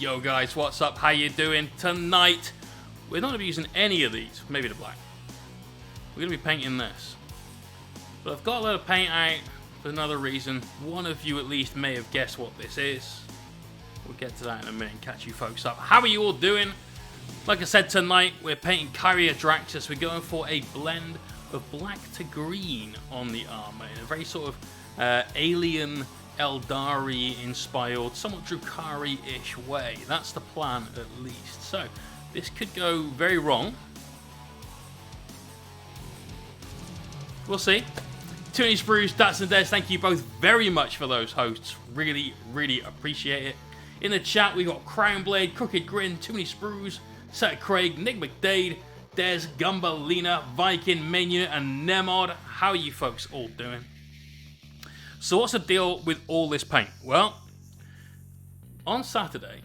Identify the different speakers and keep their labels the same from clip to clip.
Speaker 1: Yo guys, what's up? How you doing? Tonight, we're not going to be using any of these. Maybe the black. We're going to be painting this. But I've got a lot of paint out for another reason. One of you at least may have guessed what this is. We'll get to that in a minute and catch you folks up. How are you all doing? Like I said, tonight we're painting Kyria Draxus. We're going for a blend of black to green on the armor in a very sort of alien Eldari inspired, somewhat Drukhari-ish way. That's the plan at least. So this could go very wrong. We'll see. Tony Spruce, Dats and Des, thank you both very much for those hosts. Really, really appreciate it. In the chat we got Crownblade, Crooked Grin, Tony Spruce, Seth Craig, Nick McDade, Des, Gumbalina, Viking, Minion, and Nemod. How are you folks all doing? So what's the deal with all this paint? Well, on Saturday,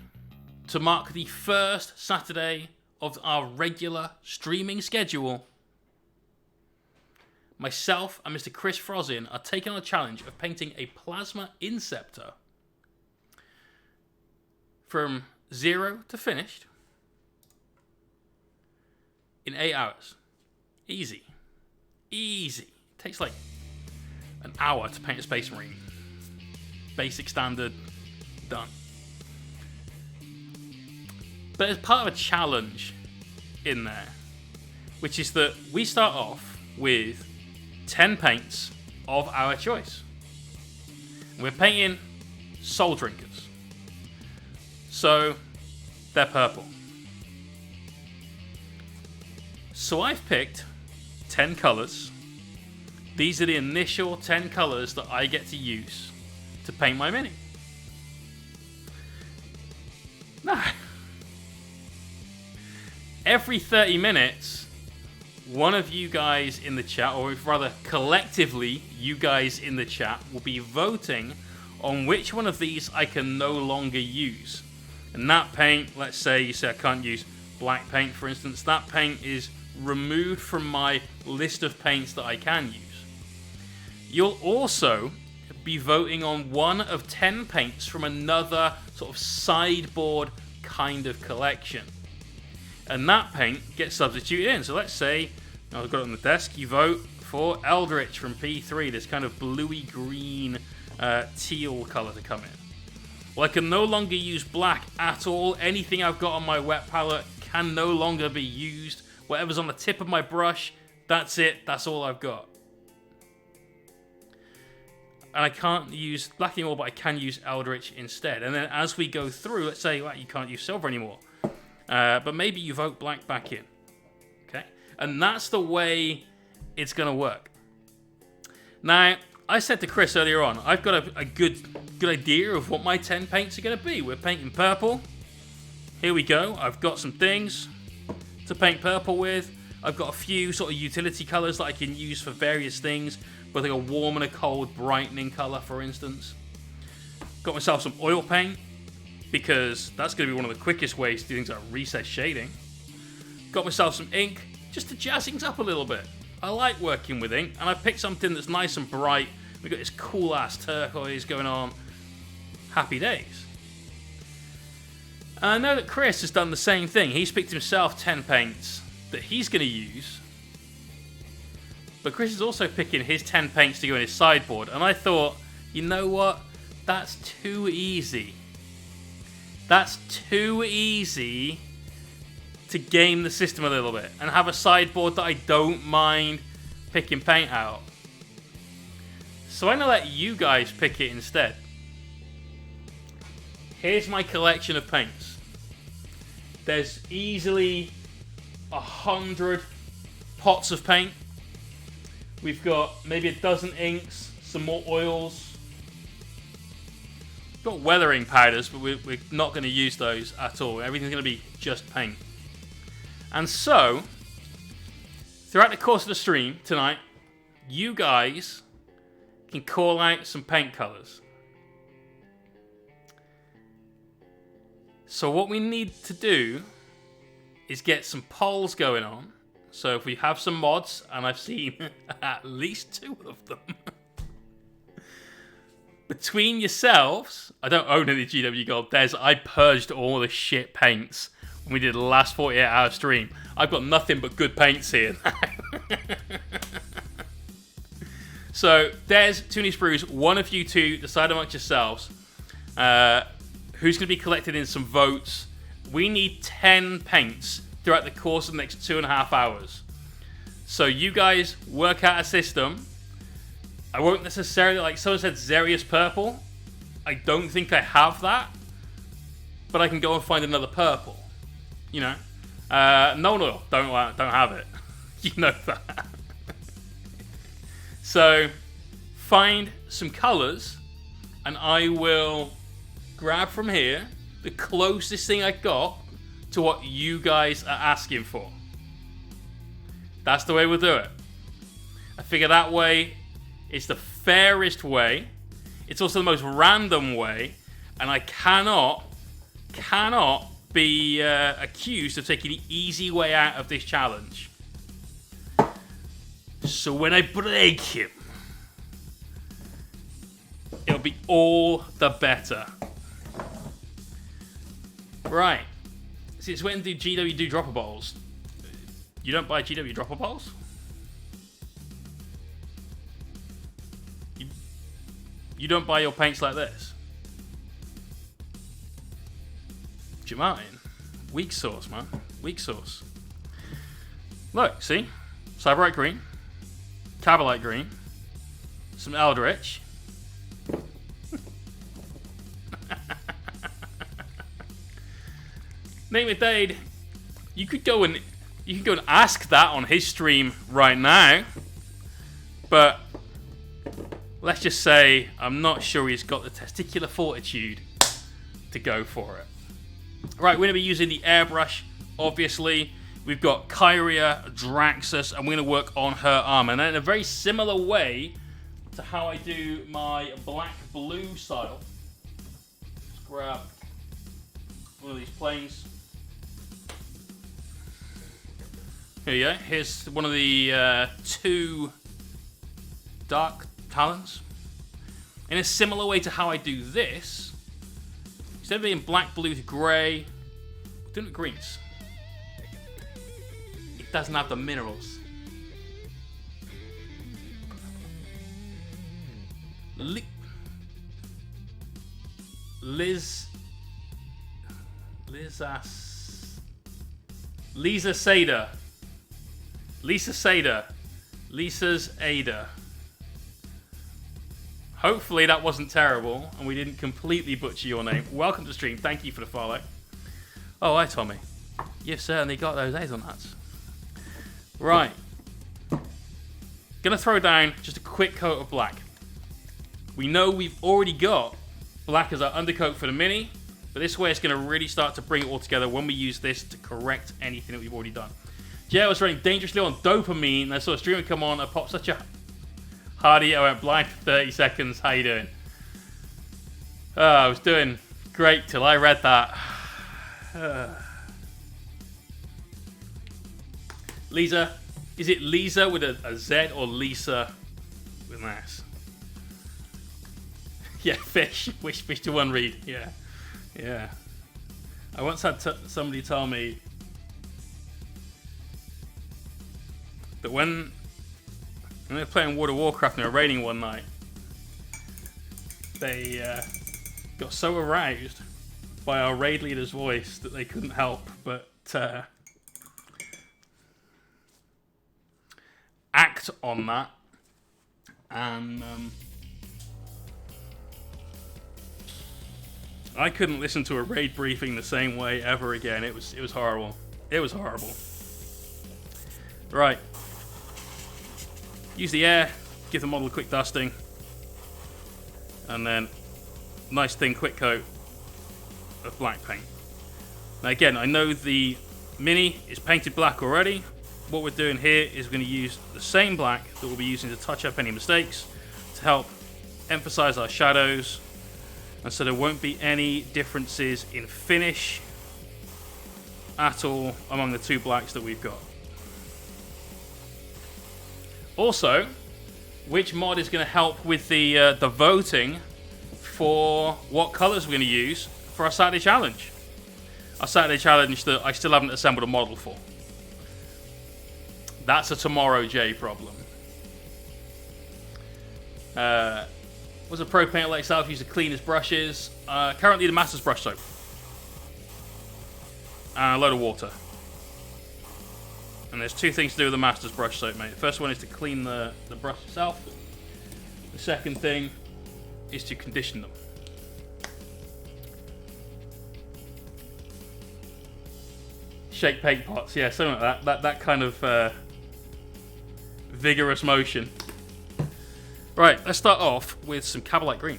Speaker 1: to mark the first Saturday of our regular streaming schedule, myself and Mr. Chris Frozin are taking on a challenge of painting a plasma inceptor from 0 to finished in 8 hours. Easy. Easy. It takes like an hour to paint a Space Marine. Basic standard, done. But there's part of a challenge in there, which is that we start off with 10 paints of our choice. And we're painting Soul Drinkers. So, they're purple. So I've picked 10 colours. These are the initial 10 colours that I get to use to paint my mini. Now, every 30 minutes, one of you guys in the chat, or rather collectively, you guys in the chat, will be voting on which one of these I can no longer use. And that paint, let's say you say I can't use black paint, for instance, that paint is removed from my list of paints that I can use. You'll also be voting on one of 10 paints from another sort of sideboard kind of collection. And that paint gets substituted in. So let's say, I've got it on the desk, you vote for Eldritch from P3, this kind of bluey green teal colour to come in. Well, I can no longer use black at all. Anything I've got on my wet palette can no longer be used. Whatever's on the tip of my brush, that's it. That's all I've got. And I can't use black anymore, but I can use Eldritch instead. And then as we go through, let's say, well, you can't use silver anymore. But maybe you vote black back in. Okay? And that's the way it's going to work. Now, I said to Chris earlier on, I've got a good idea of what my 10 paints are going to be. We're painting purple. Here we go. I've got some things to paint purple with. I've got a few sort of utility colours that I can use for various things, both like a warm and a cold brightening colour, for instance. Got myself some oil paint, because that's going to be one of the quickest ways to do things like recess shading. Got myself some ink, just to jazz things up a little bit. I like working with ink, and I picked something that's nice and bright. We've got this cool-ass turquoise going on. Happy days. And I know that Chris has done the same thing. He's picked himself 10 paints that he's going to use. But Chris is also picking his 10 paints to go in his sideboard. And I thought, you know what? That's too easy. That's too easy to game the system a little bit and have a sideboard that I don't mind picking paint out. So I'm going to let you guys pick it instead. Here's my collection of paints. There's easily 100 pots of paint. We've got maybe a dozen inks, some more oils. We've got weathering powders, but we're not going to use those at all. Everything's going to be just paint. And so, throughout the course of the stream tonight, you guys can call out some paint colours. So what we need to do is get some polls going on. So if we have some mods, and I've seen at least 2 of them, between yourselves, I don't own any GW Gold. I purged all the shit paints when we did the last 48-hour stream. I've got nothing but good paints here. So there's Toony Sprues. One of you two decide amongst yourselves who's going to be collected in some votes. We need 10 paints throughout the course of the next 2.5 hours. So you guys work out a system. I won't necessarily, like someone said, Xerius purple. I don't think I have that, but I can go and find another purple. You know, no, don't have it. You know that. So find some colors, and I will grab from here the closest thing I got to what you guys are asking for. That's the way we'll do it. I figure that way it's the fairest way. It's also the most random way, and I cannot be accused of taking the easy way out of this challenge. So when I break him, it'll be all the better. Right. Since when do GW do dropper bottles? You don't buy GW dropper bottles? You don't buy your paints like this? Martin, weak sauce, man. Weak sauce. Look, see? Cyberite green. Cavalite green. Some Eldritch. Name it Dade. You could go and ask that on his stream right now. But let's just say I'm not sure he's got the testicular fortitude to go for it. Right, we're going to be using the airbrush, obviously. We've got Kyria, Draxus, and we're going to work on her armor. And in a very similar way to how I do my black-blue style. Let's grab one of these planes. Here you go. Here's one of the 2 dark talons. In a similar way to how I do this, instead of being black, blue to grey, we're doing it greens. It doesn't have the minerals. Lisa Sada. Lisa's Ada. Hopefully that wasn't terrible and we didn't completely butcher your name. Welcome to the stream. Thank you for the follow. Oh, hi, Tommy. You've certainly got those hazelnuts. Right. Gonna throw down just a quick coat of black. We know we've already got black as our undercoat for the mini, but this way it's gonna really start to bring it all together when we use this to correct anything that we've already done. Jay, I was running dangerously on dopamine and I saw a streamer come on, I popped such a Hardy, I went blind for 30 seconds. How you doing? I was doing great till I read that. Lisa. Is it Lisa with a Z or Lisa with an S? Yeah, fish. Wish fish to one read. Yeah. Yeah. I once had somebody tell me that when they were playing World of Warcraft and they were raiding one night, they got so aroused by our raid leader's voice that they couldn't help but act on that. And I couldn't listen to a raid briefing the same way ever again. It was horrible. It was horrible. Right. Use the air, give the model a quick dusting, and then nice thin quick coat of black paint. Now again, I know the mini is painted black already. What we're doing here is we're going to use the same black that we'll be using to touch up any mistakes to help emphasize our shadows, and so there won't be any differences in finish at all among the 2 blacks that we've got. Also, which mod is going to help with the voting for what colors we're going to use for our Saturday challenge. Our Saturday challenge that I still haven't assembled a model for. That's a Tomorrow J problem. Was a pro painter like yourself use the cleanest brushes? Currently the Master's brush soap. And a load of water. And there's two things to do with the Master's brush soap, mate. The first one is to clean the brush itself. The second thing is to condition them. Shake paint pots, yeah, something like that. That kind of vigorous motion. Right, let's start off with some Cabalite Green.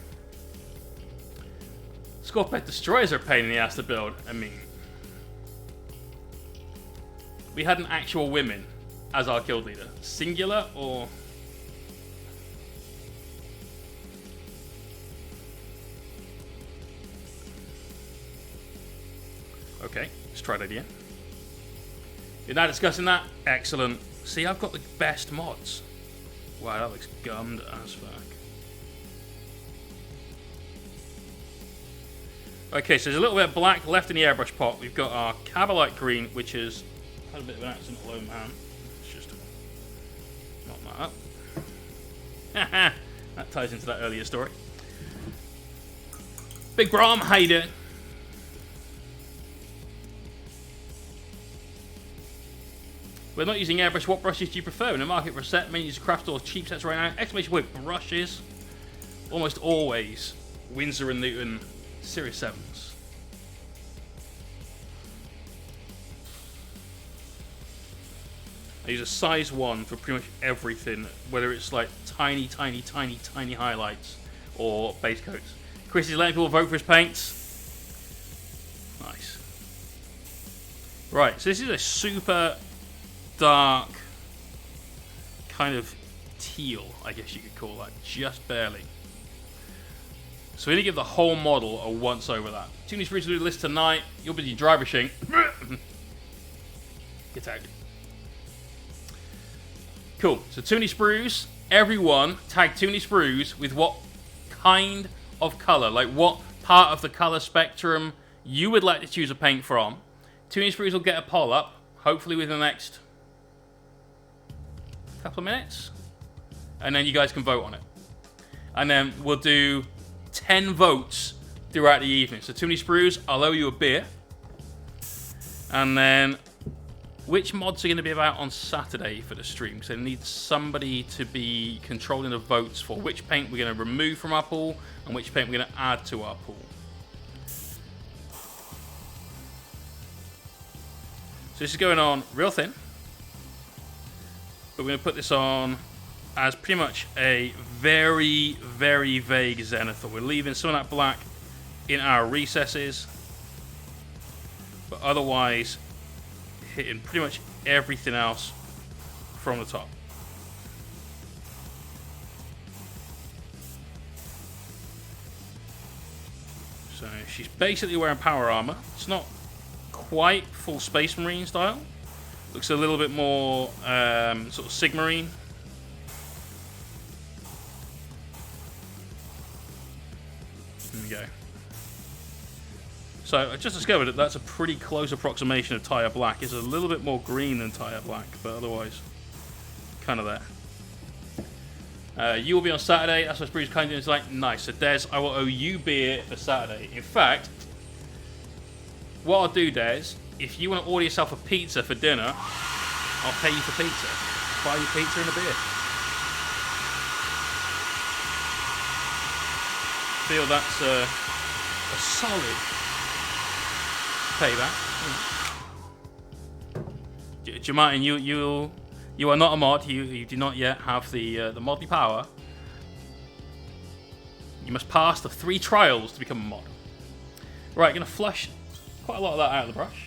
Speaker 1: Scorped Destroyers are a pain in the ass to build. I mean, we had an actual women as our guild leader. Singular or... Okay, let's try that again. You're now discussing that? Excellent. See, I've got the best mods. Wow, that looks gummed as fuck. Okay, so there's a little bit of black left in the airbrush pot. We've got our Cabalite Green, which has had a bit of an accident low man. Let's just knock that up. That ties into that earlier story. Big Brom, how you doing? We're not using airbrush. What brushes do you prefer? In the market for a set, many use craft or cheap sets right now. Exclamation point brushes. Almost always Winsor & Newton Series 7s. I use a size 1 for pretty much everything, whether it's like tiny highlights or base coats. Chris is letting people vote for his paints. Nice. Right, so this is a super dark kind of teal, I guess you could call that, just barely. So we're going to give the whole model a once over that. Toonie Spruce will do the list tonight. You'll be dry brushing. Get out. Cool. So Toonie Spruce, everyone tag Toonie Spruce with what kind of colour, like what part of the colour spectrum you would like to choose a paint from. Toonie Spruce will get a poll up, hopefully within the next couple of minutes, and then you guys can vote on it. And then we'll do 10 votes throughout the evening. So Toonie Spruce, I'll owe you a beer. And then which mods are going to be about on Saturday for the stream? Because I need somebody to be controlling the votes for which paint we're going to remove from our pool and which paint we're going to add to our pool. So this is going on real thin. But we're going to put this on as pretty much a very vague zenithal. We're leaving some of that black in our recesses, but otherwise hitting pretty much everything else from the top. So she's basically wearing power armor. It's not quite full Space Marine style. Looks a little bit more sort of Sigmarine. There we go. So I just discovered that that's a pretty close approximation of Tire Black. It's a little bit more green than Tire Black, but otherwise kind of there. You will be on Saturday. That's what Bruce kind of is like. Nice. So Des, I will owe you beer for Saturday. In fact, what I'll do, Des, if you want to order yourself a pizza for dinner, I'll pay you for pizza. Buy you pizza and a beer. Feel that's a solid payback. Martin, you are not a mod. You do not yet have the modly power. You must pass the 3 trials to become a mod. Right, going to flush quite a lot of that out of the brush.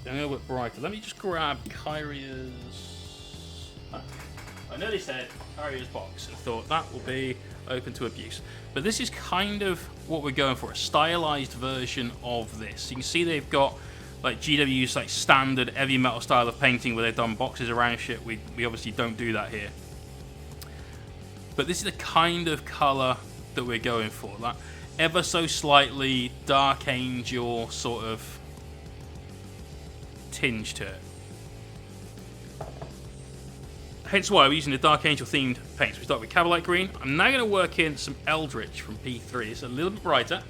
Speaker 1: A little bit brighter. Let me just grab Kyria's... I nearly said Kyria's box and thought that will be open to abuse. But this is kind of what we're going for, a stylized version of this. You can see they've got like GW's like standard heavy metal style of painting where they've done boxes around shit. We obviously don't do that here. but this is the kind of color that we're going for. That ever so slightly Dark Angel sort of tinge to it. Hence why we're using the Dark Angel themed paints. We start with Cavalite Green. I'm now going to work in some Eldritch from P3. It's a little bit brighter.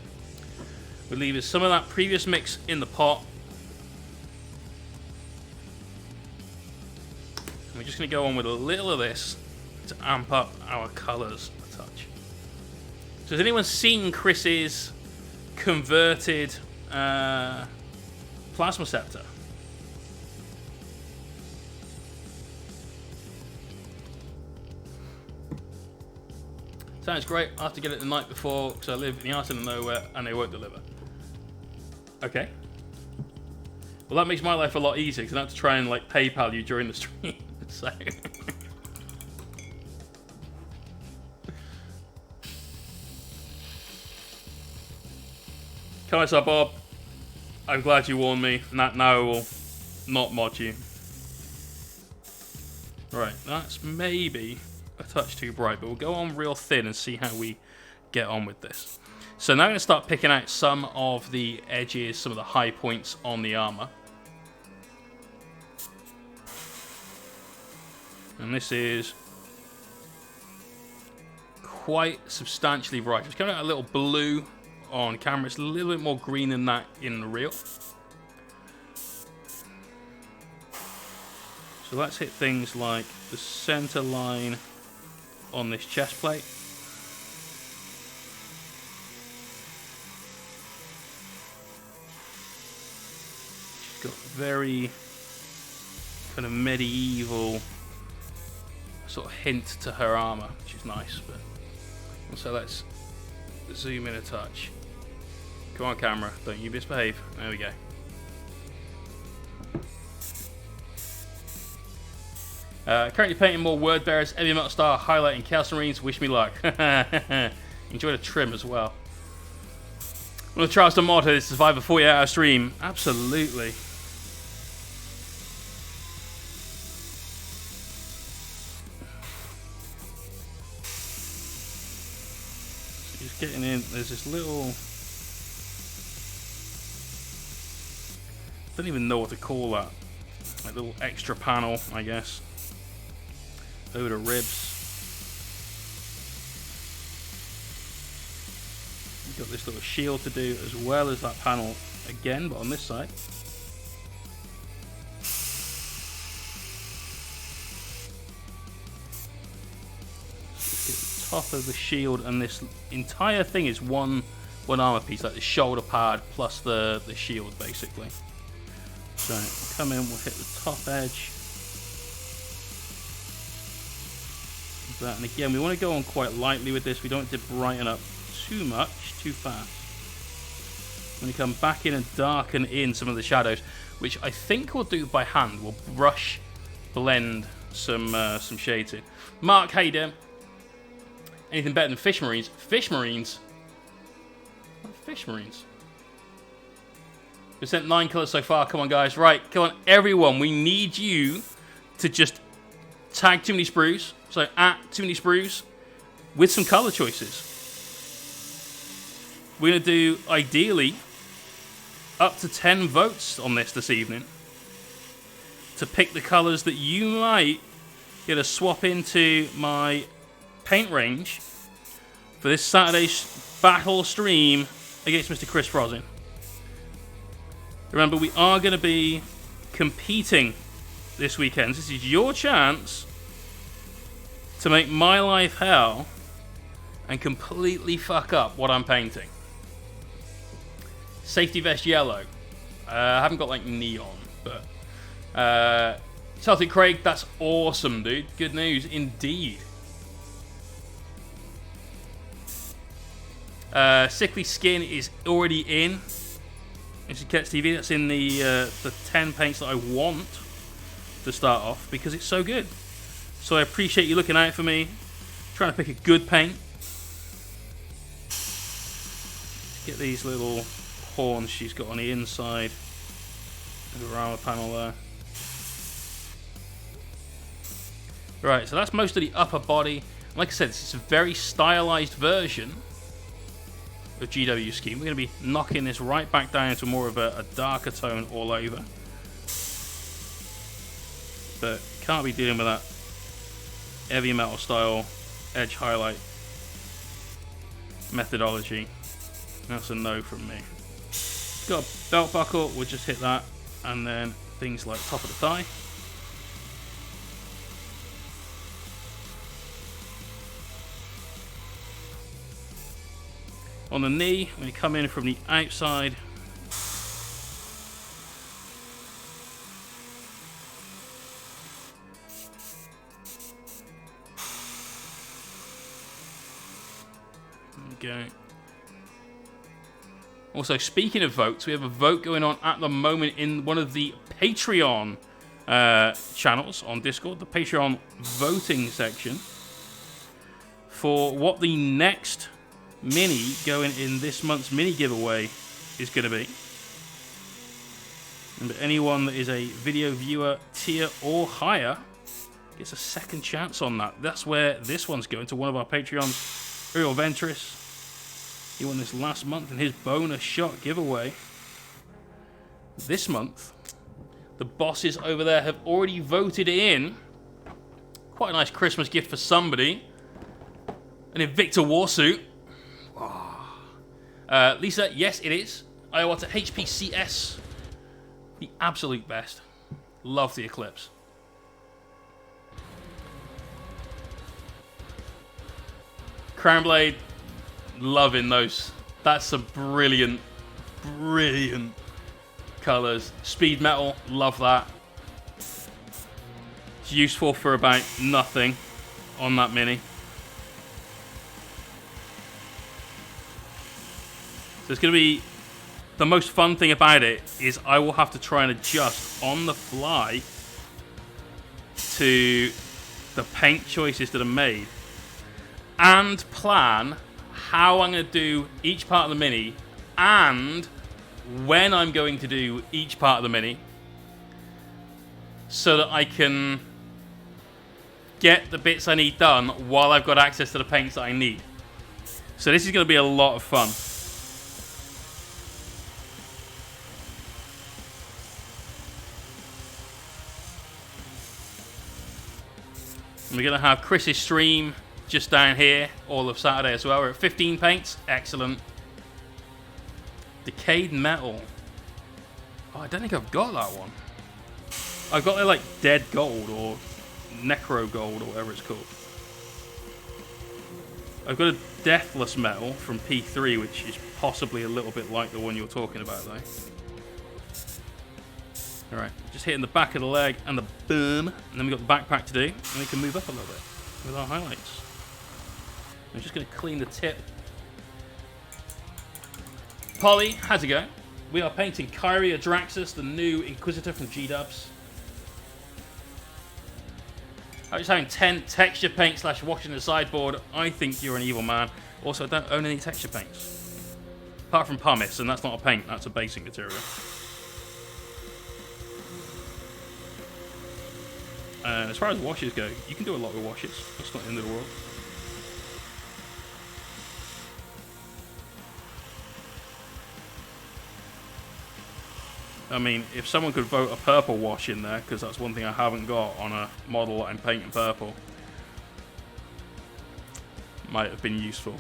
Speaker 1: We'll leave some of that previous mix in the pot. And we're just going to go on with a little of this to amp up our colours a touch. So has anyone seen Chris's converted plasma scepter? Sounds great. I have to get it the night before because I live in the arse of nowhere and they won't deliver. Okay. Well, that makes my life a lot easier because I don't have to try and like PayPal you during the stream. So. Come on, sir, Bob. I'm glad you warned me. Now I will not mod you. Right, that's maybe a touch too bright, but we'll go on real thin and see how we get on with this. So now I'm going to start picking out some of the edges, some of the high points on the armor. And this is quite substantially bright. It's coming out a little blue on camera. It's a little bit more green than that in the real. So let's hit things like the center line on this chest plate. She's got very kind of medieval sort of hint to her armor, which is nice. But so let's zoom in a touch. Come on, camera, don't you misbehave. There we go. Currently painting more word bearers, Heavy Metal Star, highlighting Chaos Marines. Wish me luck. Enjoy the trim as well. One of the trials to mod to survive a 48-hour stream. Absolutely. So just getting in. There's this little. I don't even know what to call that. Like little extra panel, I guess. Over the ribs. We've got this little shield to do as well as that panel again, but on this side. So let's get the top of the shield, and this entire thing is one armor piece, like the shoulder pad plus the shield, basically. So come in, we'll hit the top edge. That. And again, we want to go on quite lightly with this. We don't want to brighten up too much, too fast. When we come back in and darken in some of the shadows, which I think we'll do by hand. We'll brush blend some shades in. Mark, how you doing? Anything better than Fish Marines? Fish Marines? What are Fish Marines? We've sent 9 colours so far. Come on, guys. Right, come on, everyone. We need you to just tag Too Many Sprues. So at Too Many Sprues with some colour choices. We're going to do, ideally, up to 10 votes on this evening to pick the colours that you might get a swap into my paint range for this Saturday's battle stream against Mr. Chris Frosin. Remember, we are going to be competing this weekend. This is your chance to make my life hell and completely fuck up what I'm painting. Safety vest yellow. I haven't got like neon, but Celtic Craig, that's awesome, dude. Good news indeed. Sickly Skin is already in. This is Ket's TV. That's in the 10 paints that I want to start off because it's so good. So I appreciate you looking out for me, trying to pick a good paint. Get these little horns she's got on the inside of the armor panel there. Right, so that's most of the upper body. like I said, it's a very stylized version of GW Scheme. We're going to be knocking this right back down into more of a darker tone all over. But can't be dealing with that heavy metal style edge highlight methodology. That's a no from me. Got a belt buckle, we'll just hit that, and then things like top of the thigh. On the knee, when you come in from the outside, go. Also, speaking of votes, we have a vote going on at the moment in one of the Patreon channels on Discord, the Patreon voting section, for what the next mini going in this month's mini giveaway is going to be. And anyone that is a video viewer tier or higher gets a second chance on that. That's where this one's going to one of our Patreons, Uriel Ventris. He won this last month in his bonus shot giveaway. This month, the bosses over there have already voted in. Quite a nice Christmas gift for somebody. An Invicta Warsuit. Oh. Lisa, yes it is. Iwata HPCS. The absolute best. Love the Eclipse. Crownblade. Loving those. That's some brilliant, brilliant colours. Speed metal, love that. It's useful for about nothing on that mini. So it's going to be, the most fun thing about it is I will have to try and adjust on the fly to the paint choices that are made and plan how I'm going to do each part of the mini and when I'm going to do each part of the mini so that I can get the bits I need done while I've got access to the paints that I need. So this is going to be a lot of fun. And we're going to have Chris's stream just down here all of Saturday as well. We're at 15 paints. Excellent. Decayed Metal. Oh, I don't think I've got that one. I've got like Dead Gold or Necro Gold or whatever it's called. I've got a Deathless Metal from P3, which is possibly a little bit like the one you're talking about though. Alright, just hitting the back of the leg and the boom. And then we've got the backpack to do. And we can move up a little bit with our highlights. I'm just going to clean the tip. Polly, how's it going? We are painting Kyria Draxus, the new Inquisitor from G-Dubs. I'm just having 10 texture paint / washing the sideboard. I think you're an evil man. Also, I don't own any texture paints. Apart from pumice, and that's not a paint, that's a basing material. As far as washes go, you can do a lot with washes. That's not the end of the world. I mean, if someone could vote a purple wash in there, because that's one thing I haven't got on a model that I'm painting purple, might have been useful.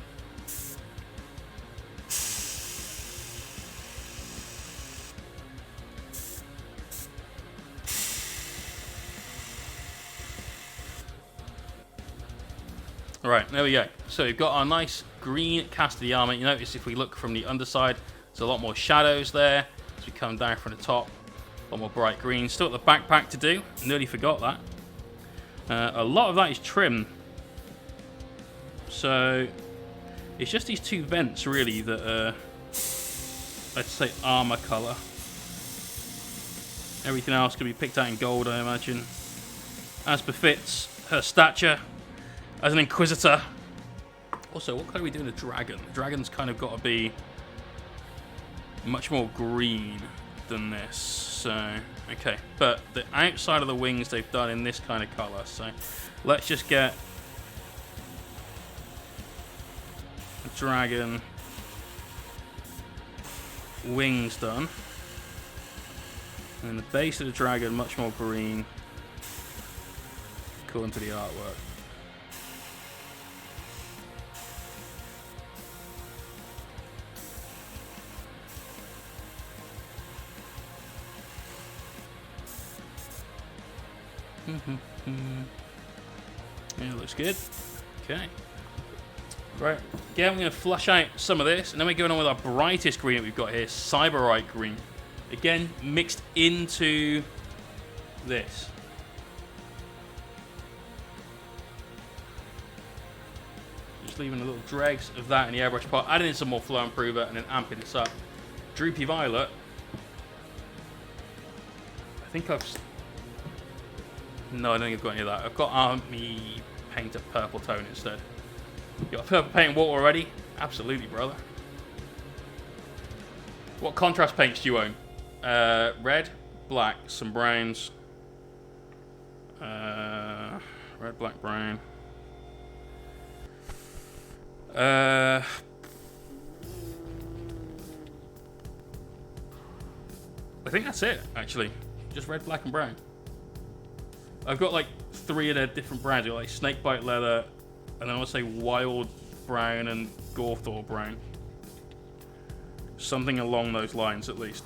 Speaker 1: Alright, there we go. So we've got our nice green cast of the armor. You notice if we look from the underside, there's a lot more shadows there. As we come down from the top, a lot more bright green. Still got the backpack to do. Nearly forgot that. A lot of that is trim. So it's just these two vents really that are, I'd say, armor color. Everything else can be picked out in gold, I imagine, as befits her stature as an Inquisitor. Also, what color are we doing a dragon? The dragon's kind of got to be much more green than this. So, okay. But the outside of the wings they've done in this kind of color. So, let's just get dragon wings done. And the base of the dragon much more green, according to the artwork. Yeah, looks good. Okay. Right. Again, we're going to flush out some of this, and then we're going on with our brightest green that we've got here, Cyberite green. Again, mixed into this. Just leaving a little dregs of that in the airbrush pot, adding in some more flow improver, and then amping this up. Droopy Violet. I think I've... No, I don't think I've got any of that. I've got Army Paint a purple tone instead. You got purple paint and water already? Absolutely, brother. What contrast paints do you own? Red, black, some browns. Red, black, brown. I think that's it, actually. Just red, black, and brown. I've got like 3 of their different brands. I've got like Snakebite Leather, and I want to say Wild Brown and Gorthor Brown. Something along those lines, at least.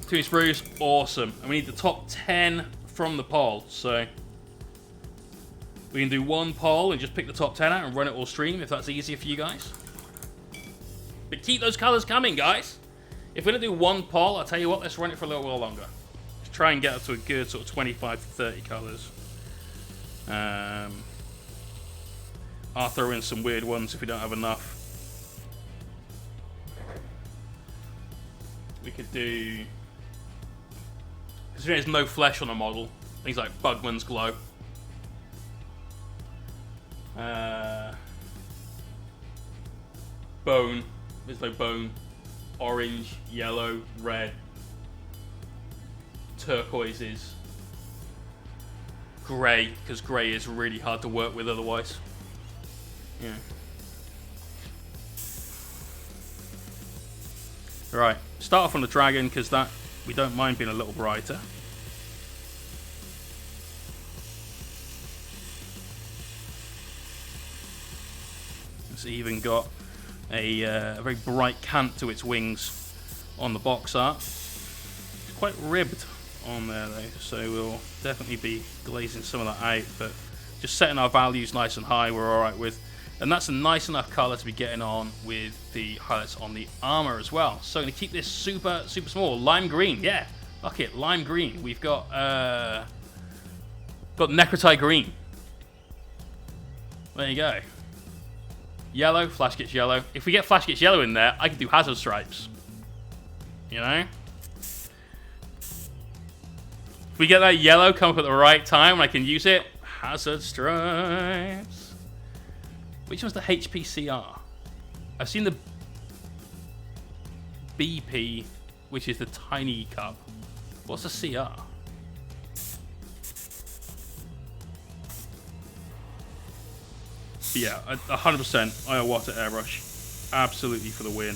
Speaker 1: 2 sprues, awesome. And we need the top 10 from the poll, so we can do 1 poll and just pick the top 10 out and run it all stream if that's easier for you guys. But keep those colors coming, guys. If we're gonna do 1 poll, I'll tell you what, let's run it for a little while longer. Let's try and get up to a good sort of 25 to 30 colors. I'll throw in some weird ones if we don't have enough. We could do... Because there's no flesh on the model. Things like Bugman's Glow. Bone. There's no bone. Orange, yellow, red. Turquoises. Grey, because grey is really hard to work with otherwise. Yeah. Right, start off on the dragon, because that we don't mind being a little brighter. It's even got a very bright cant to its wings on the box art. It's quite ribbed on there though, so we'll definitely be glazing some of that out, but just setting our values nice and high we're alright with. And that's a nice enough colour to be getting on with the highlights on the armour as well. So I'm going to keep this super, super small. Lime green, yeah. Fuck it, lime green. We've got Necrotite green. There you go. Yellow, Flash gets yellow. If we get Flash gets yellow in there, I can do Hazard Stripes. You know? If we get that yellow come up at the right time and I can use it, Hazard Stripes. Which one's the HPCR? I've seen the BP, which is the tiny cup. What's the CR? But yeah, 100% Iowata Airbrush. Absolutely for the win.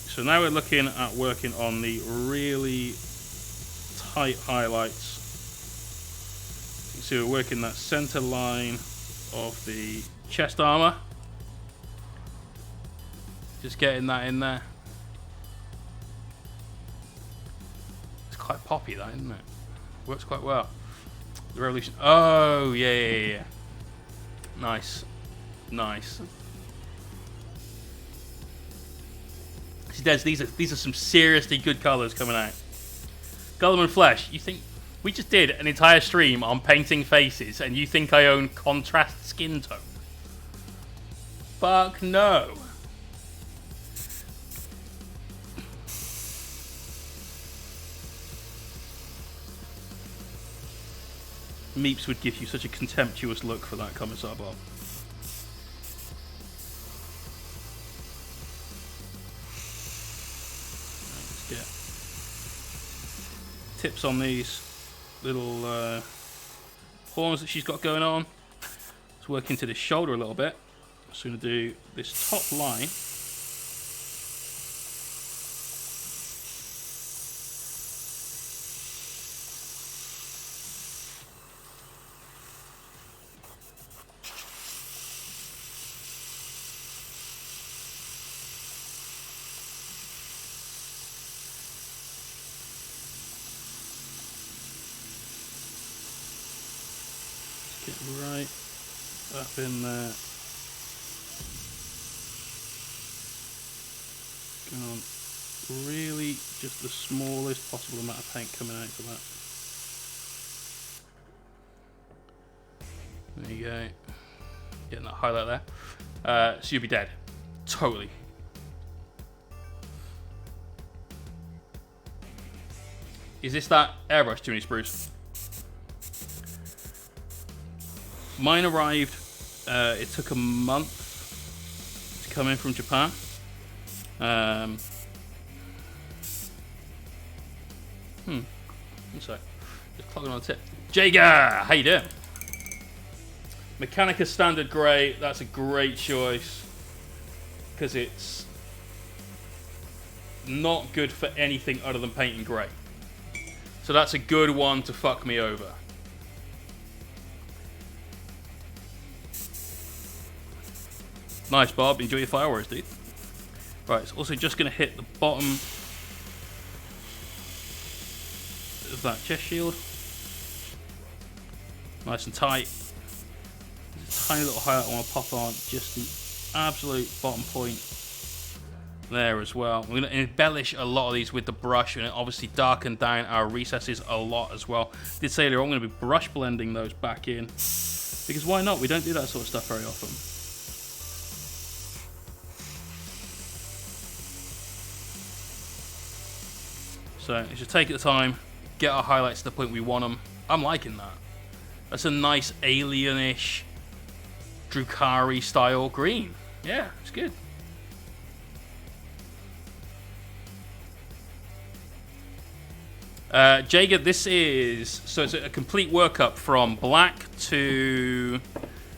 Speaker 1: So now we're looking at working on the really tight highlights. So we're working that center line of the chest armor. Just getting that in there. It's quite poppy, that, isn't it? Works quite well. The revolution. Oh, yeah. Nice. Nice. See, Des, these are some seriously good colors coming out. Gulliman Flesh, you think... We just did an entire stream on painting faces, and you think I own contrast skin tone? Fuck no. Meeps would give you such a contemptuous look for that Commissar Bob. Let's get tips on these little horns that she's got going on. Let's work into this shoulder a little bit. So I'm going to do this top line. Get right up in there. Going on really just the smallest possible amount of paint coming out for that. There you go. Getting that highlight there. So you'll be dead. Totally. Is this that airbrush tuning spruce? Mine arrived, it took a month to come in from Japan. One sec. Just clogging on the tip. Jager, how you doing? Mechanica Standard Grey, that's a great choice. Because it's not good for anything other than painting grey. So that's a good one to fuck me over. Nice, Bob. Enjoy your fireworks, dude. Right, it's also just going to hit the bottom of that chest shield. Nice and tight. There's a tiny little highlight I want to pop on just the absolute bottom point there as well. We're going to embellish a lot of these with the brush and obviously darken down our recesses a lot as well. I did say earlier I'm going to be brush blending those back in because why not? We don't do that sort of stuff very often. So let's just take the time, get our highlights to the point we want them. I'm liking that. That's a nice alienish Drukhari style green. Yeah, it's good. Jager, this is, so it's a complete workup from black to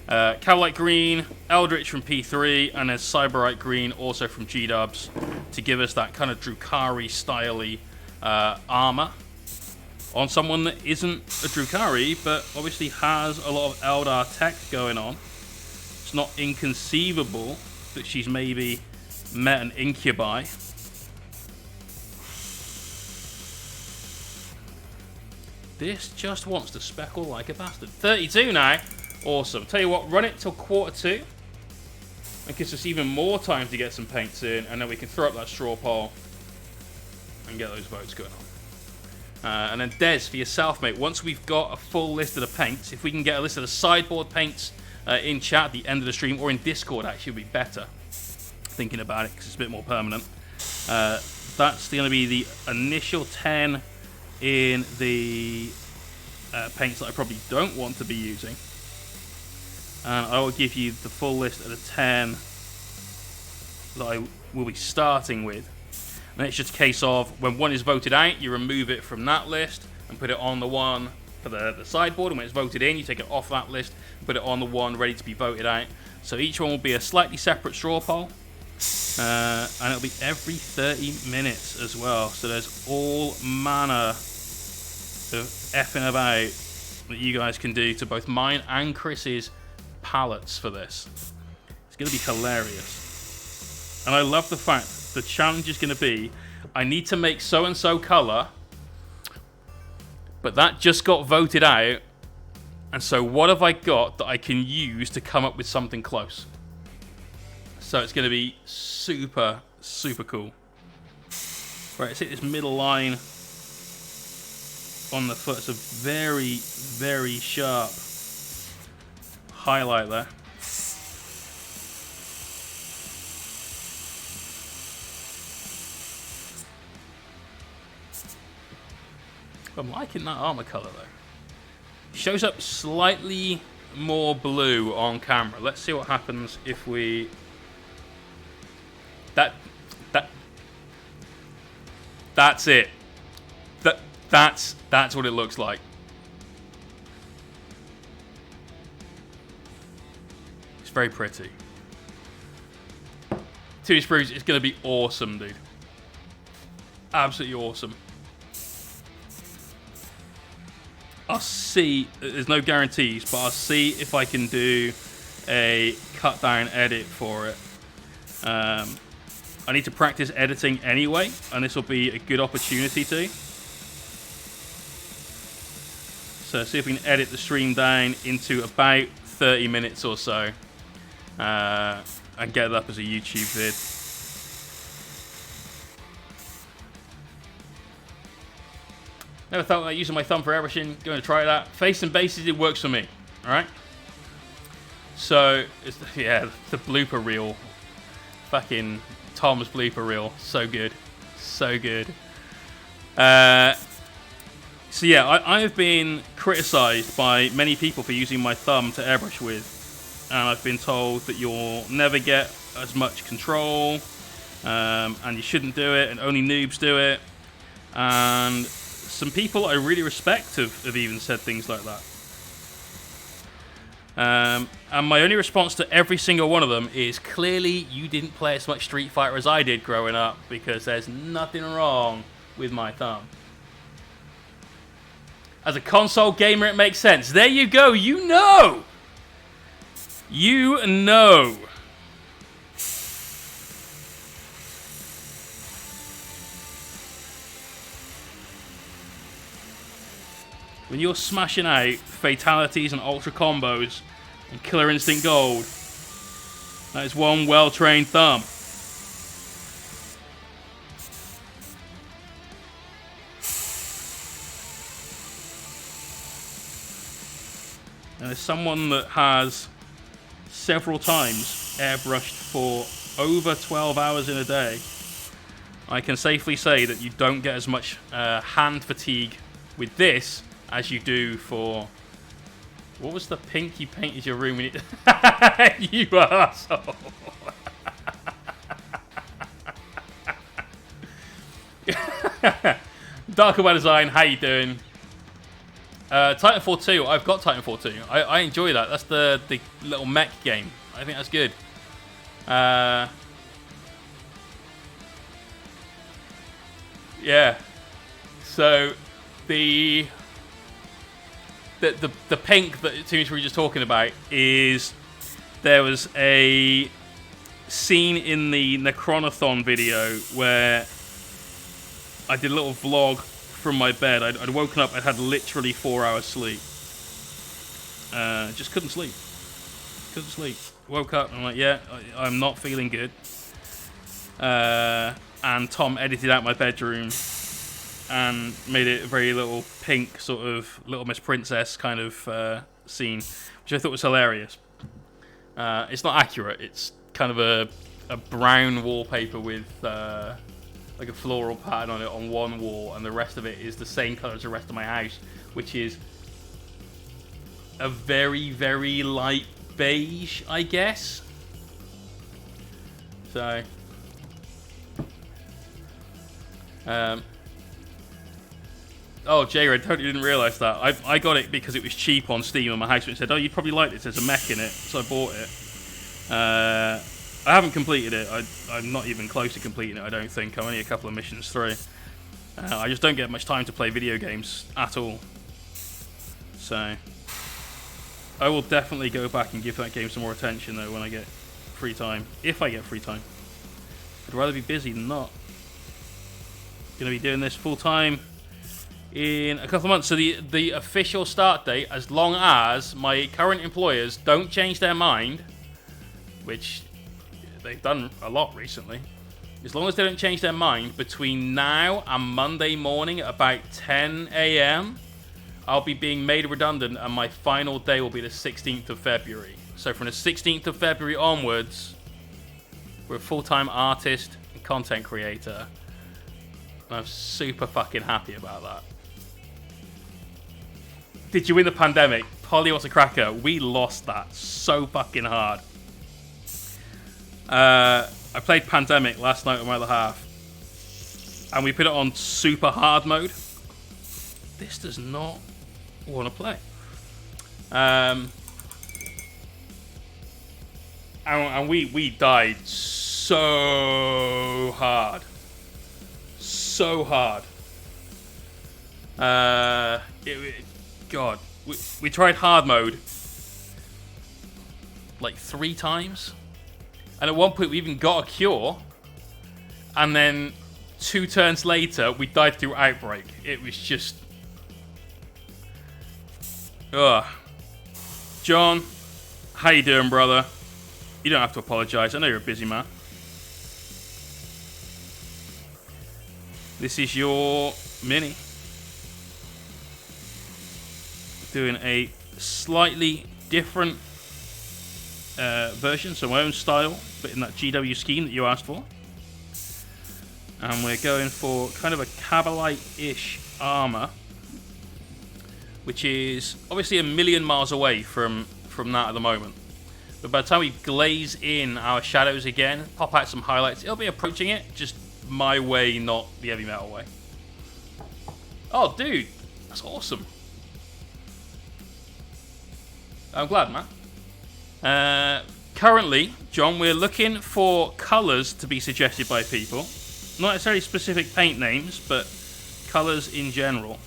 Speaker 1: Cowlight Green, Eldritch from P3, and then Cyberite Green also from G-Dubs to give us that kind of Drukhari style-y armor on someone that isn't a Drukhari, but obviously has a lot of Eldar tech going on. It's not inconceivable that she's maybe met an incubi. This just wants to speckle like a bastard. 32 now. Awesome. Tell you what, run it till 1:45. It gives us even more time to get some paints in, and then we can throw up that straw poll and get those votes going on. And then Des, for yourself, mate, once we've got a full list of the paints, if we can get a list of the sideboard paints in chat at the end of the stream, or in Discord actually would be better. Thinking about it, because it's a bit more permanent. That's going to be the initial 10 in the paints that I probably don't want to be using. And I will give you the full list of the 10 that I will be starting with. And it's just a case of when one is voted out, you remove it from that list and put it on the one for the sideboard. And when it's voted in, you take it off that list and put it on the one ready to be voted out. So each one will be a slightly separate straw poll. And it'll be every 30 minutes as well. So there's all manner of effing about that you guys can do to both mine and Chris's palettes for this. It's going to be hilarious. And I love the fact the challenge is going to be, I need to make so-and-so color, but that just got voted out, and so what have I got that I can use to come up with something close? So it's going to be super, super cool. Right, let's hit this middle line on the foot. It's a very, very sharp highlight there. I'm liking that armor color though. Shows up slightly more blue on camera. Let's see what happens if we... That's it. That's what it looks like. very pretty. 2D sprues is going to be awesome, dude. Absolutely awesome. I'll see, there's no guarantees, but I'll see if I can do a cut down edit for it. I need to practice editing anyway, and this will be a good opportunity to. So see if we can edit the stream down into about 30 minutes or so, and get it up as a YouTube vid. Never thought about using my thumb for airbrushing. Going to try that. Face and bases, it works for me. All right. So yeah, the blooper reel, fucking Tom's blooper reel, so good, so good. So yeah, I have been criticised by many people for using my thumb to airbrush with, and I've been told that you'll never get as much control, and you shouldn't do it, and only noobs do it, and some people I really respect have even said things like that. And my only response to every single one of them is, clearly you didn't play as much Street Fighter as I did growing up, because there's nothing wrong with my thumb. As a console gamer, it makes sense. There you go. You know. You know. When you're smashing out fatalities and ultra combos and Killer Instinct Gold, that is one well-trained thumb. And as someone that has several times airbrushed for over 12 hours in a day, I can safely say that you don't get as much hand fatigue with this as you do for... What was the pink you painted your room in? You asshole. Darken by Design, how you doing? Titanfall 2, I've got Titanfall 2. I enjoy that. That's the little mech game. I think that's good. Yeah. So the pink that Toons were just talking about is, there was a scene in the Necronathon video where I did a little vlog from my bed. I'd woken up, I'd had literally 4 hours sleep. Just couldn't sleep. Couldn't sleep. Woke up and I'm like, yeah, I'm not feeling good. And Tom edited out my bedroom and made it a very little pink, sort of Little Miss Princess kind of scene, which I thought was hilarious. It's not accurate. It's kind of a brown wallpaper with like a floral pattern on it on one wall, and the rest of it is the same color as the rest of my house, which is a very, very light beige, I guess. So, oh, J-Red, totally didn't realise that. I got it because it was cheap on Steam on my house, and it said, oh, you'd probably like this, there's a mech in it, so I bought it. I haven't completed it. I'm not even close to completing it, I don't think. I'm only a couple of missions through. I just don't get much time to play video games at all. So, I will definitely go back and give that game some more attention, though, when I get free time. If I get free time. I'd rather be busy than not. Going to be doing this full time in a couple of months. So the official start date, as long as my current employers don't change their mind, which they've done a lot recently, as long as they don't change their mind between now and Monday morning at about 10 a.m, I'll be being made redundant, and my final day will be the 16th of February. So from the 16th of February onwards, we're a full-time artist and content creator. And I'm super fucking happy about that. Did you win the pandemic? Polly, what's a cracker? We lost that so fucking hard. I played Pandemic last night with my other half, and we put it on super hard mode. This does not want to play. And we died so hard. So hard. God. We tried hard mode like 3 times. And at one point we even got a cure. And then 2 turns later, we died through Outbreak. It was just... Ugh. John, how you doing, brother? You don't have to apologize. I know you're a busy man. This is your mini. Doing a slightly different version, so my own style, but in that GW scheme that you asked for. And we're going for kind of a Cabalite-ish armor, which is obviously a million miles away from that at the moment. But by the time we glaze in our shadows again, pop out some highlights, it'll be approaching it, just my way, not the heavy metal way. Oh, dude, that's awesome. I'm glad, man. Currently, John, we're looking for colours to be suggested by people. Not necessarily specific paint names, but colours in general.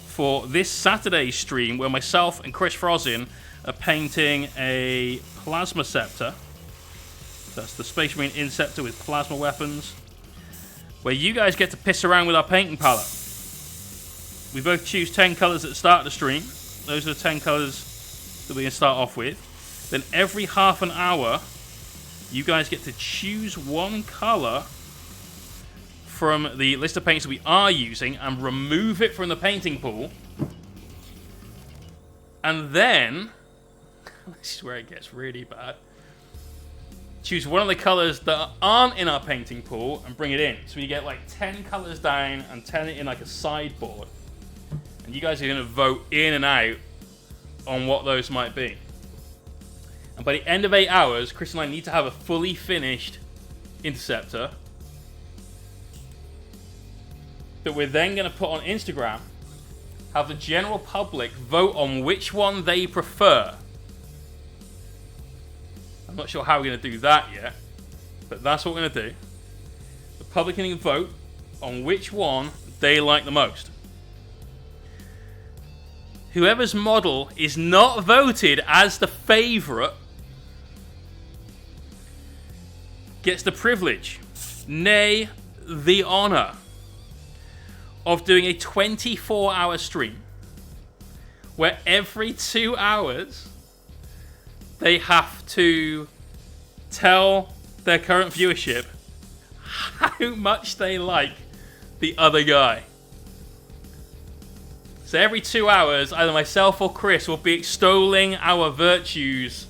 Speaker 1: For this Saturday's stream, where myself and Chris Frozin are painting a Plasma Scepter. That's the Space Marine Inceptor with plasma weapons. Where you guys get to piss around with our painting palette. We both choose 10 colours at the start of the stream. Those are the 10 colours that we're going to start off with. Then every half an hour, you guys get to choose one colour from the list of paints that we are using and remove it from the painting pool. And then, this is where it gets really bad, choose one of the colours that aren't in our painting pool and bring it in. So we get like 10 colours down and 10 in like a sideboard. And you guys are going to vote in and out on what those might be. And by the end of 8 hours, Chris and I need to have a fully finished Interceptor that we're then going to put on Instagram, have the general public vote on which one they prefer. I'm not sure how we're going to do that yet, but that's what we're going to do. The public can vote on which one they like the most. Whoever's model is not voted as the favourite gets the privilege, nay, the honour, of doing a 24-hour stream where every 2 hours they have to tell their current viewership how much they like the other guy. So every 2 hours, either myself or Chris will be extolling our virtues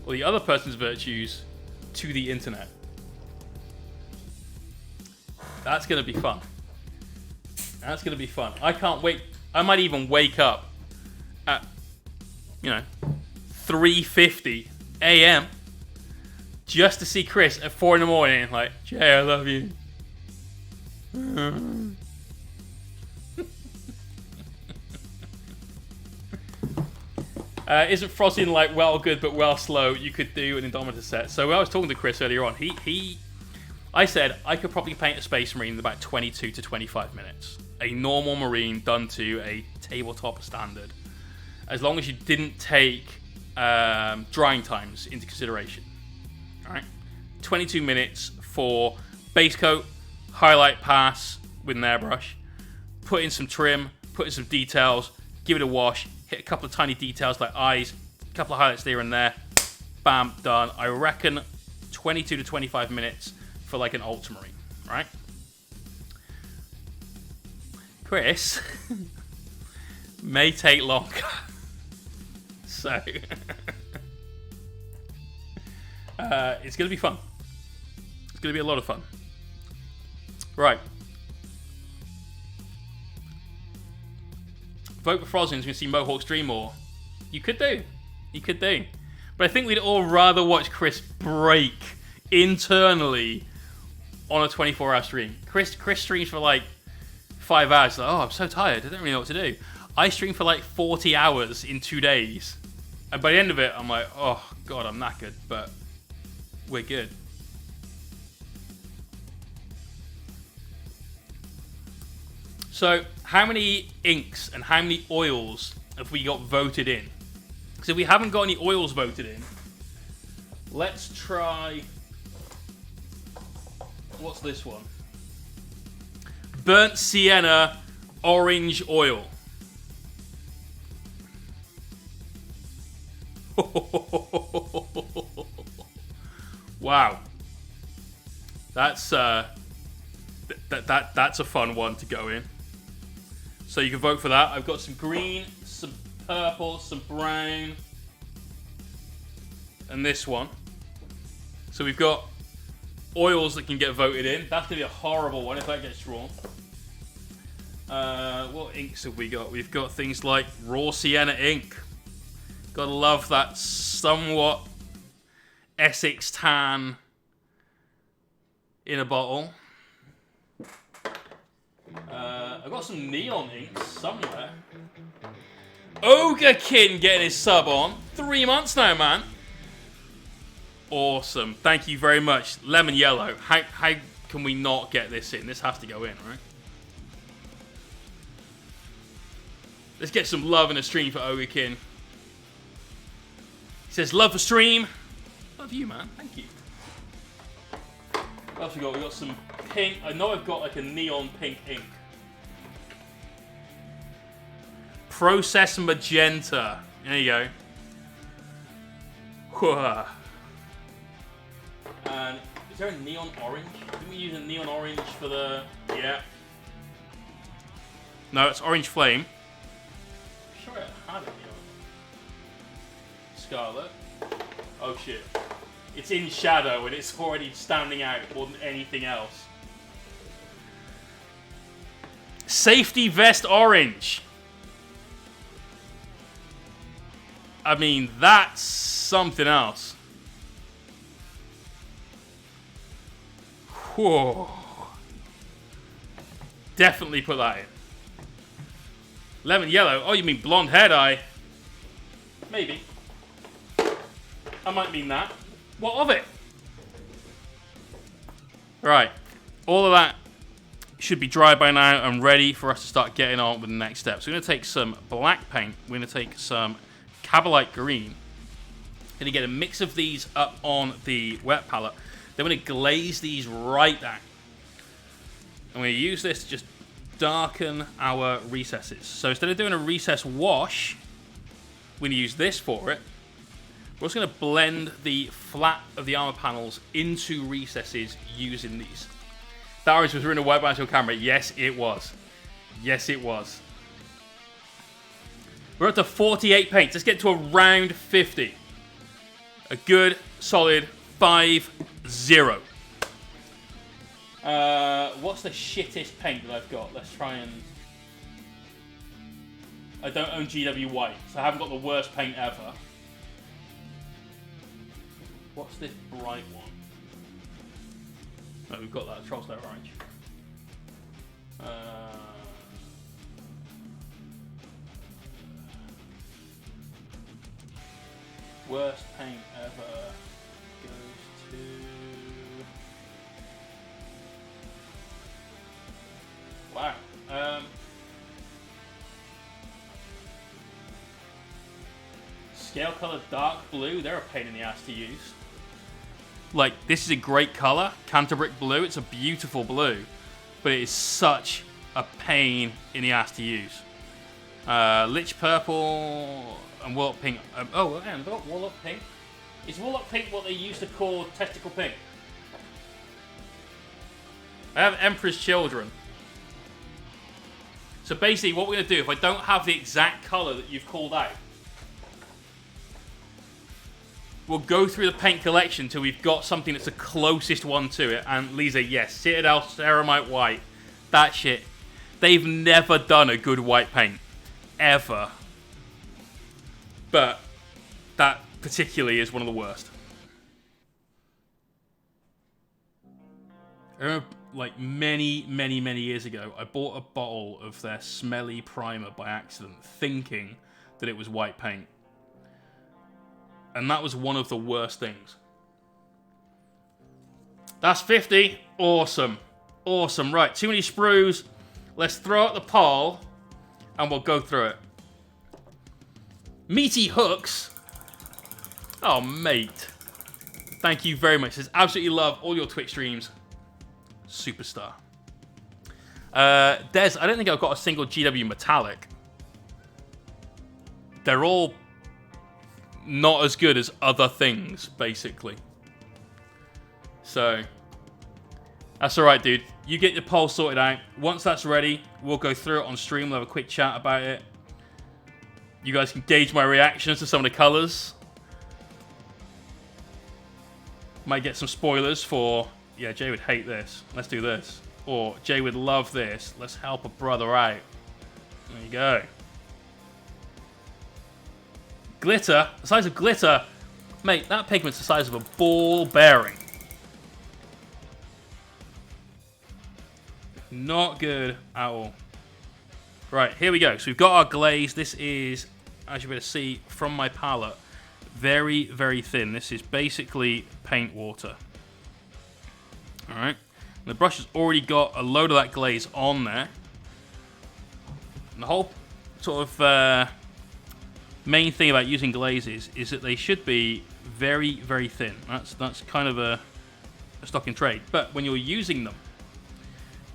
Speaker 1: or the other person's virtues to the internet. That's going to be fun. That's going to be fun. I can't wait. I might even wake up at, 3:50 a.m. just to see Chris at 4 in the morning. Like, Jay, I love you. Isn't Frosting like well good but well slow? You could do an Indomitus set. So when I was talking to Chris earlier on, I said I could probably paint a Space Marine in about 22 to 25 minutes. A normal Marine done to a tabletop standard. As long as you didn't take drying times into consideration. Alright? 22 minutes for base coat, highlight pass with an airbrush, put in some trim, put in some details, give it a wash, hit a couple of tiny details like eyes, a couple of highlights there and there, bam, done. I reckon 22 to 25 minutes for like an Ultramarine, right? Chris may take longer. So it's going to be fun. It's going to be a lot of fun. Right. Vote for Frozin, going to see Mohawk stream more. You could do. You could do. But I think we'd all rather watch Chris break internally on a 24-hour stream. Chris streams for like 5 hours. Like, oh, I'm so tired. I don't really know what to do. I stream for like 40 hours in 2 days. And by the end of it, I'm like, oh, God, I'm knackered. But we're good. So, how many inks and how many oils have we got voted in? So, if we haven't got any oils voted in, let's try... What's this one? Burnt sienna orange oil. Wow. That's that's a fun one to go in. So you can vote for that. I've got some green, some purple, some brown, and this one. So we've got oils that can get voted in. That's going to be a horrible one if that gets drawn. What inks have we got? We've got things like raw sienna ink. Gotta love that somewhat Essex tan in a bottle. I've got some neon inks somewhere. Ogrekin getting his sub on. 3 months now, man. Awesome. Thank you very much. Lemon yellow. How can we not get this in? This has to go in, right? Let's get some love in the stream for Ogrekin. He says, love the stream. Love you, man. Thank you. What else we got? We got some pink. I know I've got like a neon pink ink. Process magenta. There you go. Whoa. And is there a neon orange? Didn't we use a neon orange for the... Yeah. No, it's orange flame. I'm sure I had a neon. Scarlet. Oh shit. It's in shadow and it's already standing out more than anything else. Safety vest orange. I mean, that's something else. Whoa. Definitely put that in. Lemon yellow. Oh, you mean blonde hair dye? Maybe. I might mean that. What of it? Right. All of that should be dry by now and ready for us to start getting on with the next steps. We're going to take some black paint. We're going to take some Cabalite green. Going to get a mix of these up on the wet palette. Then we're going to glaze these right down. And we're going to use this to just darken our recesses. So instead of doing a recess wash, we're going to use this for it. We're also going to blend the flat of the armor panels into recesses using these. Darius was running a white balance on camera. Yes, it was. Yes, it was. We're up to 48 paints. Let's get to around 50. A good, solid 5-0. What's the shittest paint that I've got? Let's try and... I don't own GW White, so I haven't got the worst paint ever. What's this bright one? No, we've got that Trollslayer orange. Worst paint ever goes to... Wow. Scale color dark blue. They're a pain in the ass to use. Like, this is a great color, Canterbrick blue. It's a beautiful blue, but it is such a pain in the ass to use. Lich purple and Warlock pink. Oh, and I've got Warlock pink. Is Warlock pink what they used to call testicle pink? I have Emperor's Children. So basically, what we're going to do, if I don't have the exact color that you've called out, we'll go through the paint collection until we've got something that's the closest one to it. And Lisa, yes, Citadel Ceramite White. That shit. They've never done a good white paint. Ever. But that particularly is one of the worst. I remember, like, many years ago, I bought a bottle of their smelly primer by accident, thinking that it was white paint. And that was one of the worst things. That's 50. Awesome. Awesome. Right, too many sprues. Let's throw out the pole, and we'll go through it. Meaty hooks. Oh, mate. Thank you very much. I absolutely love all your Twitch streams. Superstar. Des, I don't think I've got a single GW metallic. They're all not as good as other things, basically. So, that's alright, dude. You get your poll sorted out. Once that's ready, we'll go through it on stream. We'll have a quick chat about it. You guys can gauge my reactions to some of the colours. Might get some spoilers for, yeah, Jay would hate this. Let's do this. Or Jay would love this. Let's help a brother out. There you go. Glitter, the size of glitter. Mate, that pigment's the size of a ball bearing. Not good at all. Right, here we go. So we've got our glaze. This is, as you're able to see from my palette, very, very thin. This is basically paint water. Alright. The brush has already got a load of that glaze on there. And the whole sort of main thing about using glazes is that they should be very, very thin. That's kind of a stock in trade. But when you're using them,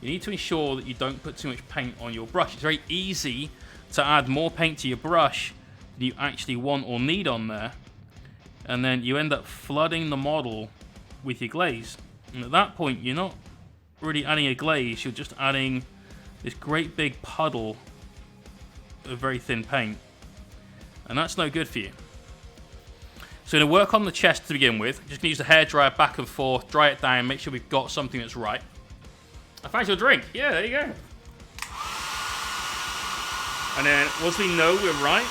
Speaker 1: you need to ensure that you don't put too much paint on your brush. It's very easy to add more paint to your brush than you actually want or need on there. And then you end up flooding the model with your glaze. And at that point, you're not really adding a glaze. You're just adding this great big puddle of very thin paint. And that's no good for you. So we're going to work on the chest to begin with. Just going to use the hairdryer back and forth, dry it down, make sure we've got something that's right. I found your drink. Yeah, there you go. And then once we know we're right,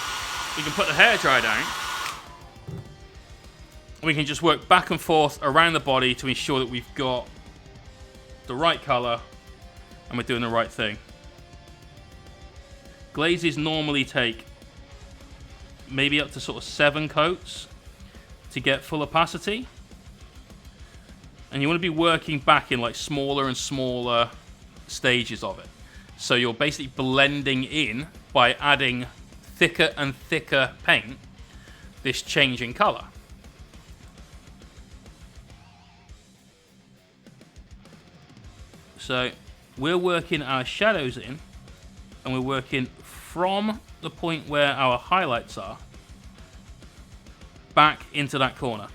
Speaker 1: we can put the hairdryer down. We can just work back and forth around the body to ensure that we've got the right color and we're doing the right thing. Glazes normally take maybe up to sort of 7 coats to get full opacity. And you want to be working back in like smaller and smaller stages of it. So you're basically blending in by adding thicker and thicker paint, this change in color. So we're working our shadows in, and we're working from the point where our highlights are back into that corner.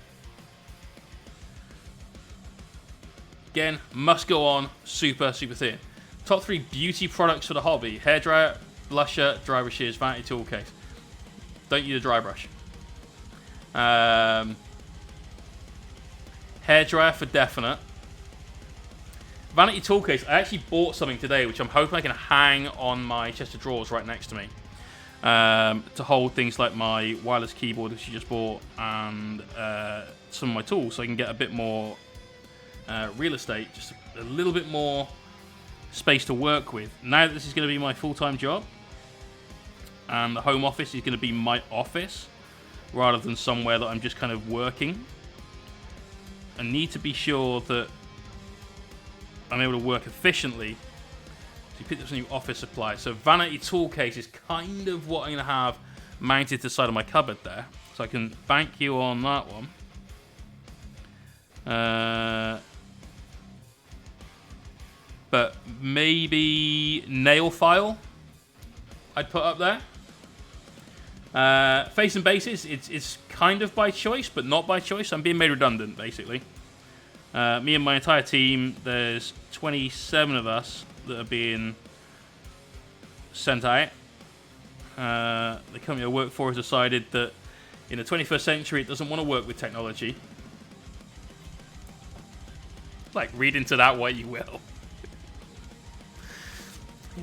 Speaker 1: Again, must go on super, super thin. Top 3 beauty products for the hobby: hairdryer, blusher, dry brushes, vanity tool case. Don't use a dry brush. Hairdryer for definite. Vanity tool case. I actually bought something today, which I'm hoping I can hang on my chest of drawers right next to me. To hold things like my wireless keyboard, which you just bought, and some of my tools, so I can get a bit more real estate, just a little bit more space to work with. Now that this is going to be my full-time job, and the home office is going to be my office, rather than somewhere that I'm just kind of working, I need to be sure that I'm able to work efficiently. So you picked up some new office supplies. So vanity tool case is kind of what I'm going to have mounted to the side of my cupboard there. So I can bank you on that one. But maybe nail file I'd put up there. Face and bases, it's kind of by choice, but not by choice. I'm being made redundant, basically. Me and my entire team, there's 27 of us that are being sent out. The company I work for has decided that in the 21st century it doesn't want to work with technology. Like, read into that what you will.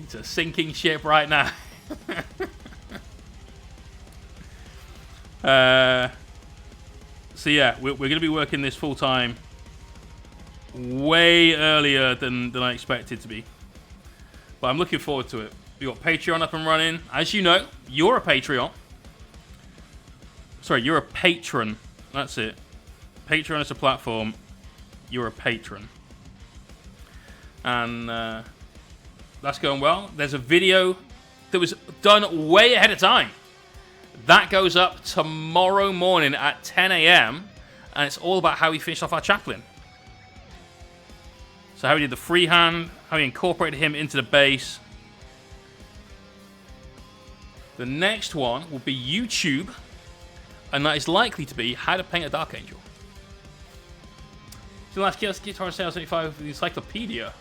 Speaker 1: It's a sinking ship right now. So yeah, we're going to be working this full time way earlier than I expected to be. But I'm looking forward to it. We've got Patreon up and running. As you know, you're a Patreon. Sorry, you're a patron That's it. Patreon is a platform. You're a patron. And that's going well. There's a video that was done way ahead of time. That goes up tomorrow morning at 10 a.m. And it's all about how we finished off our chaplain. So how we did the freehand, how we incorporated him into the base. The next one will be YouTube. And that is likely to be how to paint a Dark Angel. So last Guitar Sales 75 the Encyclopedia.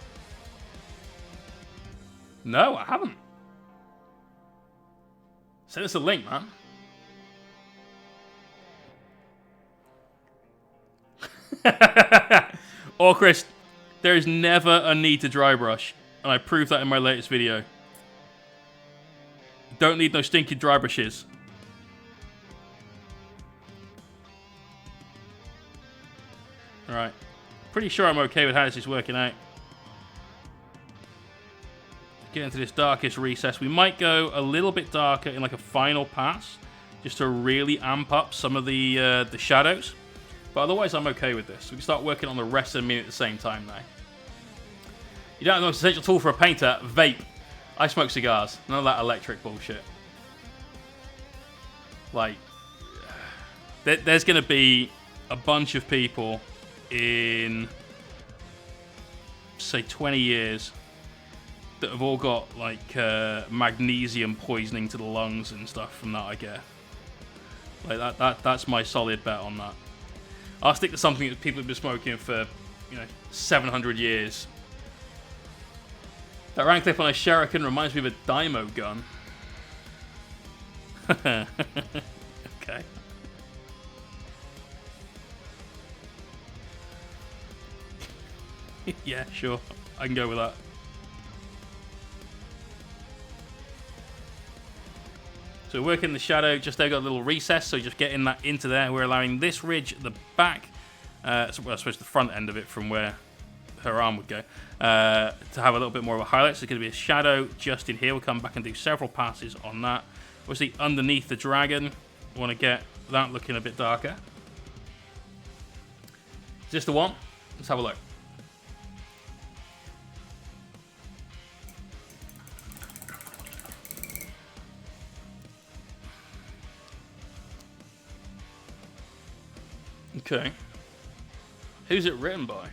Speaker 1: No, I haven't. Send us a link, man. Or Chris, there is never a need to dry brush, and I proved that in my latest video. Don't need no stinking dry brushes. Alright. Pretty sure I'm okay with how this is working out. Get into this darkest recess. We might go a little bit darker in like a final pass, just to really amp up some of the shadows. But otherwise, I'm okay with this. We can start working on the rest of the mini at the same time now. You don't have the most essential tool for a painter. Vape. I smoke cigars. None of that electric bullshit. Like, there's going to be a bunch of people in, say, 20 years that have all got, like, magnesium poisoning to the lungs and stuff from that, I guess. Like, that's my solid bet on that. I'll stick to something that people have been smoking for, 700 years. That round clip on a shuriken reminds me of a Daimo gun. Okay. Yeah, sure. I can go with that. So we're working the shadow, just there got a little recess, so just getting that into there. We're allowing this ridge at the back, well, I suppose the front end of it from where her arm would go, to have a little bit more of a highlight. So it's going to be a shadow just in here. We'll come back and do several passes on that. Obviously underneath the dragon, we want to get that looking a bit darker. Is this the one? Let's have a look. Okay. Who's it written by?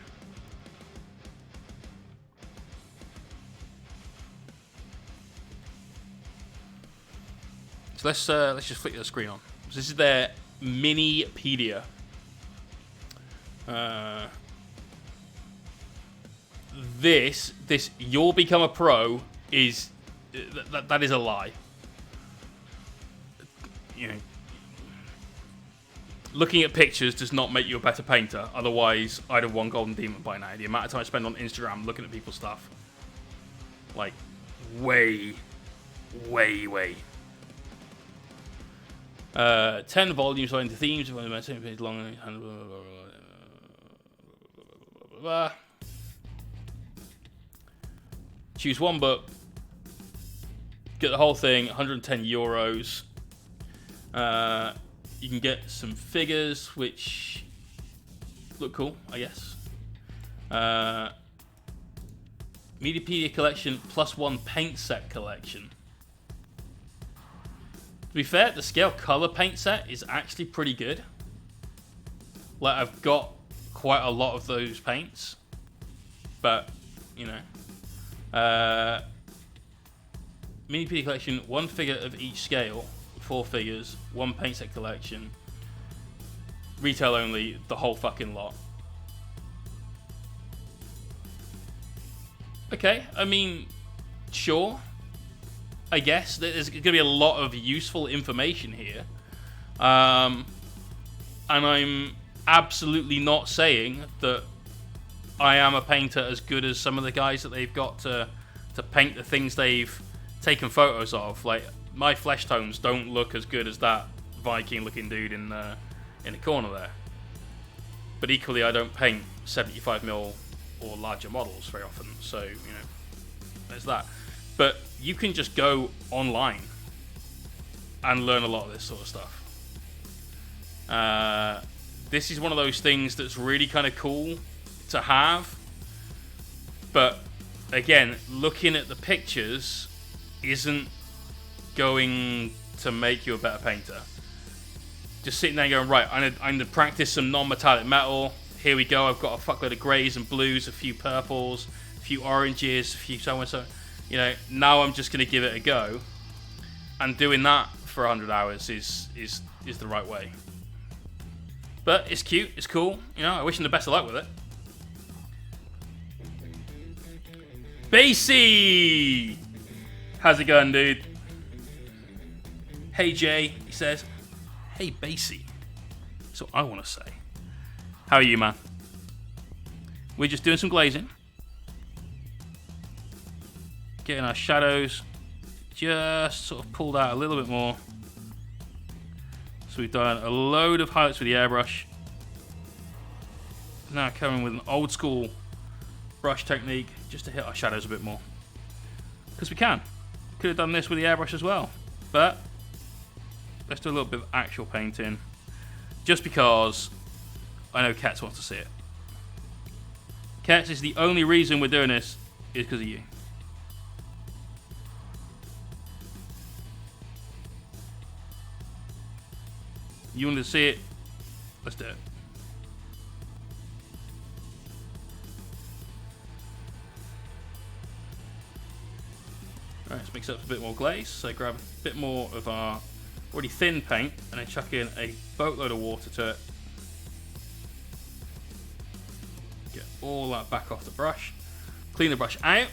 Speaker 1: So let's just flick the screen on. So this is their Minipedia. This you'll become a pro is that is a lie. Looking at pictures does not make you a better painter. Otherwise, I'd have won Golden Demon by now. The amount of time I spend on Instagram looking at people's stuff. Like, way. 10 volumes into themes. Long. Choose one book. Get the whole thing. 110 euros. You can get some figures, which look cool, I guess. Mediapedia collection +1 paint set collection. To be fair, the scale color paint set is actually pretty good. Like, I've got quite a lot of those paints, but Mediapedia collection, 1 figure of each scale. 4 figures, 1 paint set collection, retail only, the whole fucking lot. Okay, I mean, sure. I guess there's going to be a lot of useful information here. And I'm absolutely not saying that I am a painter as good as some of the guys that they've got to paint the things they've taken photos of. Like, my flesh tones don't look as good as that Viking-looking dude in the corner there. But equally, I don't paint 75mm or larger models very often, so there's that. But you can just go online and learn a lot of this sort of stuff. this is one of those things that's really kind of cool to have. But again, looking at the pictures isn't going to make you a better painter. Just sitting there going, right, I'm going to practice some non-metallic metal. Here we go. I've got a fuckload of greys and blues, a few purples, a few oranges, a few so and so. You know, now I'm just going to give it a go. And doing that for 100 hours is the right way. But it's cute. It's cool. You know, I wish him the best of luck with it. Basie! How's it going, dude? Hey, Jay, he says. Hey, Basie. That's what I want to say. How are you, man? We're just doing some glazing. Getting our shadows just sort of pulled out a little bit more. So we've done a load of highlights with the airbrush. Now coming with an old school brush technique just to hit our shadows a bit more. Because we can. Could have done this with the airbrush as well. But let's do a little bit of actual painting. Just because I know Kets wants to see it. Kets, is the only reason we're doing this is because of you. You wanted to see it? Let's do it. Alright, let's mix up a bit more glaze. So grab a bit more of our already thin paint and then chuck in a boatload of water to it. Get all that back off the brush. Clean the brush out.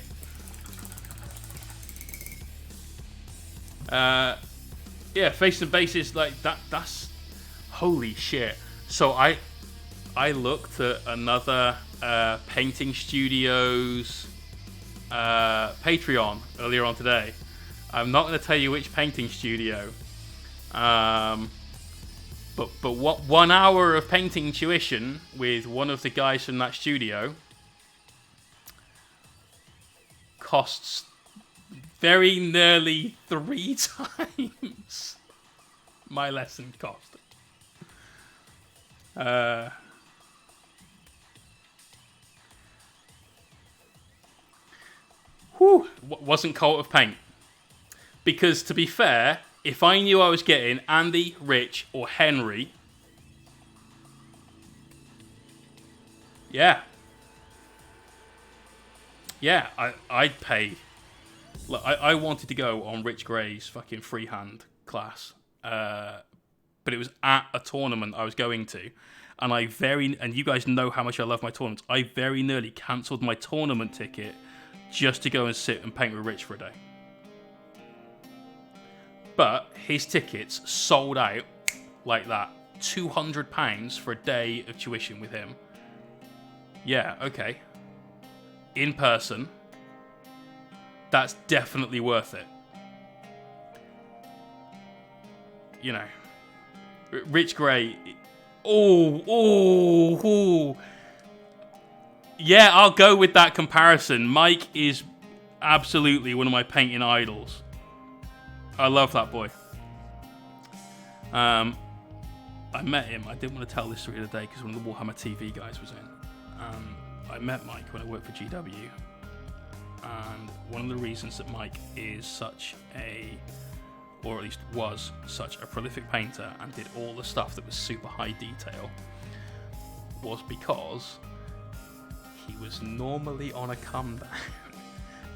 Speaker 1: Yeah, face and bases like that's holy shit. So I looked at another painting studio's Patreon earlier on today. I'm not going to tell you which painting studio. But what 1 hour of painting tuition with one of the guys from that studio costs very nearly 3 times my lesson cost. Wasn't coat of paint. Because to be fair, if I knew I was getting Andy, Rich, or Henry, yeah, I'd pay. Look, I wanted to go on Rich Gray's fucking freehand class, but it was at a tournament I was going to, and you guys know how much I love my tournaments. I very nearly cancelled my tournament ticket just to go and sit and paint with Rich for a day. But his tickets sold out like that. £200 for a day of tuition with him. Yeah, okay. In person. That's definitely worth it. You know. Rich Gray. Oh. Yeah, I'll go with that comparison. Mike is absolutely one of my painting idols. I love that boy. I met him. I didn't want to tell this story the other day because one of the Warhammer TV guys was in. I met Mike when I worked for GW. And one of the reasons that Mike is such a, or at least was such a prolific painter and did all the stuff that was super high detail was because he was normally on a come down.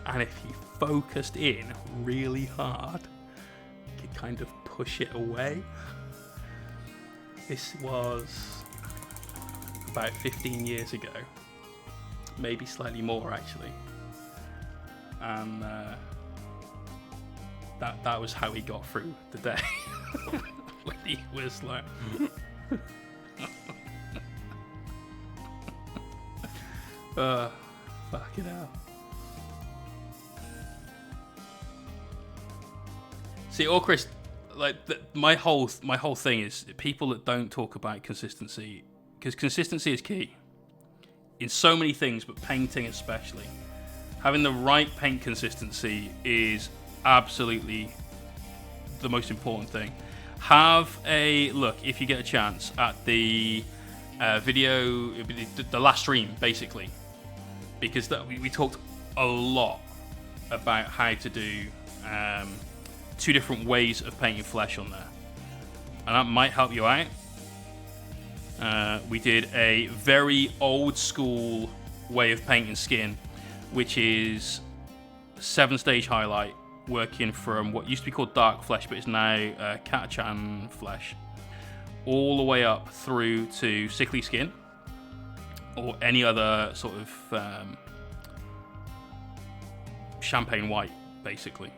Speaker 1: And if he focused in really hard, he could kind of push it away. This was about 15 years ago. Maybe slightly more, actually. And that was how he got through the day. When he was like... fucking hell. See, or Chris, like my whole thing is people that don't talk about consistency, because consistency is key in so many things, but painting especially. Having the right paint consistency is absolutely the most important thing. Have a look, if you get a chance, at the video, the last stream, basically, because we talked a lot about how to do 2 different ways of painting flesh on there, and that might help you out. We did a very old school way of painting skin, which is 7-stage highlight, working from what used to be called dark flesh, but is now Katachan flesh, all the way up through to sickly skin, or any other sort of champagne white, basically.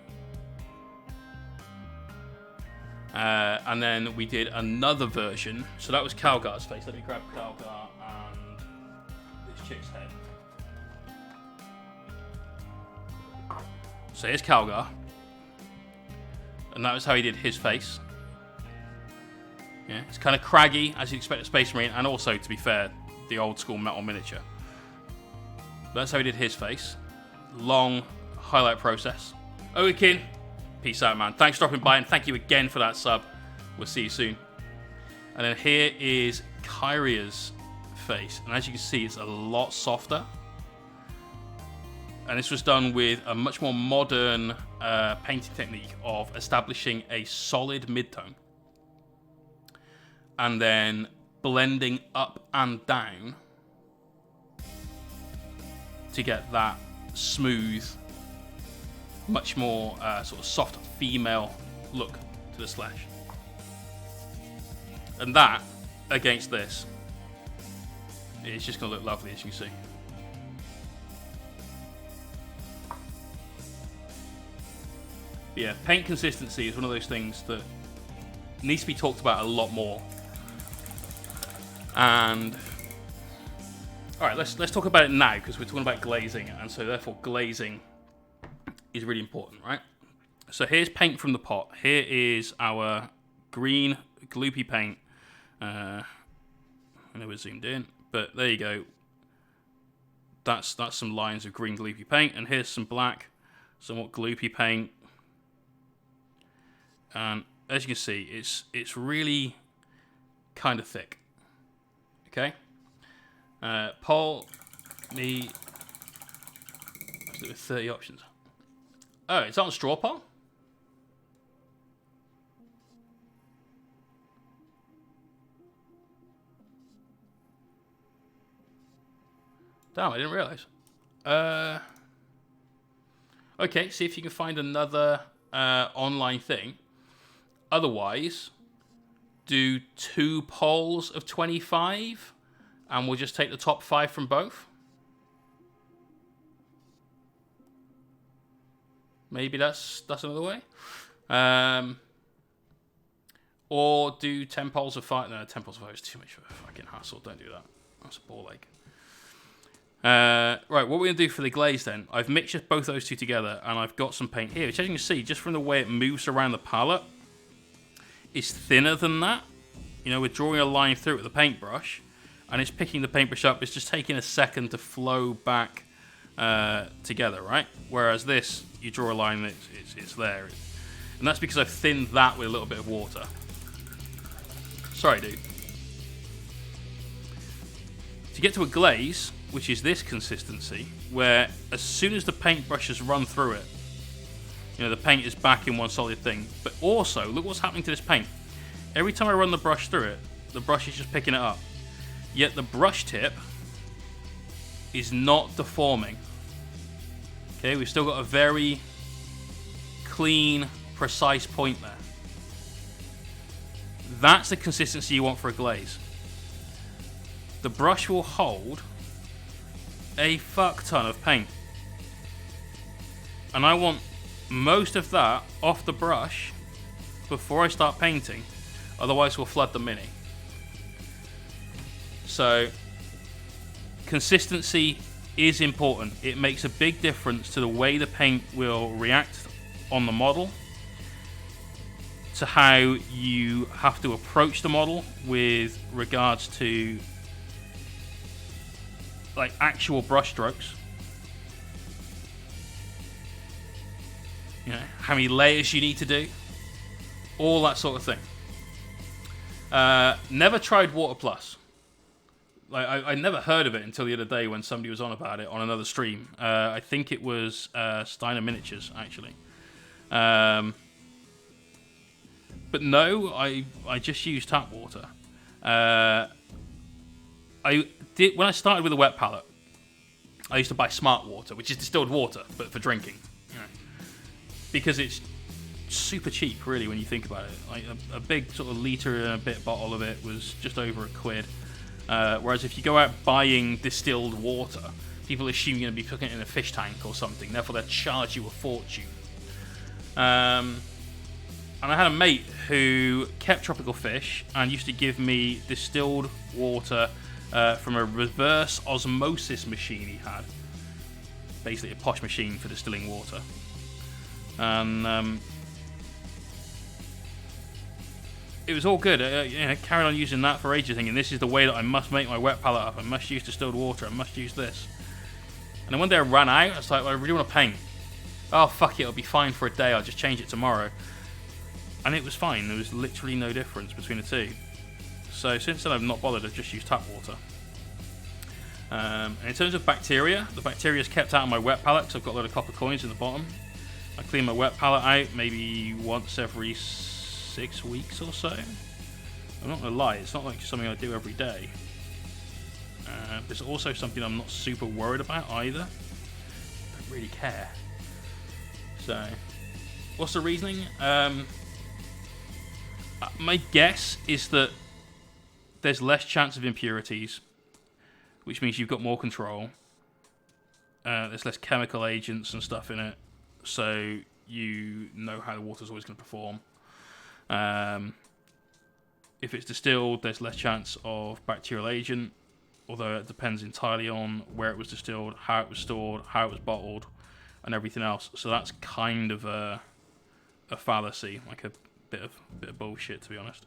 Speaker 1: And then we did another version. So that was Calgar's face. Let me grab Calgar and this chick's head. So here's Calgar. And that was how he did his face. Yeah, it's kind of craggy, as you'd expect a Space Marine, and also, to be fair, the old school metal miniature. That's how he did his face. Long highlight process. Oakin, peace out, man. Thanks for dropping by, and thank you again for that sub. We'll see you soon. And then here is Kyria's face, and as you can see, it's a lot softer. And this was done with a much more modern painting technique of establishing a solid midtone and then blending up and down to get that smooth, much more sort of soft female look to the slash. And that, against this, it's just going to look lovely, as you can see. But yeah, paint consistency is one of those things that needs to be talked about a lot more. And all right, let's talk about it now, because we're talking about glazing, and so therefore glazing is really important, right? So here's paint from the pot. Here is our green gloopy paint. I know we're zoomed in, but there you go. That's some lines of green gloopy paint, and here's some black, somewhat gloopy paint. And as you can see, it's really kind of thick. Okay. Paul, me. Let's do it with 30 options. Oh, is that on straw pole? Damn, I didn't realize. Okay, see if you can find another online thing. Otherwise, do 2 polls of 25, and we'll just take the top 5 from both. Maybe that's another way. Or do 10 polls of 5. No, 10 polls of 5 is too much of a fucking hassle. Don't do that. That's a ball ache. Right, what we're going to do for the glaze then, I've mixed both those two together, and I've got some paint here, which as you can see, just from the way it moves around the palette, is thinner than that. You know, we're drawing a line through it with the paintbrush, and it's picking the paintbrush up. It's just taking a second to flow back together, right? Whereas this, you draw a line, it's there. And that's because I've thinned that with a little bit of water. Sorry, dude. To get to a glaze, which is this consistency, where as soon as the paintbrush has run through it, you know, the paint is back in one solid thing. But also, look what's happening to this paint. Every time I run the brush through it, the brush is just picking it up. Yet the brush tip is not deforming. Okay, we've still got a very clean, precise point there. That's the consistency you want for a glaze. The brush will hold a fuck ton of paint. And I want most of that off the brush before I start painting, otherwise we'll flood the mini. So consistency is important. It makes a big difference to the way the paint will react on the model, to how you have to approach the model with regards to like actual brush strokes. You know, how many layers you need to do, all that sort of thing. Never tried Water Plus. like I never heard of it until the other day when somebody was on about it on another stream. I think it was Steiner Miniatures, actually. But no, I just use tap water. I did when I started with a wet palette. I used to buy Smart Water, which is distilled water, but for drinking, because it's super cheap, really, when you think about it. Like a big sort of litre and a bit bottle of it was just over £1. Whereas if you go out buying distilled water, people assume you're going to be cooking it in a fish tank or something. Therefore, they'll charge you a fortune. And I had a mate who kept tropical fish and used to give me distilled water from a reverse osmosis machine he had. Basically a posh machine for distilling water. And it was all good. Carried on using that for ages, thinking this is the way that I must make my wet palette up. I must use distilled water. I must use this. And then one day I ran out. I was like, well, I really want to paint. Oh, fuck it. It'll be fine for a day. I'll just change it tomorrow. And it was fine. There was literally no difference between the two. So since then, I've not bothered. I've just used tap water. And in terms of bacteria, the bacteria is kept out of my wet palette because I've got a lot of copper coins in the bottom. I clean my wet palette out maybe once every 6 weeks or so. I'm not gonna lie, it's not like something I do every day. There's also something I'm not super worried about either. I don't really care. So, what's the reasoning? My guess is that there's less chance of impurities, which means you've got more control. There's less chemical agents and stuff in it, so you know how the water's always going to perform. If it's distilled, there's less chance of bacterial agent, although it depends entirely on where it was distilled, how it was stored, how it was bottled, and everything else. So that's kind of a fallacy, like a bit of bullshit, to be honest.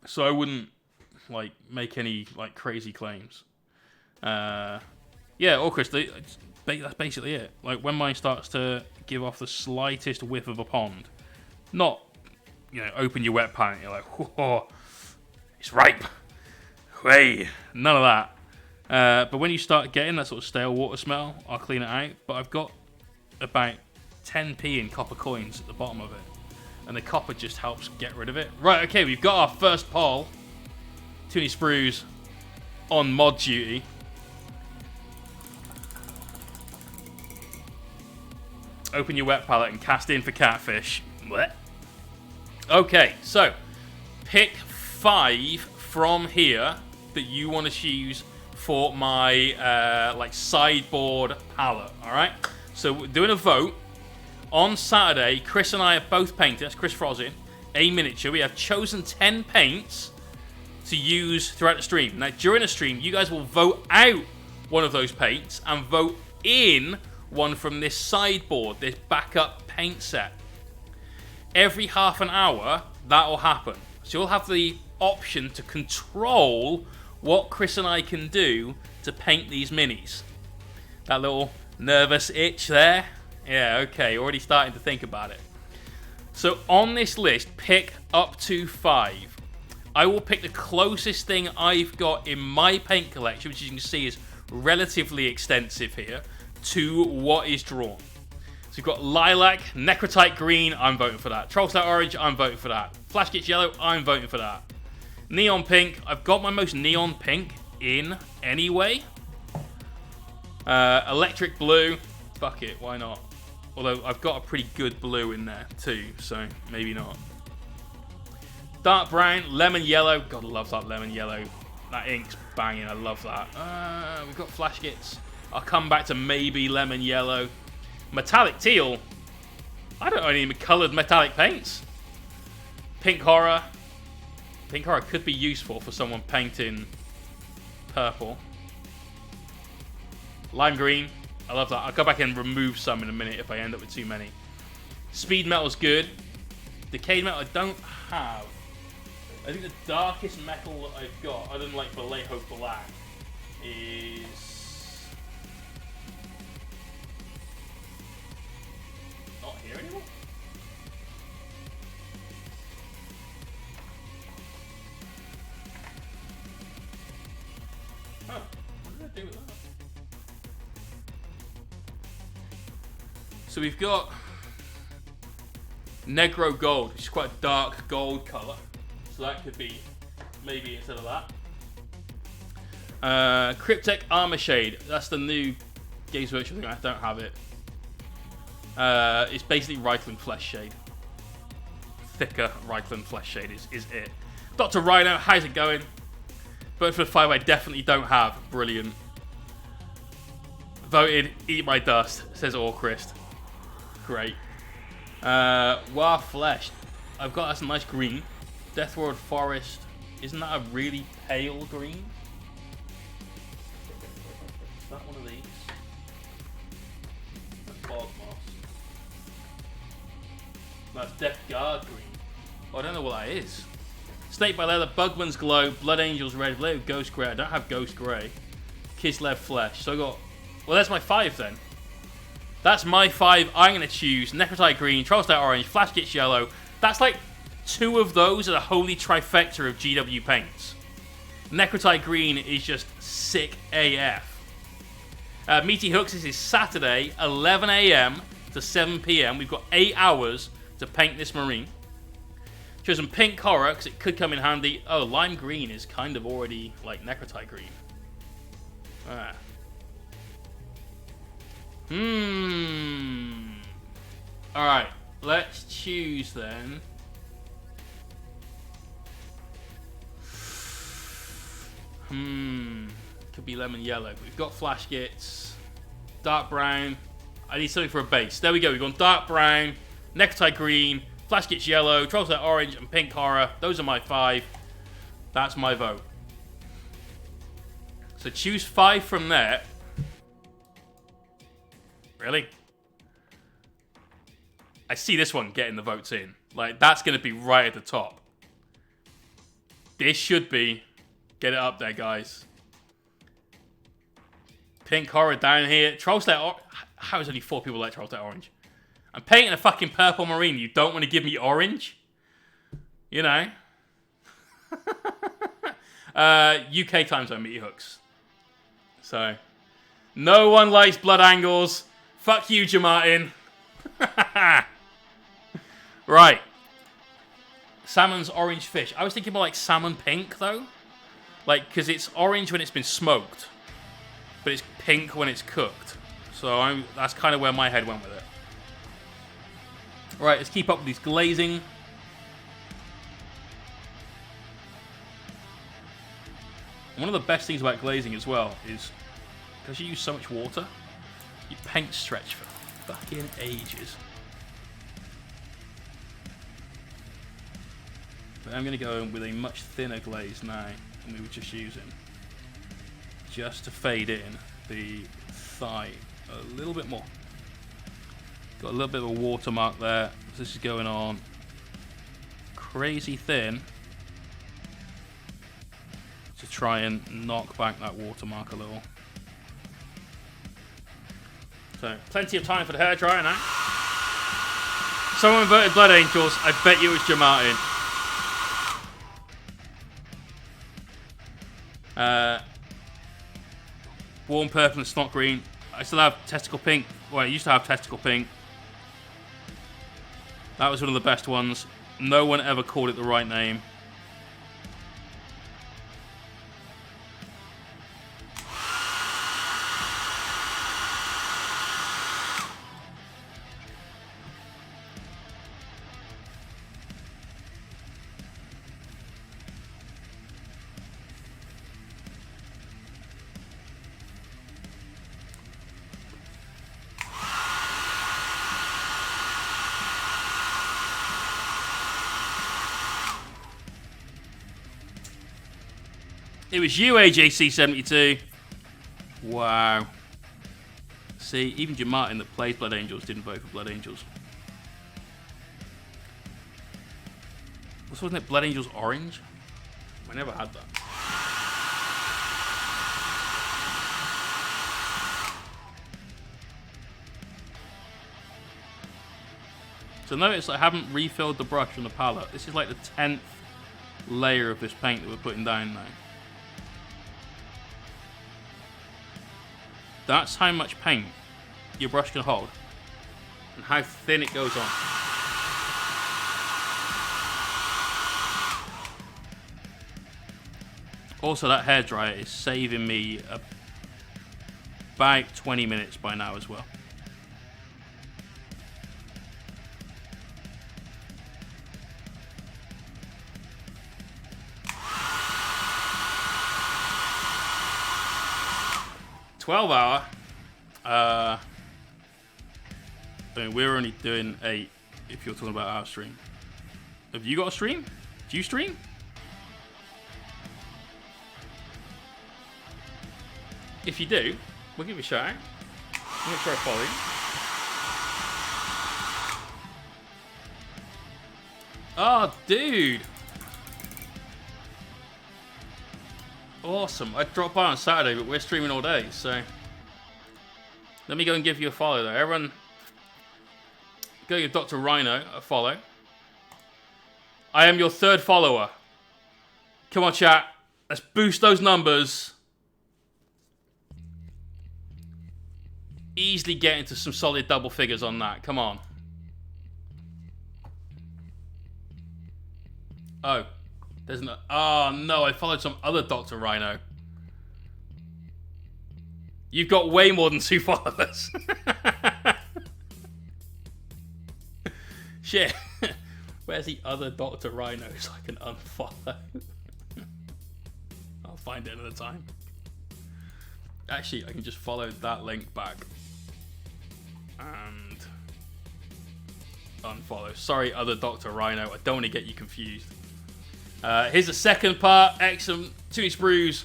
Speaker 1: So I wouldn't like make any like crazy claims. Yeah, Chris, that's basically it. Like when mine starts to give off the slightest whiff of a pond, not open your wet palette, you're like, whoa, it's ripe. Hey, none of that. But when you start getting that sort of stale water smell, I'll clean it out. But I've got about 10p in copper coins at the bottom of it, and the copper just helps get rid of it. Right, okay, we've got our first poll. Toony Sprues on mod duty. Open your wet palette and cast in for catfish. Blech. Okay, so pick 5 from here that you want to use for my like sideboard palette. All right. So we're doing a vote on Saturday. Chris and I are both painting. That's Chris Frozin, a miniature. We have chosen 10 paints to use throughout the stream. Now, during the stream, you guys will vote out one of those paints and vote in one from this sideboard, this backup paint set. Every half an hour, that will happen. So you'll have the option to control what Chris and I can do to paint these minis. That little nervous itch there. Yeah, okay, already starting to think about it. So on this list, pick up to 5. I will pick the closest thing I've got in my paint collection, which you can see is relatively extensive here, to what is drawn. So we've got Lilac, Necrotite Green, I'm voting for that. Trollstar Orange, I'm voting for that. Flash Gets Yellow, I'm voting for that. Neon Pink, I've got my most neon pink in anyway. Electric Blue, fuck it, why not? Although I've got a pretty good blue in there too, so maybe not. Dark Brown, Lemon Yellow, God, I love that Lemon Yellow. That ink's banging, I love that. We've got Flash Gits. I'll come back to maybe Lemon Yellow. Metallic Teal. I don't own any coloured metallic paints. Pink Horror. Pink Horror could be useful for someone painting purple. Lime Green. I love that. I'll go back and remove some in a minute if I end up with too many. Speed Metal's good. Decayed Metal I don't have. I think the darkest metal that I've got, other than like Vallejo Black, is not here anymore. So we've got Negro Gold, which is quite a dark gold color. So that could be maybe instead of that. Cryptic Armor Shade. That's the new Games Virtual thing. I don't have it. It's basically Reichland Flesh Shade. Thicker Reichland Flesh Shade is it. Dr. Rhino, how's it going? Vote for the 5 I definitely don't have. Brilliant. Voted Eat My Dust, says Orchrist. Great. War Flesh. I've got that's a nice green. Death World Forest. Isn't that a really pale green? Is that one of these? That's Bog Moss. That's Death Guard green. Oh, I don't know what that is. Snake by Leather, Bugman's Glow, Blood Angels Red, Ghost Grey. I don't have Ghost Grey. Kislev Flesh. So I got... Well, that's my 5 then. That's my 5. I'm going to choose Necrotite Green, Trollstar Orange, Flash Gits Yellow. That's like 2 of those are the holy trifecta of GW paints. Necrotite Green is just sick AF. Meaty Hooks is Saturday, 11 AM to 7 PM. We've got 8 hours to paint this marine. Chosen Pink Horror because it could come in handy. Oh, Lime Green is kind of already like Necrotite Green. Ah. Alright, let's choose then. Could be lemon yellow. We've got Flash Gits. Dark brown. I need something for a base. There we go. We've gone dark brown, Necrotite green, Flash Gits yellow, Trollstar orange, and Pink Horror. Those are my 5. That's my vote. So choose 5 from there. Really? I see this one getting the votes in. Like, that's going to be right at the top. This should be. Get it up there, guys. Pink Horror down here. Trollstar. How is only 4 people like Trollstar Orange? I'm painting a fucking purple marine. You don't want to give me orange? You know. UK time zone, Meaty Hooks. So. No one likes blood angles. Fuck you, Jamartin. Right. Salmon's orange fish. I was thinking more like salmon pink, though. Like, because it's orange when it's been smoked. But it's pink when it's cooked. So that's kind of where my head went with it. Right, let's keep up with these glazing. One of the best things about glazing as well is because you use so much water, your paint stretch for fucking ages. But I'm going to go with a much thinner glaze now than we were just using. Just to fade in the thigh a little bit more. Got a little bit of a watermark there. This is going on crazy thin to try and knock back that watermark a little. So, plenty of time for the hairdryer now. Someone voted Blood Angels. I bet you it was Jamartin. Warm purple and snot green. I still have testicle pink. Well, I used to have testicle pink. That was one of the best ones. No one ever called it the right name. It was you, AJC72. Wow. See, even Jamartin that plays Blood Angels didn't vote for Blood Angels. Wasn't it Blood Angels Orange? I never had that. So notice I haven't refilled the brush from the palette. This is like the 10th layer of this paint that we're putting down now. That's how much paint your brush can hold. and how thin it goes on. Also, that hairdryer is saving me about 20 minutes by now as well. $12-hour. I mean, we're only doing 8 if you're talking about our stream. Have you got a stream? Do you stream? If you do, we'll give you a shout out. Make sure I follow you. Oh, dude. Awesome. I dropped by on Saturday, but we're streaming all day, so let me go and give you a follow there. Everyone, go give Dr. Rhino a follow. I am your 3rd follower. Come on, chat. Let's boost those numbers. Easily get into some solid double figures on that. Come on. Oh. There's no... Oh, no. I followed some other Dr. Rhino. You've got way more than 2 followers. Shit. Where's the other Dr. Rhino so I can unfollow? I'll find it another time. Actually, I can just follow that link back. And unfollow. Sorry, other Dr. Rhino. I don't want to get you confused. Here's the second part. Excellent. 2 sprues.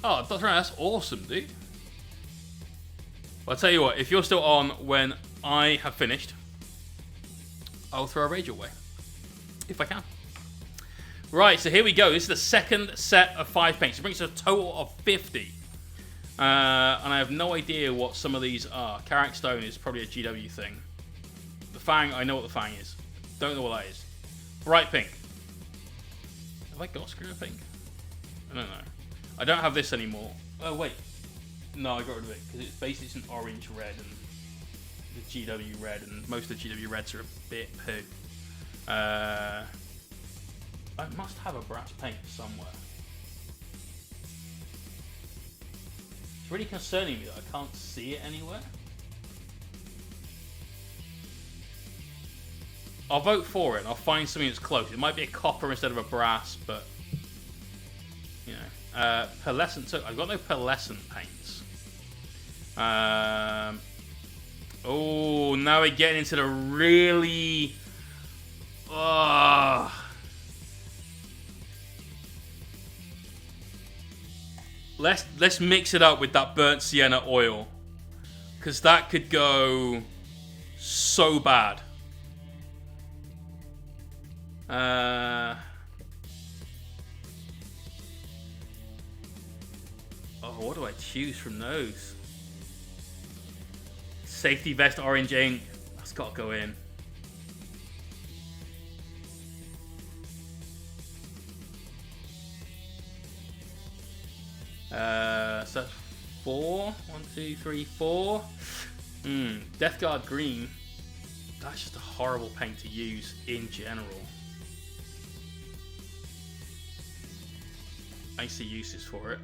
Speaker 1: Oh, Dr. Rhino, that's awesome, dude. Well, I'll tell you what. If you're still on when I have finished, I'll throw a rage away. If I can. Right, so here we go. This is the second set of 5 paints. It brings us a total of 50. And I have no idea what some of these are. Carrack Stone is probably a GW thing. The Fang, I know what the Fang is. Don't know what that is. Bright Pink. Have I got Screamer Pink? I don't know. I don't have this anymore. Oh, wait. No, I got rid of it. Because it's basically an orange red and the GW red. And most of the GW reds are a bit poo. I must have a brass paint somewhere. It's really concerning me that I can't see it anywhere. I'll vote for it and I'll find something that's close. It might be a copper instead of a brass, but you know. Pearlescent, so I've got no pearlescent paints. Oh, now we're getting into the really Let's mix it up with that burnt sienna oil, because that could go so bad. What do I choose from those? Safety vest orange ink. That's got to go in. So that's 4. 1, 2, 3, 4. Death Guard green. That's just a horrible paint to use in general. I see uses for it.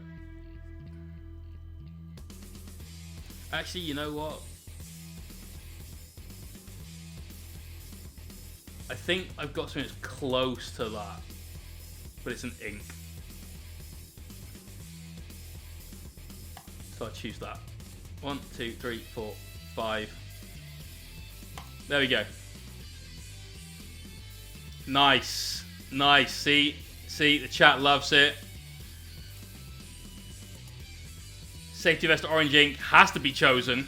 Speaker 1: Actually, you know what? I think I've got something that's close to that, but it's an ink. So I'll choose that. 1, 2, 3, 4, 5. There we go. Nice. Nice. See, the chat loves it. Safety vest orange ink has to be chosen.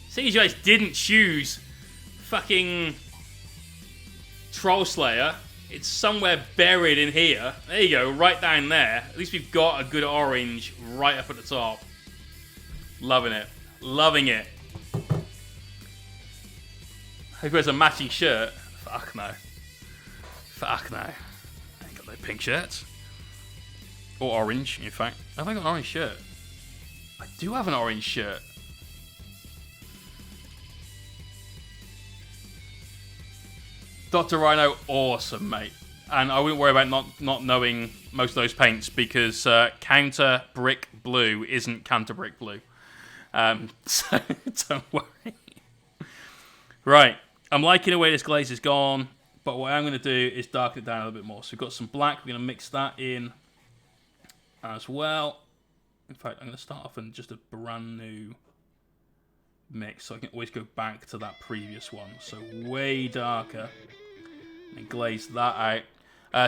Speaker 1: Seeing as you guys didn't choose fucking Troll Slayer, it's somewhere buried in here. There you go, right down there. At least we've got a good orange right up at the top. Loving it. Loving it. Who wears a matching shirt? Fuck no. Fuck no. I ain't got no pink shirts. Or orange, in fact. Have I got an orange shirt? I do have an orange shirt. Dr. Rhino, awesome, mate. And I wouldn't worry about not knowing most of those paints because counter brick blue isn't counter brick blue. So don't worry. Right, I'm liking the way this glaze is gone, but what I'm going to do is darken it down a little bit more. So we've got some black, we're going to mix that in as well. In fact, I'm going to start off in just a brand new mix so I can always go back to that previous one. So way darker. And glaze that out.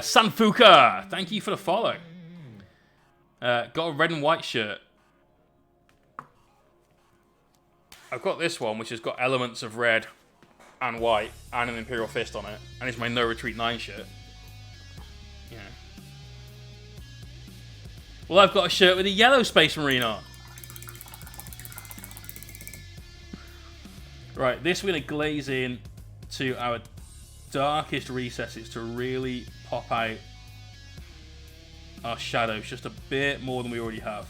Speaker 1: Sanfuka, thank you for the follow. Got a red and white shirt. I've got this one, which has got elements of red and white and an Imperial Fist on it. And it's my No Retreat 9 shirt. Yeah. Well, I've got a shirt with a yellow Space Marine on. Right, this we're going to glaze in to our darkest recesses to really pop out our shadows just a bit more than we already have.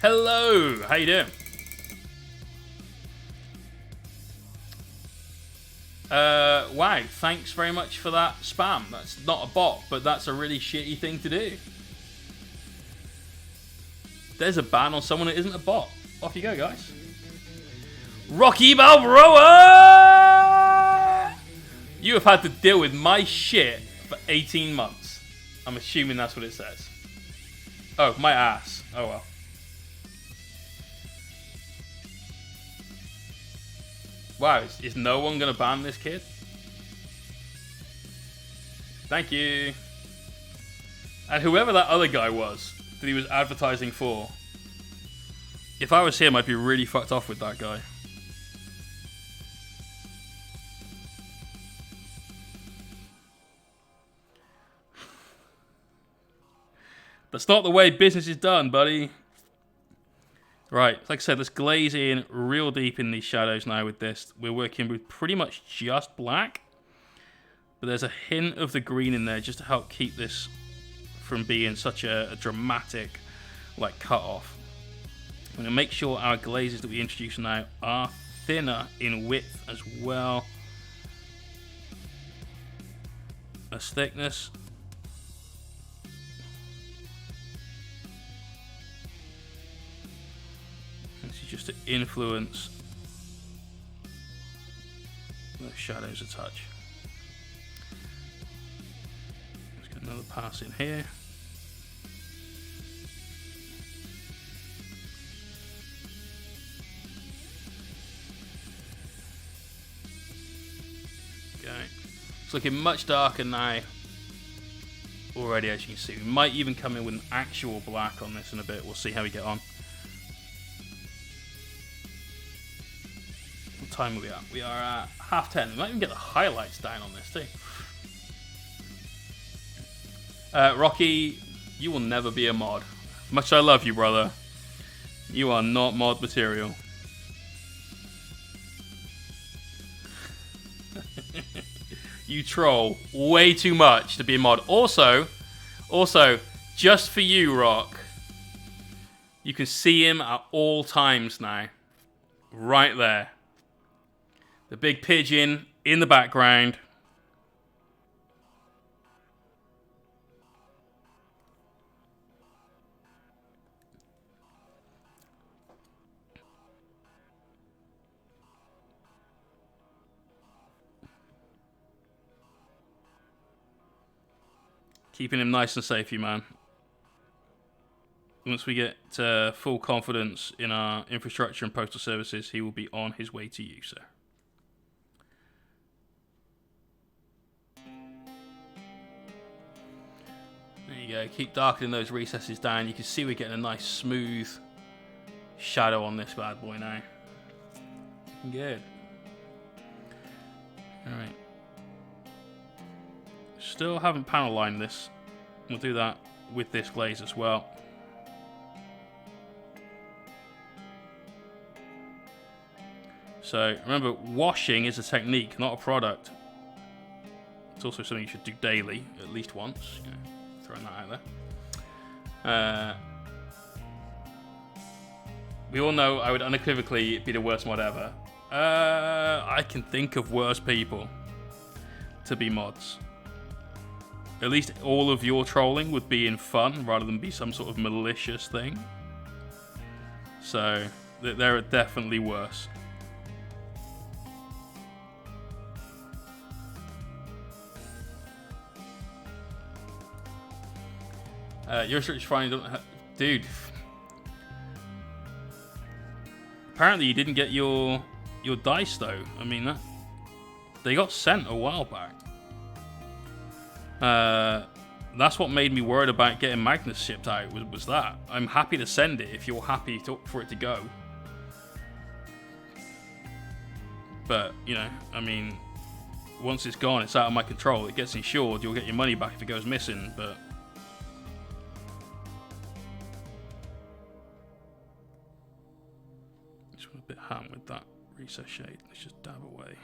Speaker 1: Hello, how you doing? Wow, thanks very much for that spam. That's not a bot, but that's a really shitty thing to do. There's a ban on someone that isn't a bot. Off you go, guys. Rocky Balboa! You have had to deal with my shit for 18 months. I'm assuming that's what it says. Oh, my ass. Oh, well. Wow, is no one going to ban this kid? Thank you. And whoever that other guy was that he was advertising for, if I was him, I'd be really fucked off with that guy. That's not the way business is done, buddy. Right, like I said, let's glaze in real deep in these shadows now with this. We're working with pretty much just black. But there's a hint of the green in there just to help keep this from being such a dramatic, like, cut-off. I'm going to make sure our glazes that we introduce now are thinner in width as well as thickness. This is just to influence the shadows a touch. Let's get another pass in here. It's looking much darker now already, as you can see. We might even come in with an actual black on this in a bit. We'll see how we get on. What time are we at? We are at 10:30. We might even get the highlights down on this too. Rocky, you will never be a mod. Much I love you, brother. You are not mod material. You troll way too much to be a mod. Also, just for you, Rock, you can see him at all times now. Right there. The big pigeon in the background. Keeping him nice and safe, you man. Once we get full confidence in our infrastructure and postal services, he will be on his way to you, sir. There you go. Keep darkening those recesses down. You can see we're getting a nice smooth shadow on this bad boy now. Good. Alright. Still haven't panel lined this. We'll do that with this glaze as well. So remember, washing is a technique, not a product. It's also something you should do daily, at least once. You know, throwing that out there. We all know I would unequivocally be the worst mod ever. I can think of worse people to be mods. At least all of your trolling would be in fun rather than be some sort of malicious thing. So, there are definitely worse. Your search finding don't dude. Apparently you didn't get your dice though. I mean they got sent a while back. That's what made me worried about getting Magnus shipped out. Was that? I'm happy to send it if you're happy for it to go. But you know, I mean, once it's gone, it's out of my control. It gets insured. You'll get your money back if it goes missing. But just went a bit ham with that recess shade. Let's just dab away.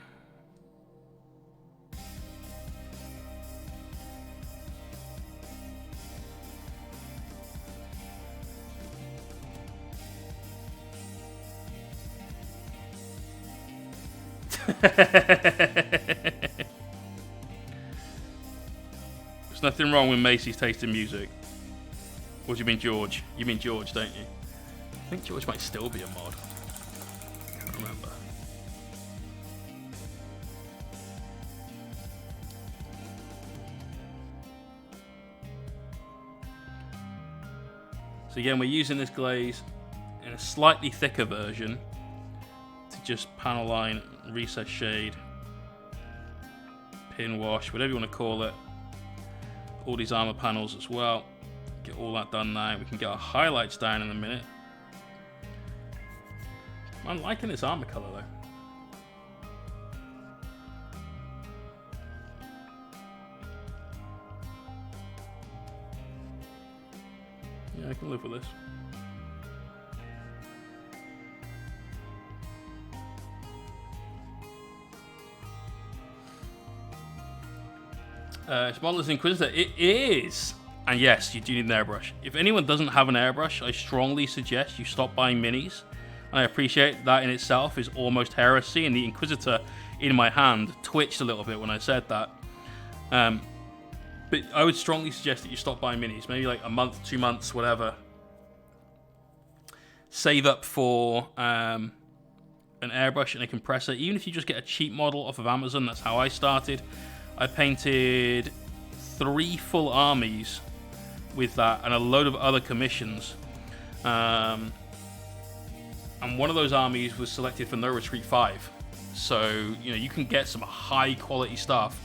Speaker 1: There's nothing wrong with Macy's taste in music. Or do you mean George? You mean George, don't you? I think George might still be a mod. I can't remember. So again, we're using this glaze in a slightly thicker version to just panel line, recess shade, pin wash, whatever you want to call it. All these armor panels as well. Get all that done now. We can get our highlights down in a minute. I'm liking this armor color though. Yeah, I can live with this. It's modeled as Inquisitor. It is! And yes, you do need an airbrush. If anyone doesn't have an airbrush, I strongly suggest you stop buying minis. And I appreciate that in itself is almost heresy, and the Inquisitor in my hand twitched a little bit when I said that. But I would strongly suggest that you stop buying minis. Maybe like a month, 2 months, whatever. Save up for an airbrush and a compressor. Even if you just get a cheap model off of Amazon, that's how I started. I painted 3 full armies with that and a load of other commissions. And one of those armies was selected for No Retreat 5. So, you know, you can get some high quality stuff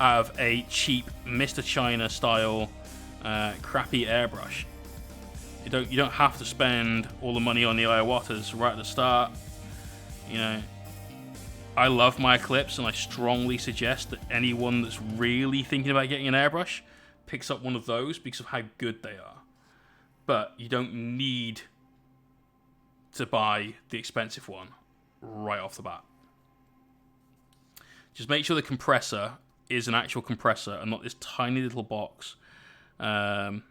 Speaker 1: out of a cheap Mr. China style crappy airbrush. You don't have to spend all the money on the Iwatas right at the start. You know, I love my Eclipse, and I strongly suggest that anyone that's really thinking about getting an airbrush picks up one of those because of how good they are. But you don't need to buy the expensive one right off the bat. Just make sure the compressor is an actual compressor and not this tiny little box that's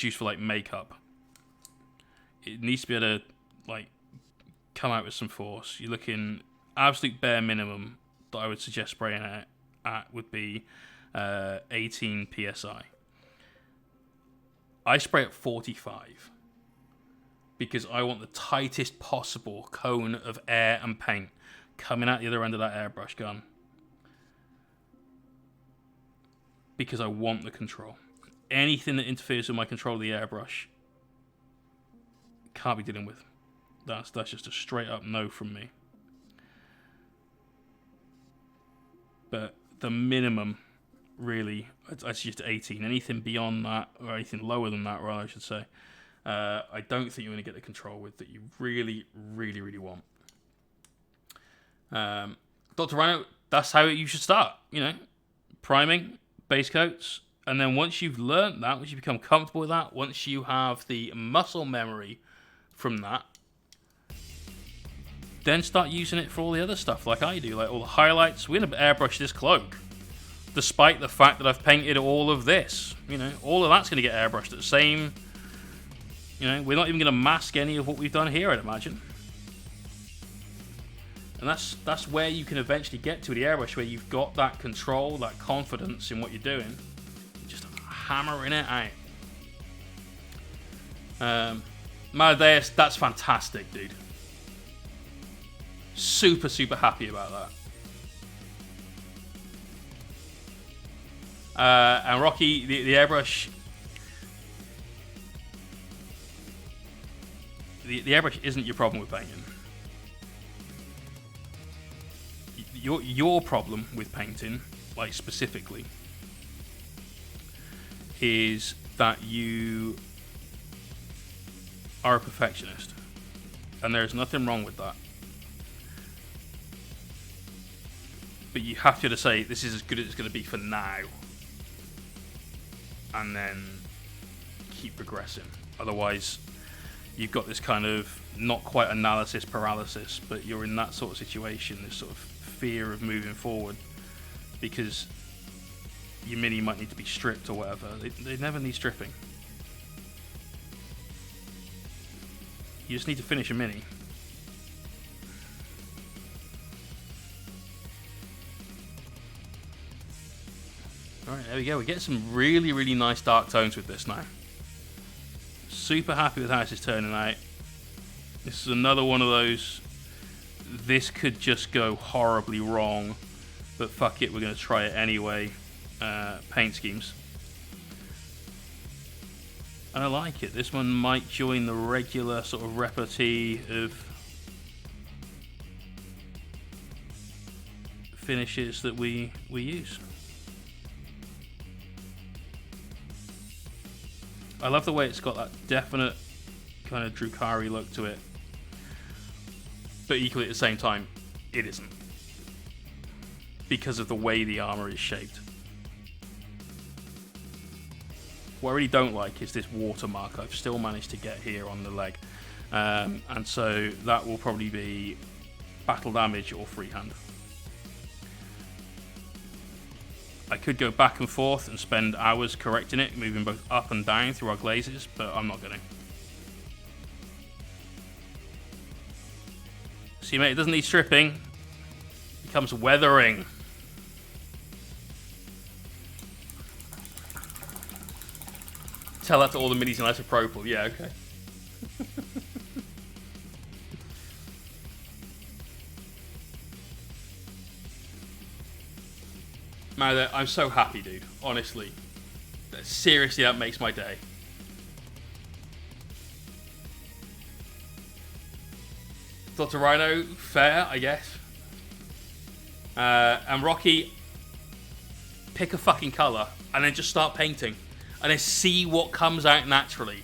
Speaker 1: used for like makeup. It needs to be able to like come out with some force. You're looking absolute bare minimum that I would suggest spraying at would be 18 psi. I spray at 45 because I want the tightest possible cone of air and paint coming out the other end of that airbrush gun, because I want the control. Anything that interferes with my control of the airbrush can't be dealing with. That's just a straight up no from me. But the minimum, really, I suggest 18. Anything beyond that, or anything lower than that, rather, I should say, I don't think you're going to get the control with that you really, really, really want. Dr. Rhino, that's how you should start. You know, priming, base coats, and then once you've learned that, once you become comfortable with that, once you have the muscle memory from that, then start using it for all the other stuff like I do, like all the highlights. We're going to airbrush this cloak. despite the fact that I've painted all of this. You know, all of that's going to get airbrushed at the same. You know, we're not even going to mask any of what we've done here, I'd imagine. And that's where you can eventually get to the airbrush, where you've got that control, that confidence in what you're doing. Just hammering it out. Amadeus, that's fantastic, dude. Super, super happy about that. And Rocky, the airbrush... The airbrush isn't your problem with painting. Your problem with painting, like specifically, is that you are a perfectionist, and there's nothing wrong with that. But you have to say, this is as good as it's going to be for now, and then keep progressing. Otherwise, you've got this kind of not quite analysis paralysis, but you're in that sort of situation, this sort of fear of moving forward, because your mini might need to be stripped or whatever. They never need stripping. You just need to finish a mini. Alright, there we go. We get some really, really nice dark tones with this now. Super happy with how this is turning out. This is another one of those, this could just go horribly wrong, but fuck it, we're going to try it anyway. Paint schemes. And I like it. This one might join the regular sort of repartee of finishes that we use. I love the way it's got that definite kind of Drukhari look to it, but equally at the same time, it isn't, because of the way the armor is shaped. What I really don't like is this watermark I've still managed to get here on the leg, and so that will probably be battle damage or freehand. I could go back and forth and spend hours correcting it, moving both up and down through our glazes, but I'm not going to. See, mate, it doesn't need stripping. It becomes weathering. Tell that to all the minis in isopropyl. Yeah, okay. Man, I'm so happy, dude. Honestly. Seriously, that makes my day. Dr. Rhino, fair, I guess. And Rocky, pick a fucking colour and then just start painting. And then see what comes out naturally.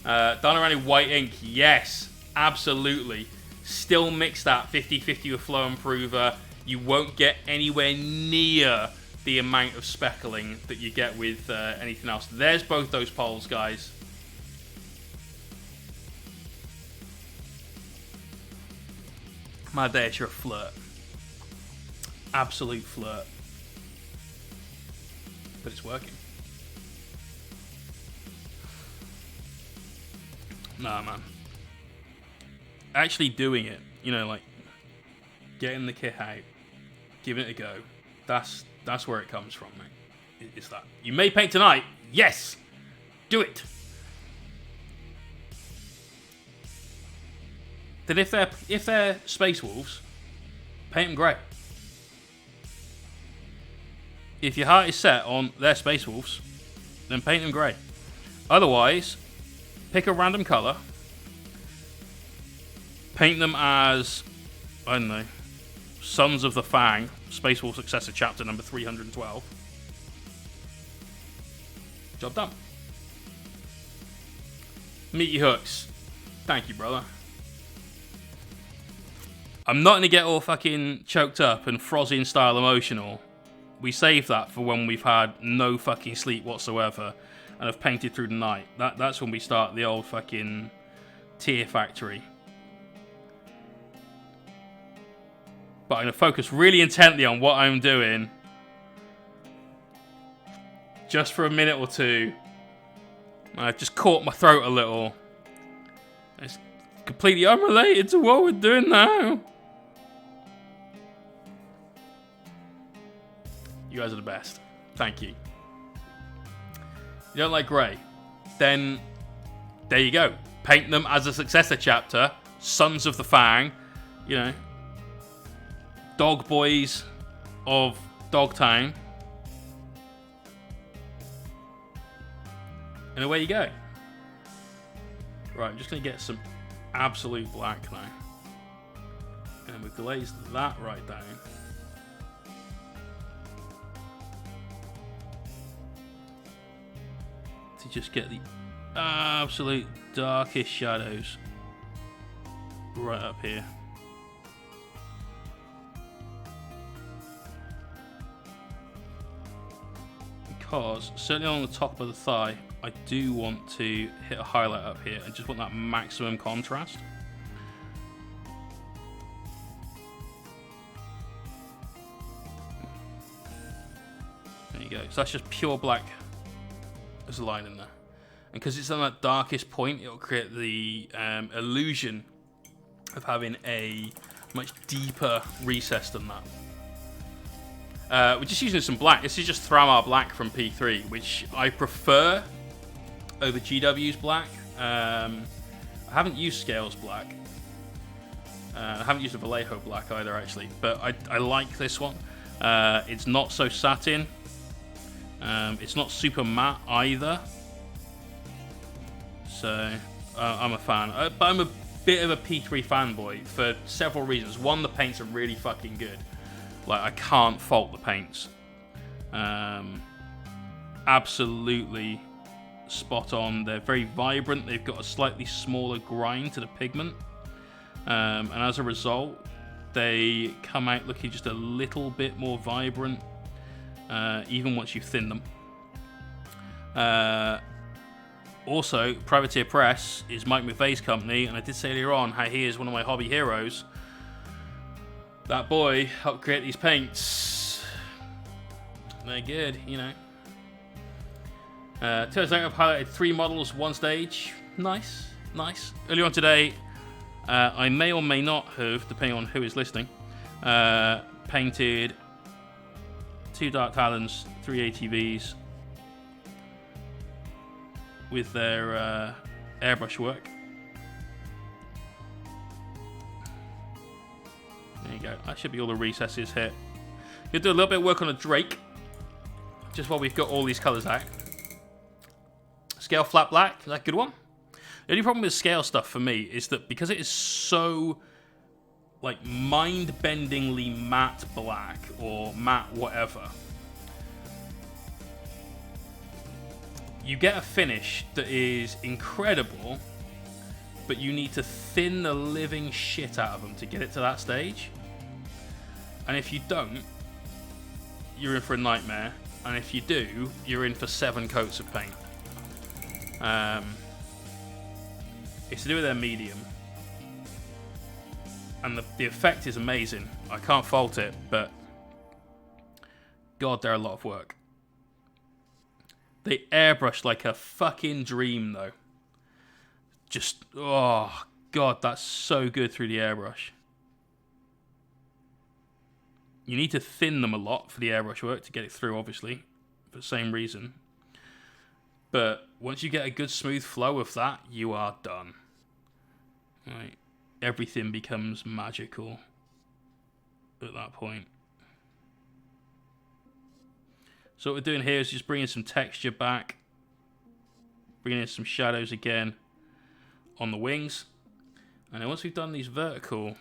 Speaker 1: Done around in white ink, yes, absolutely. Still mix that 50-50 with Flow Improver. You won't get anywhere near the amount of speckling that you get with anything else. There's both those poles, guys. Amadeus, you're a flirt. Absolute flirt. But it's working. Nah, man. Actually doing it, you know, like getting the kit out, giving it a go. That's where it comes from, mate. It's that. You may paint tonight. Yes! Do it! Then if they're Space Wolves, paint them grey. If your heart is set on their Space Wolves, then paint them grey. Otherwise, pick a random colour, paint them as, I don't know, Sons of the Fang, Space Wolf Successor Chapter number 312. Job done. Meaty hooks. Thank you, brother. I'm not going to get all fucking choked up and Frozzian style emotional. We save that for when we've had no fucking sleep whatsoever and have painted through the night. That's when we start the old fucking tear factory. But I'm going to focus really intently on what I'm doing. Just for a minute or two. I've just caught my throat a little. It's completely unrelated to what we're doing now. You guys are the best. Thank you. You don't like grey? Then there you go. Paint them as a successor chapter. Sons of the Fang. You know. Dog boys of Dogtown. And away you go. Right, I'm just going to get some absolute black now. And we glaze that right down. To just get the absolute darkest shadows right up here. Because, certainly on the top of the thigh, I do want to hit a highlight up here. I just want that maximum contrast. There you go. So that's just pure black. There's a line in there. And because it's on that darkest point, it'll create the illusion of having a much deeper recess than that. We're just using some black. This is just Thramar black from P3, which I prefer over GW's black. I haven't used Scales black. I haven't used a Vallejo black either, actually. But I like this one. It's not so satin. It's not super matte either. So I'm a fan. But I'm a bit of a P3 fanboy for several reasons. One, the paints are really fucking good. Like, I can't fault the paints. Absolutely spot on. They're very vibrant. They've got a slightly smaller grind to the pigment. And as a result, they come out looking just a little bit more vibrant, even once you thin them. Also, Privateer Press is Mike McVeigh's company, and I did say earlier on how he is one of my hobby heroes. That boy helped create these paints. They're good, you know. Turns out I've highlighted 3 models, 1 stage. Nice, nice. Earlier on today, I may or may not have, depending on who is listening, painted 2 Dark Talons, 3 ATVs with their airbrush work. There you go. That should be all the recesses hit. You'll do a little bit of work on a Drake, just while we've got all these colours out. Scale flat black, is that a good one? The only problem with scale stuff for me is that because it is so, like, mind-bendingly matte black or matte whatever, you get a finish that is incredible, but you need to thin the living shit out of them to get it to that stage. And if you don't, you're in for a nightmare. And if you do, you're in for 7 coats of paint. It's to do with their medium. And the effect is amazing. I can't fault it, but God, they're a lot of work. They airbrush like a fucking dream, though. Just, oh, God, that's so good through the airbrush. You need to thin them a lot for the airbrush work to get it through, obviously, for the same reason. But once you get a good smooth flow of that, you are done. Right. Everything becomes magical at that point. So what we're doing here is just bringing some texture back. Bringing in some shadows again on the wings. And then once we've done these vertical,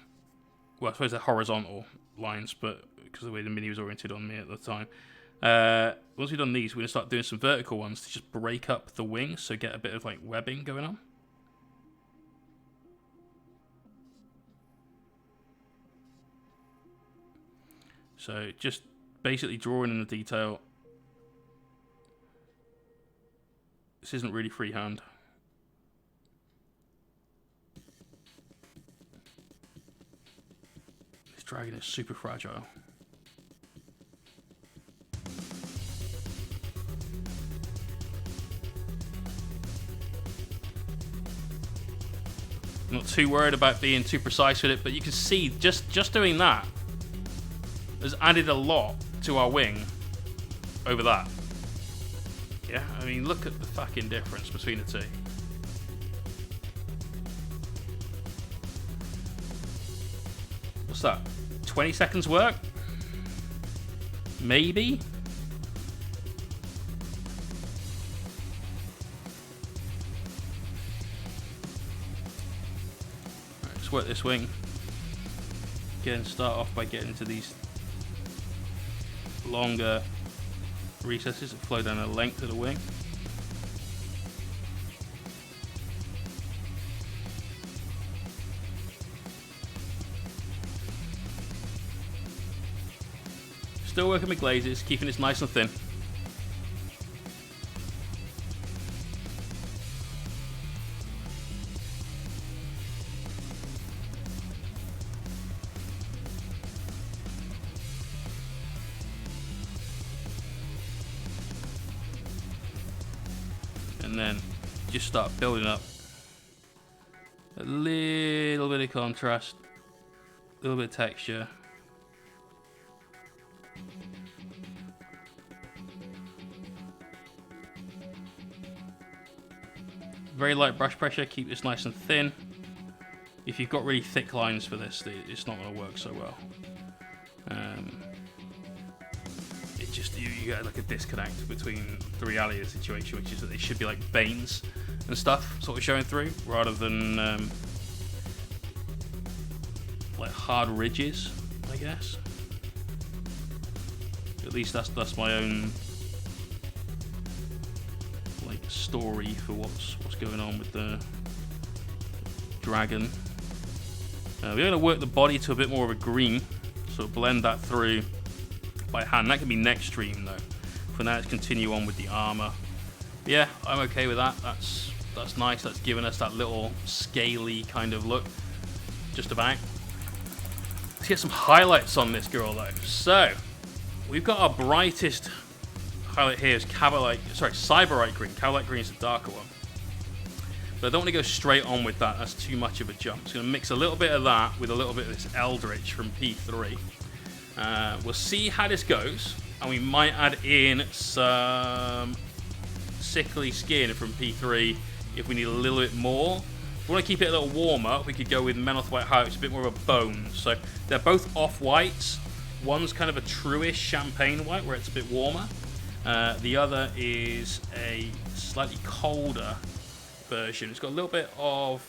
Speaker 1: well, I suppose they're horizontal lines, but because of the way the mini was oriented on me at the time. Once we've done these, we're going to start doing some vertical ones to just break up the wings, so get a bit of like webbing going on. So just basically drawing in the detail. This isn't really freehand. It's This dragon is super fragile. I'm not too worried about being too precise with it, but you can see just doing that has added a lot to our wing over that. Yeah, I mean, look at the fucking difference between the two. What's that? 20 seconds work? Maybe? Right, let's work this wing. Again, start off by getting into these longer recesses that flow down the length of the wing. Still working with glazes, keeping this nice and thin. And then just start building up a little bit of contrast, a little bit of texture. Very light brush pressure, keep this nice and thin. If you've got really thick lines for this, it's not going to work so well. It just, you get like a disconnect between the reality of the situation, which is that they should be like veins and stuff sort of showing through, rather than like hard ridges, I guess. At least that's my own like story for what's going on with the dragon. We're going to work the body to a bit more of a green, so blend that through by hand. That can be next stream though. For now, let's continue on with the armor. But yeah, I'm okay with that. That's nice. That's giving us that little scaly kind of look. Just about. Let's get some highlights on this girl though. So we've got our brightest highlight here is Cyberite green. Cavalite green is the darker one. But I don't want to go straight on with that. That's too much of a jump. So I'm going to mix a little bit of that with a little bit of this Eldritch from P3. We'll see how this goes. And we might add in some Sickly Skin from P3 if we need a little bit more. If we want to keep it a little warmer, we could go with Menoth White Highlight, which is a bit more of a bone. So they're both off-whites. One's kind of a truish champagne white where it's a bit warmer. The other is a slightly colder version. It's got a little bit of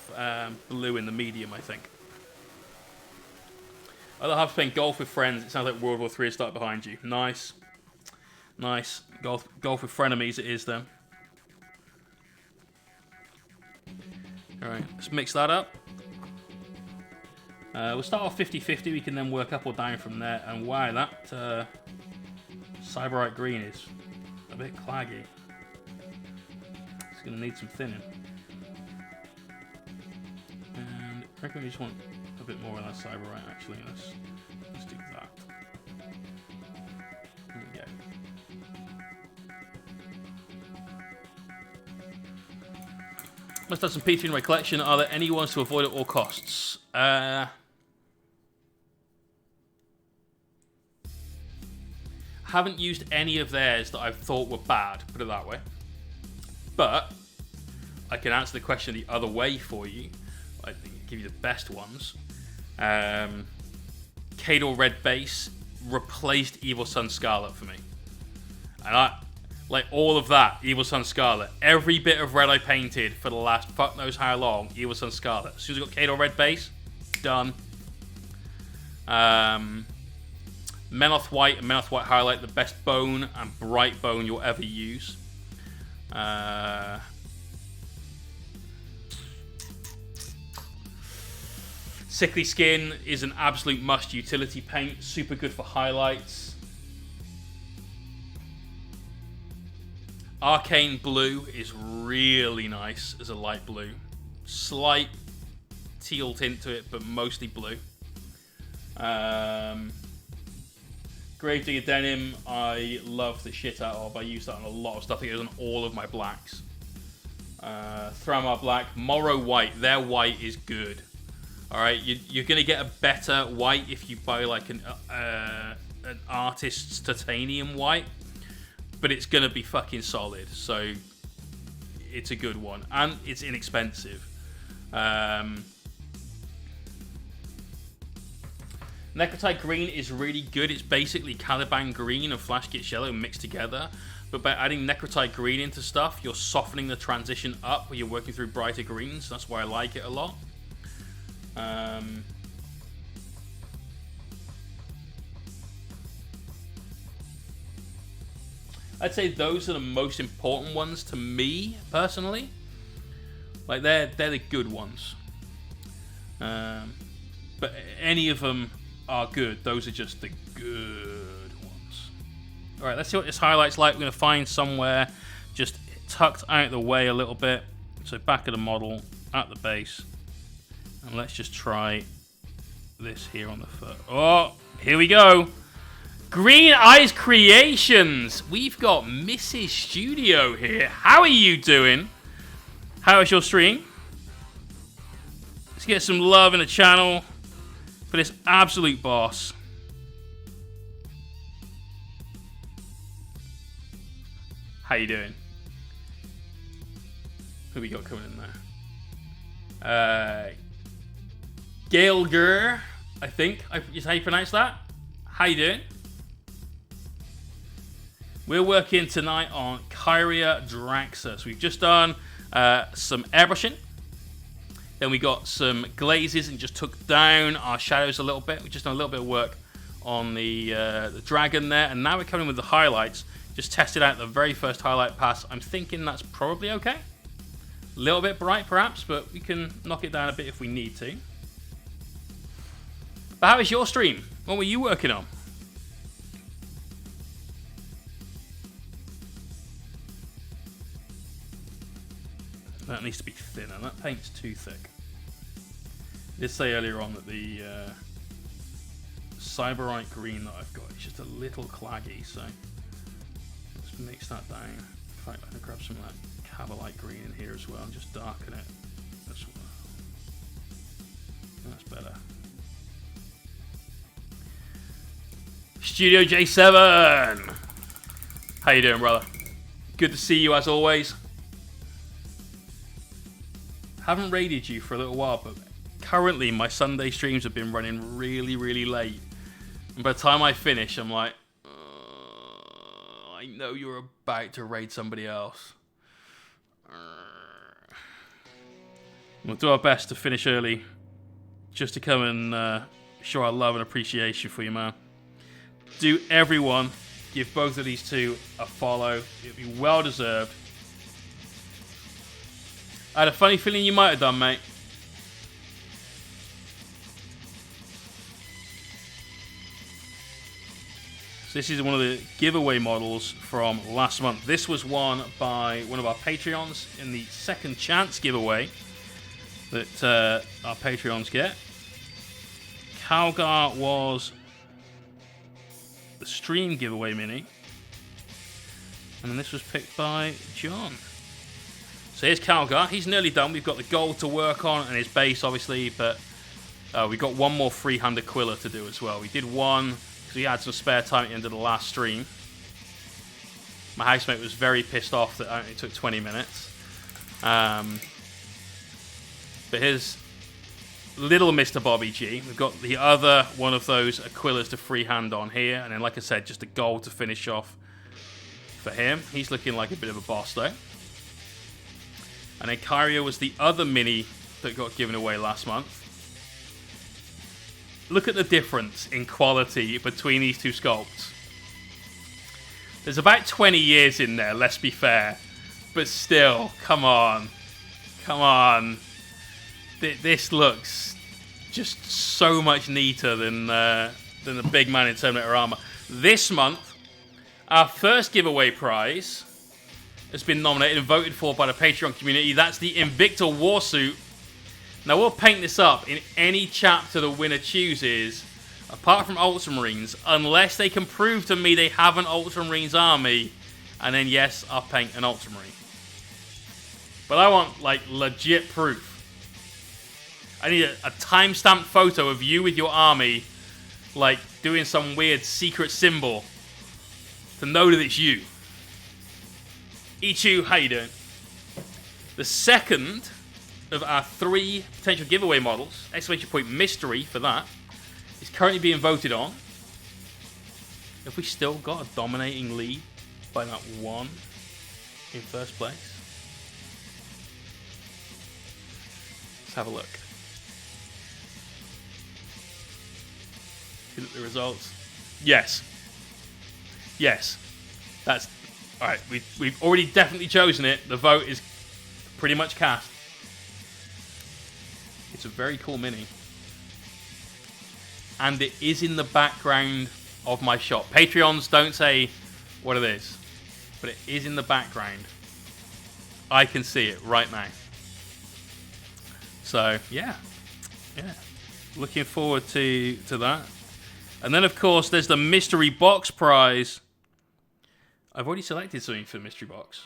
Speaker 1: blue in the medium, I think. Other half's playing golf with friends. It sounds like World War III has started behind you. Nice. Nice. Golf with frenemies it is then. Alright, let's mix that up. We'll start off 50-50. We can then work up or down from there. And wow, that Cyberite green is a bit claggy. It's going to need some thinning. And I reckon we just want a bit more of that Cyberite actually. Let's do that. There we go. Must have some P3 in my collection. Are there any ones to avoid at all costs? Haven't used any of theirs that I've thought were bad, put it that way. But I can answer the question the other way for you. I think give you the best ones. Kador Red Base replaced Evil Sun Scarlet for me. And I like all of that, Evil Sun Scarlet. Every bit of red I painted for the last fuck knows how long, Evil Sun Scarlet. As soon as I got Kador Red Base, done. Menoth White and Menoth White Highlight, the best bone and bright bone you'll ever use. Sickly Skin is an absolute must utility paint, super good for highlights. Arcane Blue is really nice as a light blue. Slight teal tint to it, but mostly blue. Gravedigger Denim, I love the shit out of. I use that on a lot of stuff. It goes on all of my blacks. Thramar Black, Morrow White. Their white is good. Alright, you're going to get a better white if you buy like an artist's titanium white. But it's going to be fucking solid. So, it's a good one. And it's inexpensive. Necrotide Green is really good. It's basically Caliban Green and Flash Gitz Yellow mixed together. But by adding Necrotide Green into stuff, you're softening the transition up where you're working through brighter greens. That's why I like it a lot. I'd say those are the most important ones to me, personally. Like, they're the good ones. But any of them are good. Those are just the good ones. Alright, let's see what this highlight's like. We're going to find somewhere just tucked out of the way a little bit. So back of the model, at the base. And let's just try this here on the foot. Oh, here we go. Green Eyes Creations. We've got Mrs. Studio here. How are you doing? How is your stream? Let's get some love in the channel for this absolute boss. How you doing? Who we got coming in there? Gailger, I think is how you pronounce that. How you doing? We're working tonight on Kyria Draxus. We've just done some airbrushing. Then we got some glazes and just took down our shadows a little bit. We've just done a little bit of work on the dragon there. And now we're coming with the highlights. Just tested out the very first highlight pass. I'm thinking that's probably okay. A little bit bright perhaps, but we can knock it down a bit if we need to. But how was your stream? What were you working on? That needs to be thinner. That paint's too thick. I did say earlier on that the Cyberite green that I've got is just a little claggy, so let's mix that down. In fact, I can grab some of that Cabalite green in here as well and just darken it as well. That's better. Studio J7! How you doing, brother? Good to see you as always. Haven't raided you for a little while, but currently my Sunday streams have been running really, really late. And by the time I finish, I'm like, I know you're about to raid somebody else. We'll do our best to finish early, just to come and show our love and appreciation for you, man. Do everyone give both of these two a follow. It'll be well deserved. I had a funny feeling you might have done, mate. So this is one of the giveaway models from last month. This was won by one of our Patreons in the second chance giveaway that our Patreons get. Calgar was the stream giveaway mini. And then this was picked by John. So here's Calgar. He's nearly done. We've got the gold to work on and his base, obviously, but we've got one more free-handed Quiller to do as well. We did one because we had some spare time at the end of the last stream. My housemate was very pissed off that it only took 20 minutes. But here's little Mr. Bobby G. We've got the other one of those Aquillas to freehand on here. And then, like I said, just a gold to finish off for him. He's looking like a bit of a boss, though. And then Kyria was the other mini that got given away last month. Look at the difference in quality between these two sculpts. There's about 20 years in there, let's be fair. But still, come on. Come on. This looks just so much neater than the big man in Terminator armor. This month, our first giveaway prize has been nominated and voted for by the Patreon community. That's the Invicta Warsuit. Now we'll paint this up in any chapter the winner chooses apart from Ultramarines, unless they can prove to me they have an Ultramarines army, and then yes, I'll paint an Ultramarine. But I want, like, legit proof. I need a timestamped photo of you with your army, like, doing some weird secret symbol to know that it's you. Ichu, how you doing? The second of our 3 potential giveaway models, exclamation point mystery for that, is currently being voted on. Have we still got a dominating lead by that 1 in first place? Let's have a look. Look at the results. Yes. Yes. That's alright. We've already definitely chosen it. The vote is pretty much cast. It's a very cool mini. And it is in the background of my shop. Patreons don't say what it is, but it is in the background. I can see it right now. So, yeah. Yeah. Looking forward to that. And then, of course, there's the mystery box prize. I've already selected something for the mystery box.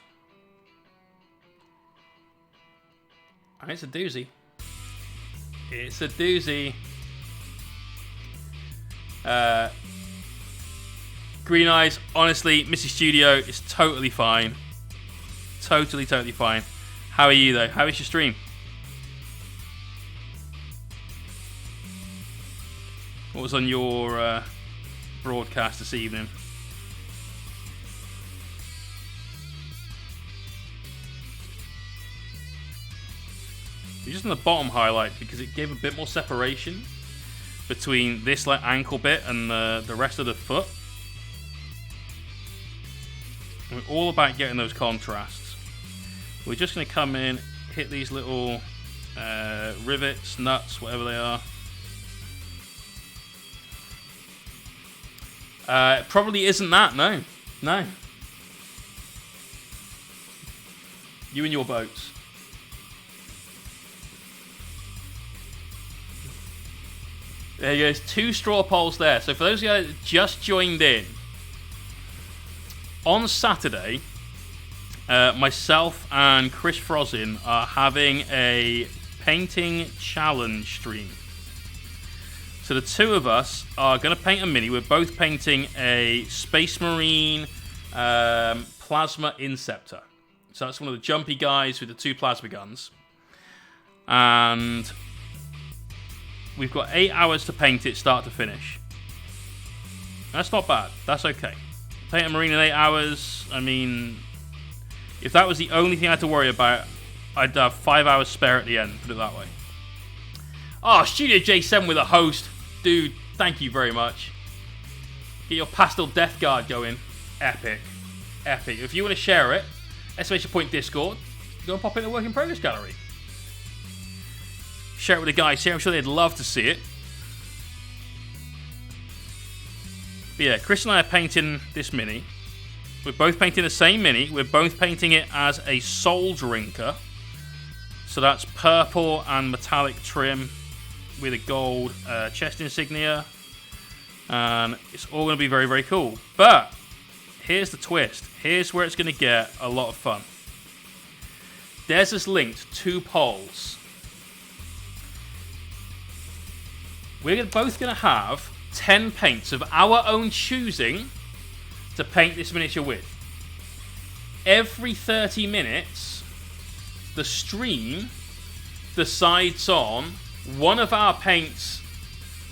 Speaker 1: And it's a doozy. It's a doozy. Green Eyes, honestly, Missy Studio is totally fine. Totally fine. How are you, though? How is your stream? What was on your broadcast this evening? It's just in the bottom highlight because it gave a bit more separation between this like ankle bit and the rest of the foot. We're all about getting those contrasts. We're just going to come in, hit these little rivets, nuts, whatever they are. It probably isn't that, no. No. You and your boats. There you go, there's 2 straw poles there. So for those of you that just joined in, on Saturday, myself and Chris Frozin are having a painting challenge stream. So the 2 of us are going to paint a mini. We're both painting a Space Marine Plasma Inceptor. So that's one of the jumpy guys with the 2 plasma guns. And we've got 8 hours to paint it start to finish. That's not bad. That's okay. Paint a Marine in 8 hours. I mean, if that was the only thing I had to worry about, I'd have 5 hours spare at the end, put it that way. Oh, Studio J7 with a host. Dude, thank you very much. Get your Pastel Death Guard going. Epic. Epic. If you want to share it, exclamation point Discord, go and pop it in the work in progress gallery. Share it with the guys here. I'm sure they'd love to see it. But yeah, Chris and I are painting this mini. We're both painting the same mini. We're both painting it as a Soul Drinker. So that's purple and metallic trim with a gold chest insignia. And it's all going to be very, very cool. But here's the twist. Here's where it's going to get a lot of fun. Des has linked 2 polls. We're both going to have 10 paints of our own choosing to paint this miniature with. Every 30 minutes, the stream decides on one of our paints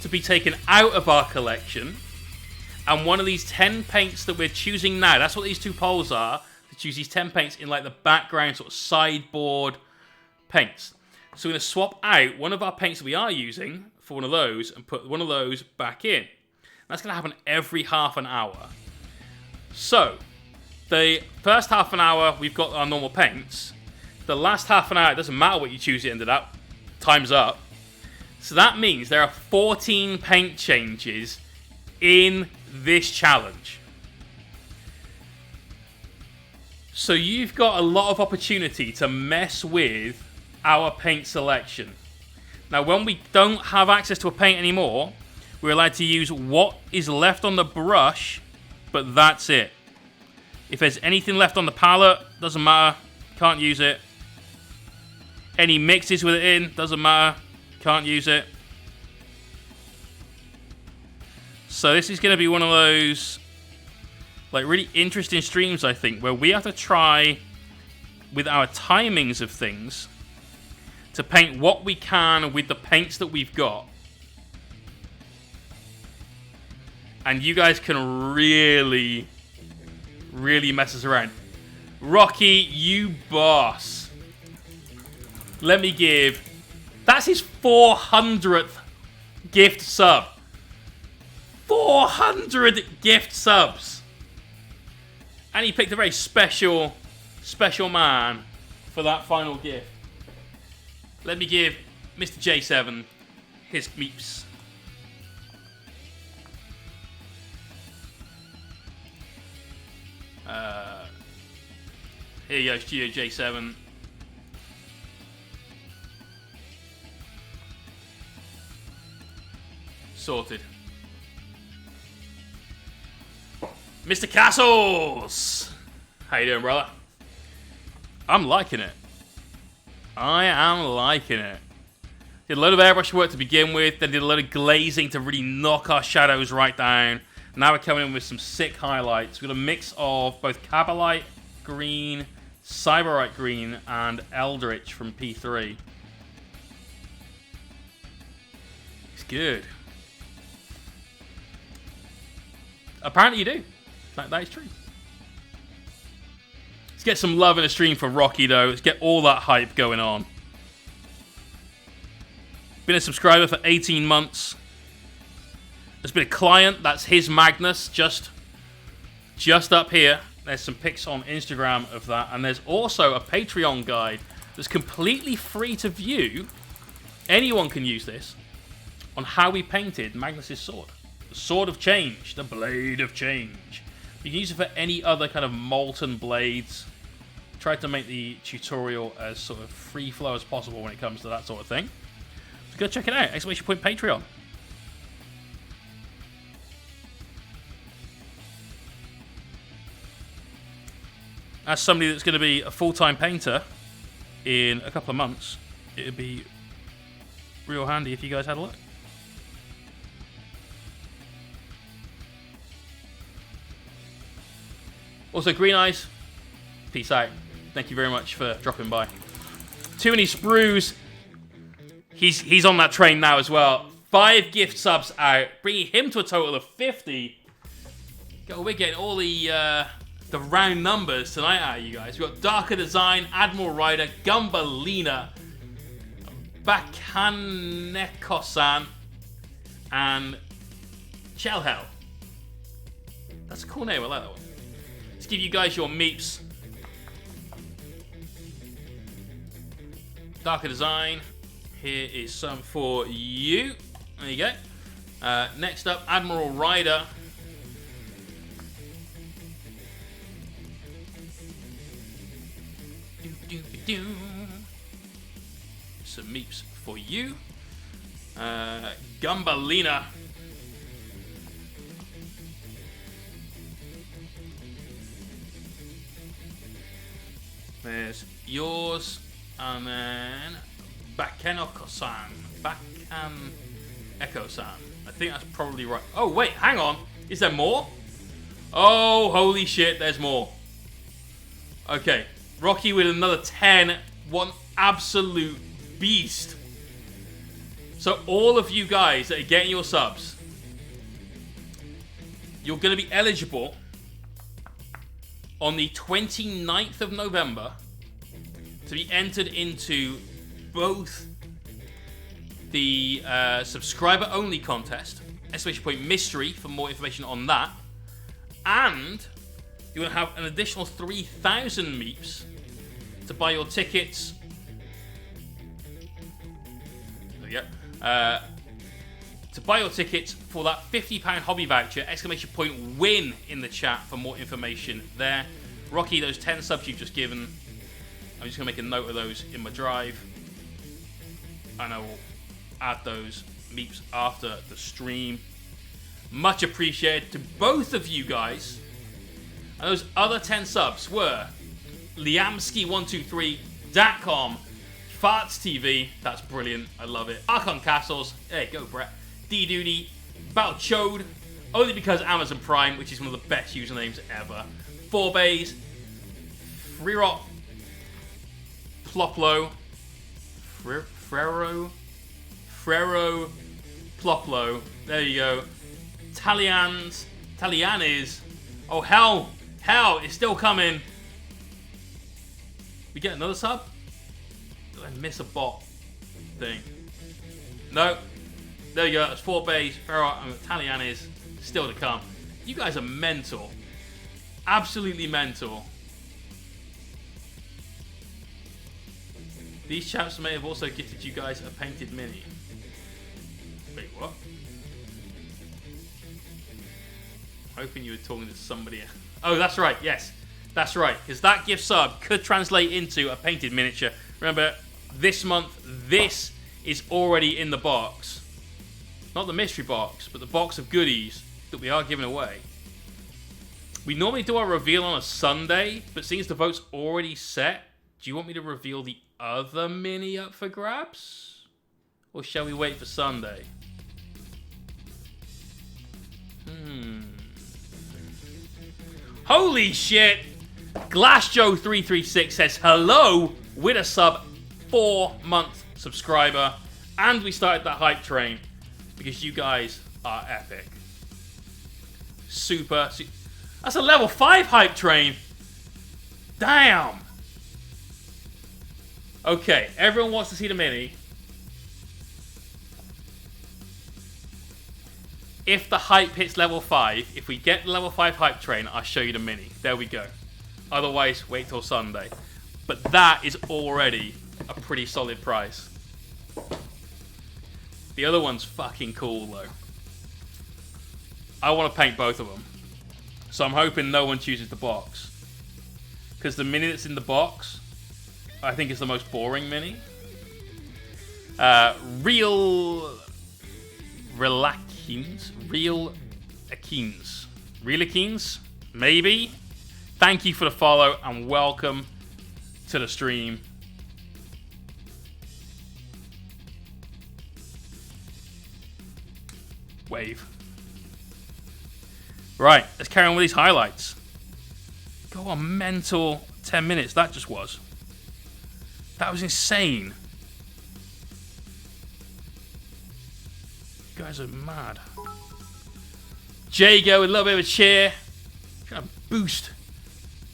Speaker 1: to be taken out of our collection, and one of these 10 paints that we're choosing now, that's what these 2 polls are, to choose these 10 paints in like the background sort of sideboard paints. So we're going to swap out one of our paints that we are using for one of those and put one of those back in. That's going to happen every half an hour. So, the first half an hour, we've got our normal paints. The last half an hour, it doesn't matter what you choose, it ended up. Time's up. So that means there are 14 paint changes in this challenge. So you've got a lot of opportunity to mess with our paint selection. Now, when we don't have access to a paint anymore, We're allowed to use what is left on the brush, but that's it. If there's anything left on the palette, doesn't matter. Can't use it. Any mixes with it in, doesn't matter. Can't use it. So this is going to be one of those like really interesting streams, I think, where we have to try with our timings of things to paint what we can with the paints that we've got. And you guys can really, really mess us around. Rocky, you boss. Let me give... That's his 400th gift sub. 400 gift subs. And he picked a very special man for that final gift. Let me give Mr. J7 his meeps. Here you go, Studio J7. Sorted. Mr. Castles! How you doing, brother? I'm liking it. I am liking it. Did a load of airbrush work to begin with, then did a load of glazing to really knock our shadows right down. Now we're coming in with some sick highlights. We've got a mix of both Cabalite Green, Cyberite Green, and Eldritch from P3. It's good. Apparently you do. That is true. Let's get some love in the stream for Rocky, though. Let's get all that hype going on. Been a subscriber for 18 months. There's been a client. That's his Magnus. Just up here. There's some pics on Instagram of that. And there's also a Patreon guide that's completely free to view. Anyone can use this. On how we painted Magnus's sword. The Sword of Change. The Blade of Change. You can use it for any other kind of molten blades. Tried to make the tutorial as sort of free flow as possible when it comes to that sort of thing. So go check it out. Exclamation point Patreon. As somebody that's going to be a full-time painter in a couple of months, it would be real handy if you guys had a look. Also, Green Eyes, peace out. Thank you very much for dropping by. Too Many Sprues, he's on that train now as well. 5 gift subs out, bringing him to a total of 50. We're getting all the round numbers tonight out of you guys. We've got Darker Design, Admiral Rider, Gumbalina, Bakaneko-san, and Shellhell. That's a cool name, I like that one. Let's give you guys your meeps. Darker Design. Here is some for you. There you go. Next up, Admiral Rider. Some meeps for you. Gumbalina. There's yours, and then Bakaneko-san. Bakaneko-san. I think that's probably right. Oh, wait, hang on. Is there more? Oh, holy shit, there's more. Okay, Rocky with another 10. One absolute beast. So all of you guys that are getting your subs, you're going to be eligible on the 29th of November to be entered into both the subscriber-only contest, exclamation point mystery for more information on that, and you're going to have an additional 3,000 meeps to buy your tickets. There you go. To buy your tickets for that £50 hobby voucher, exclamation point win in the chat for more information there. Rocky, those 10 subs you've just given, I'm just going to make a note of those in my drive, and I will add those meeps after the stream. Much appreciated to both of you guys. And those other 10 subs were Liamski123, Datcom, Farts TV, that's brilliant, I love it. Archon Castles, hey, go Brett. D-Duty, Balchode, only because Amazon Prime, which is one of the best usernames ever. Forbays, Freerot, Ploplo, Frero, Ploplo, there you go. Talianis, oh hell, it's still coming. We get another sub? Did I miss a bot thing? No. There you go. That's 4 bays. Ferrot and Talianis still to come. You guys are mental. Absolutely mental. These chaps may have also gifted you guys a painted mini. Wait, what? Hoping you were talking to somebody else. Oh, that's right. Yes. That's right, because that gift sub could translate into a painted miniature. Remember, this month, this is already in the box. Not the mystery box, but the box of goodies that we are giving away. We normally do our reveal on a Sunday, but since the vote's already set, do you want me to reveal the other mini up for grabs? Or shall we wait for Sunday? Holy shit! GlassJoe336 says hello with a sub, 4-month subscriber, and we started that hype train because you guys are epic. Super. That's a level 5 hype train. Damn. Okay, everyone wants to see the mini. If the hype hits level 5, if we get the level 5 hype train, I'll show you the mini. There we go. Otherwise, wait till Sunday. But that is already a pretty solid price. The other one's fucking cool, though. I want to paint both of them. So I'm hoping no one chooses the box. Because the mini that's in the box, I think is the most boring mini. Real Akins? Maybe? Thank you for the follow and welcome to the stream. Wave. Right, let's carry on with these highlights. Go on, mental 10 minutes that just was. That was insane. You guys are mad. Jago with a little bit of a cheer. Trying to boost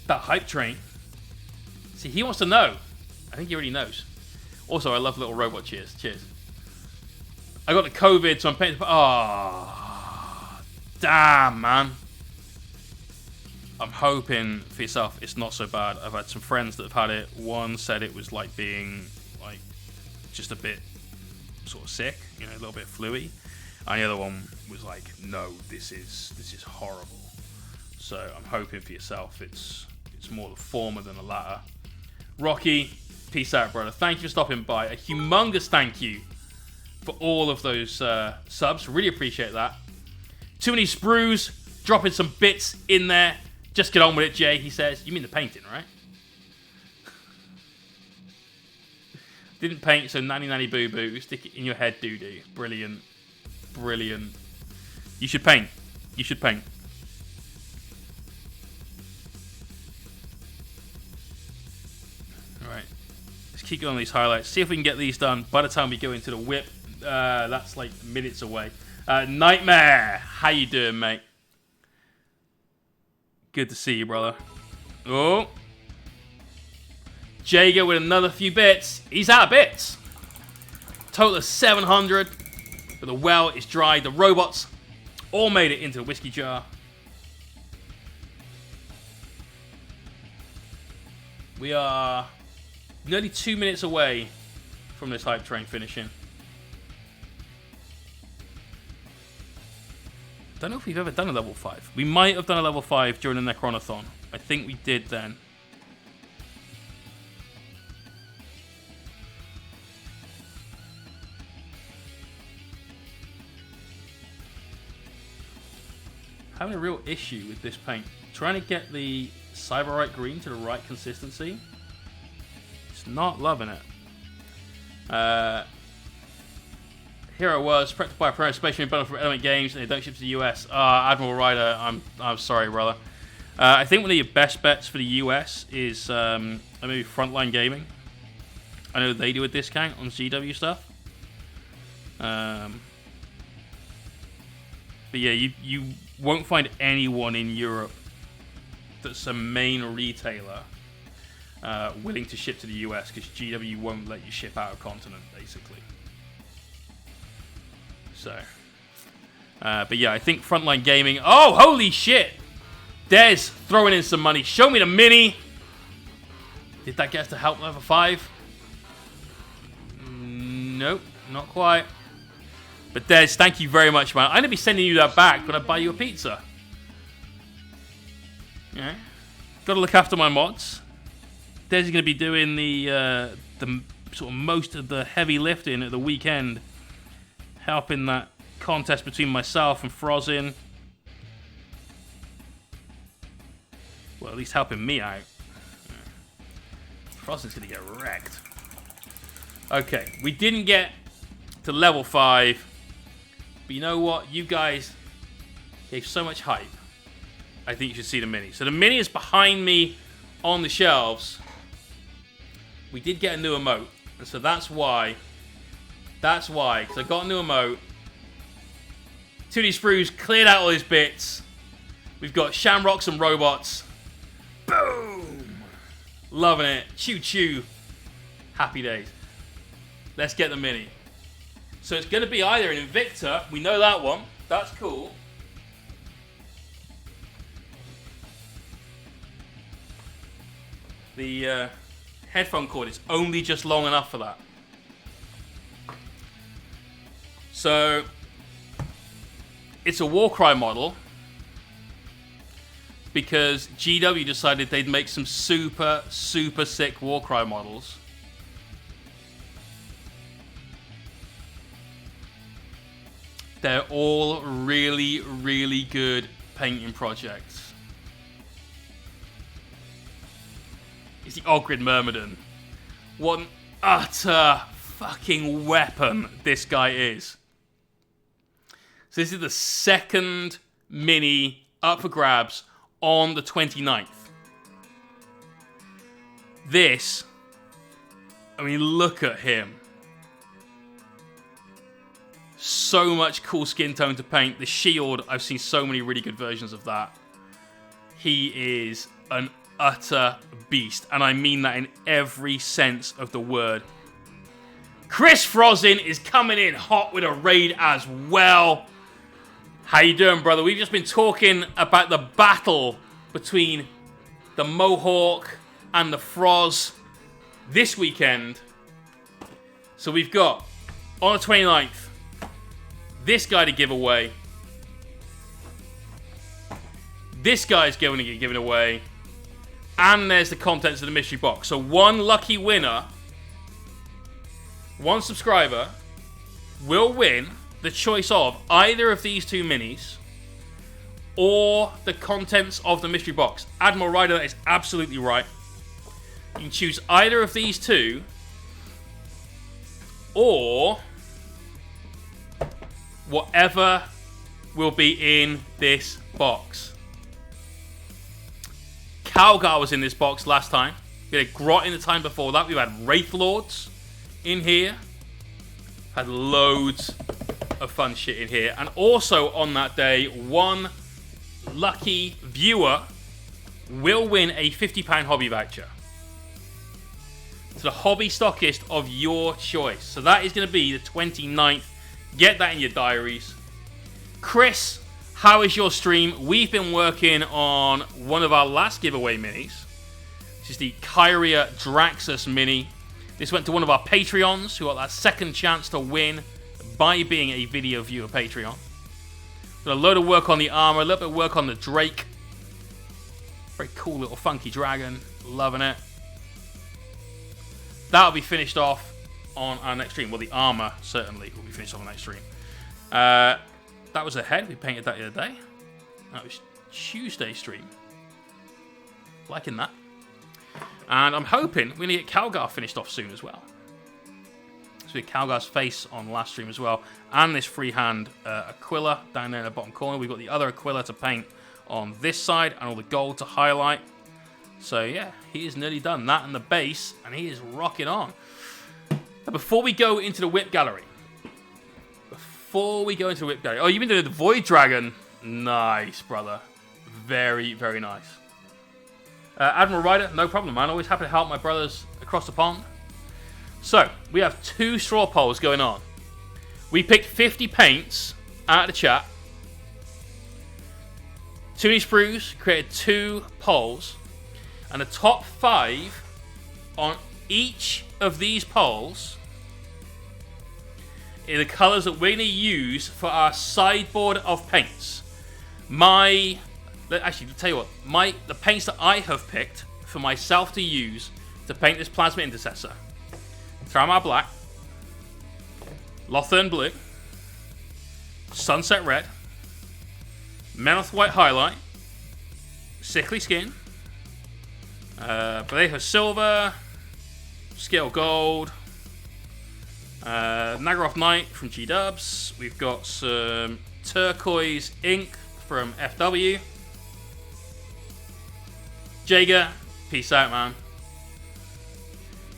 Speaker 1: that hype train. See, he wants to know. I think he already knows. Also, I love little robot cheers. Cheers. I got the COVID, so I'm painting. Oh, damn, man. I'm hoping for yourself it's not so bad. I've had some friends that have had it. One said it was like being like just a bit sort of sick, you know, a little bit fluey. And the other one was like, no, this is horrible. So I'm hoping for yourself it's more the former than the latter. Rocky, peace out, brother. Thank you for stopping by. A humongous thank you for all of those subs. Really appreciate that. Too many sprues, dropping some bits in there. Just get on with it, Jay, he says. You mean the painting, right? Didn't paint, so nanny nanny boo boo. Stick it in your head, doo doo. Brilliant. Brilliant. You should paint. You should paint. Alright. Let's keep going on these highlights. See if we can get these done by the time we go into the whip. That's like minutes away. Nightmare. How you doing, mate? Good to see you, brother. Oh. Jago with another few bits. He's out of bits. Total of 700. But the well is dry. The robots all made it into a whiskey jar. We are nearly 2 minutes away from this hype train finishing. Don't know if we've ever done a level 5. We might have done a level 5 during the Necronathon. I think we did then. having a real issue with this paint. Trying to get the Cyberite green to the right consistency. It's not loving it. Here I was, prepped to buy a pro special bundle from Element Games, and they don't ship to the US. Admiral Ryder, I'm sorry, brother. I think one of your best bets for the US is maybe Frontline Gaming. I know they do a discount on GW stuff. But yeah, you won't find anyone in Europe that's a main retailer willing to ship to the US, because GW won't let you ship out of continent, basically. So, but yeah, I think Frontline Gaming. Oh, holy shit! Des throwing in some money. Show me the mini. Did that get us to help level 5? Nope, not quite. But Des, thank you very much, man. I'm gonna be sending you that back when I buy you a pizza. Yeah, gotta look after my mods. Des is gonna be doing the sort of most of the heavy lifting at the weekend, helping that contest between myself and Frozin. Well, at least helping me out. Frozin's gonna get wrecked. Okay, we didn't get to level 5, but you know what? You guys gave so much hype. I think you should see the mini. So the mini is behind me on the shelves. We did get a new emote, and so that's why. That's why, because I got a new emote. 2D Sprues cleared out all his bits. We've got Shamrocks and Robots. Boom! Loving it. Choo choo. Happy days. Let's get the mini. So it's going to be either an Invicta. We know that one. That's cool. The headphone cord is only just long enough for that. So it's a Warcry model because GW decided they'd make some super, super sick Warcry models. They're all really, really good painting projects. It's the Ogrid Myrmidon. What an utter fucking weapon this guy is. So this is the second mini up for grabs on the 29th. This, I mean, look at him. So much cool skin tone to paint. The shield, I've seen so many really good versions of that. He is an utter beast, and I mean that in every sense of the word. Chris Frozin is coming in hot with a raid as well. How you doing, brother? We've just been talking about the battle between the Mohawk and the Froz this weekend. So we've got, on the 29th, this guy to give away. This guy's going to get given away. And there's the contents of the mystery box. So one lucky winner, one subscriber, will win the choice of either of these two minis or the contents of the mystery box. Admiral Ryder, that is absolutely right. You can choose either of these two or whatever will be in this box. Calgar was in this box last time. We had a Grot in the time before that. We've had Wraith Lords in here. Had loads of fun shit in here. And also on that day, one lucky viewer will win a £50 hobby voucher to the hobby stockist of your choice. So that is going to be the 29th. Get that in your diaries. Chris, how is your stream? We've been working on one of our last giveaway minis. This is the Kyria Draxus mini. This went to one of our Patreons who got that second chance to win by being a video viewer Patreon. Got a load of work on the armor, a little bit of work on the Drake. Very cool little funky dragon. Loving it. That'll be finished off on our next stream. Well, the armor certainly will be finished off on the next stream. That was a head. We painted that the other day. That was Tuesday stream. Liking that. And I'm hoping we're going to get Calgar finished off soon as well. So we had Calgar's face on last stream as well. And this freehand Aquila down there in the bottom corner. We've got the other Aquila to paint on this side and all the gold to highlight. So yeah, he is nearly done. That and the base, and he is rocking on. But before we go into the whip gallery. Oh, you've been doing the Void Dragon. Nice, brother. Very, very nice. Admiral Ryder, no problem, man. Always happy to help my brothers across the pond. So, we have 2 straw polls going on. We picked 50 paints out of the chat. Toonie Sprues created 2 polls. And the top 5 on each of these polls are the colours that we're going to use for our sideboard of paints. Actually, to tell you what, the paints that I have picked for myself to use to paint this Plasma Intercessor. Trammar Black, Lothern Blue, Sunset Red, Meloth White Highlight, Sickly Skin, Vallejo Silver, Scale Gold, Nagaroth Knight from G-Dubs. We've got some Turquoise Ink from FW. Jaeger, peace out, man.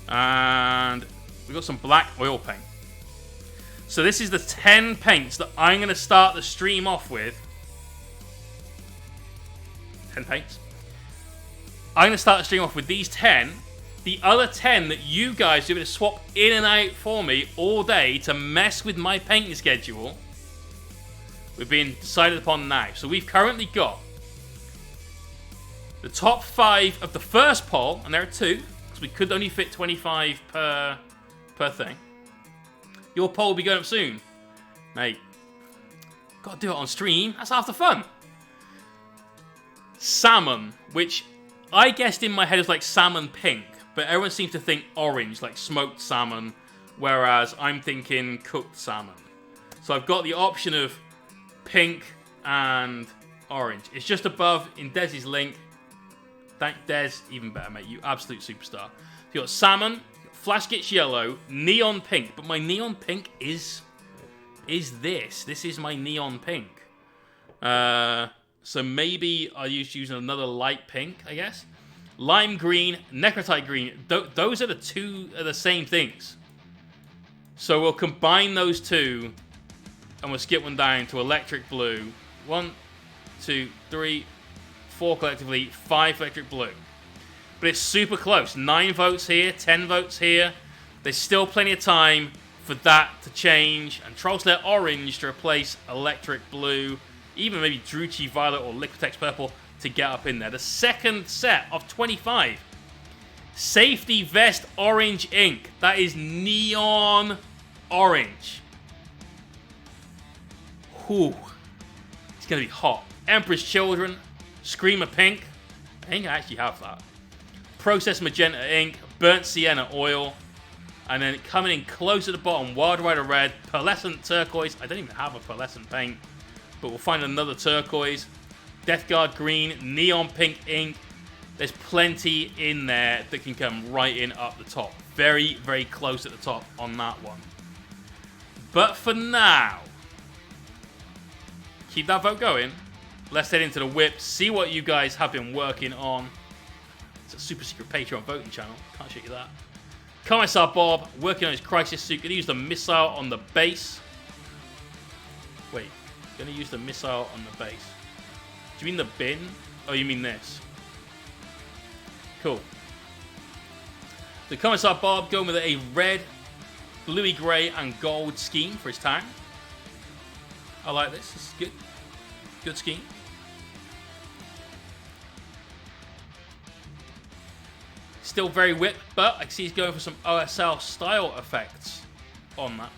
Speaker 1: And we've got some black oil paint. So this is the 10 paints that I'm going to start the stream off with. 10 paints. I'm going to start the stream off with these 10. The other 10 that you guys are going to swap in and out for me all day to mess with my painting schedule, we've been decided upon now. So we've currently got the top 5 of the first poll, and there are 2, because we could only fit 25 per thing. Your poll will be going up soon. Mate, gotta do it on stream. That's half the fun. Salmon, which I guessed in my head is like salmon pink, but everyone seems to think orange, like smoked salmon, whereas I'm thinking cooked salmon. So I've got the option of pink and orange. It's just above in Desi's link. Thank Des, even better, mate. You absolute superstar. You've got salmon, Flash Gets yellow, neon pink. But my neon pink is this. This is my neon pink. So maybe I'll use another light pink, I guess. Lime green, necrotite green. Those are the same things. So we'll combine those 2, and we'll skip one down to electric blue. 1, 2, 3, 4 collectively, 5 electric blue. But it's super close. 9 votes here, 10 votes here. There's still plenty of time for that to change. And Trollslayer orange to replace electric blue. Even maybe Druchii violet or Liquitex purple to get up in there. The second set of 25. Safety vest orange ink. That is neon orange. Whew. It's going to be hot. Emperor's Children. Screamer pink. I think I actually have that. Processed magenta ink. Burnt sienna oil. And then coming in close at the bottom, Wild Rider red. Pearlescent turquoise. I don't even have a pearlescent paint, but we'll find another turquoise. Death Guard green. Neon pink ink. There's plenty in there that can come right in up the top. Very, very close at the top on that one. But for now, keep that vote going. Let's head into the whip, see what you guys have been working on. It's a super secret Patreon voting channel. Can't show you that. Commissar Bob, working on his crisis suit. Going to use the missile on the base. Wait, going to use the missile on the base. Do you mean the bin? Oh, you mean this? Cool. The Commissar Bob going with a red, bluey grey and gold scheme for his tank. I like this. This is good. Good scheme. Still very whip, but I can see he's going for some OSL style effects on that.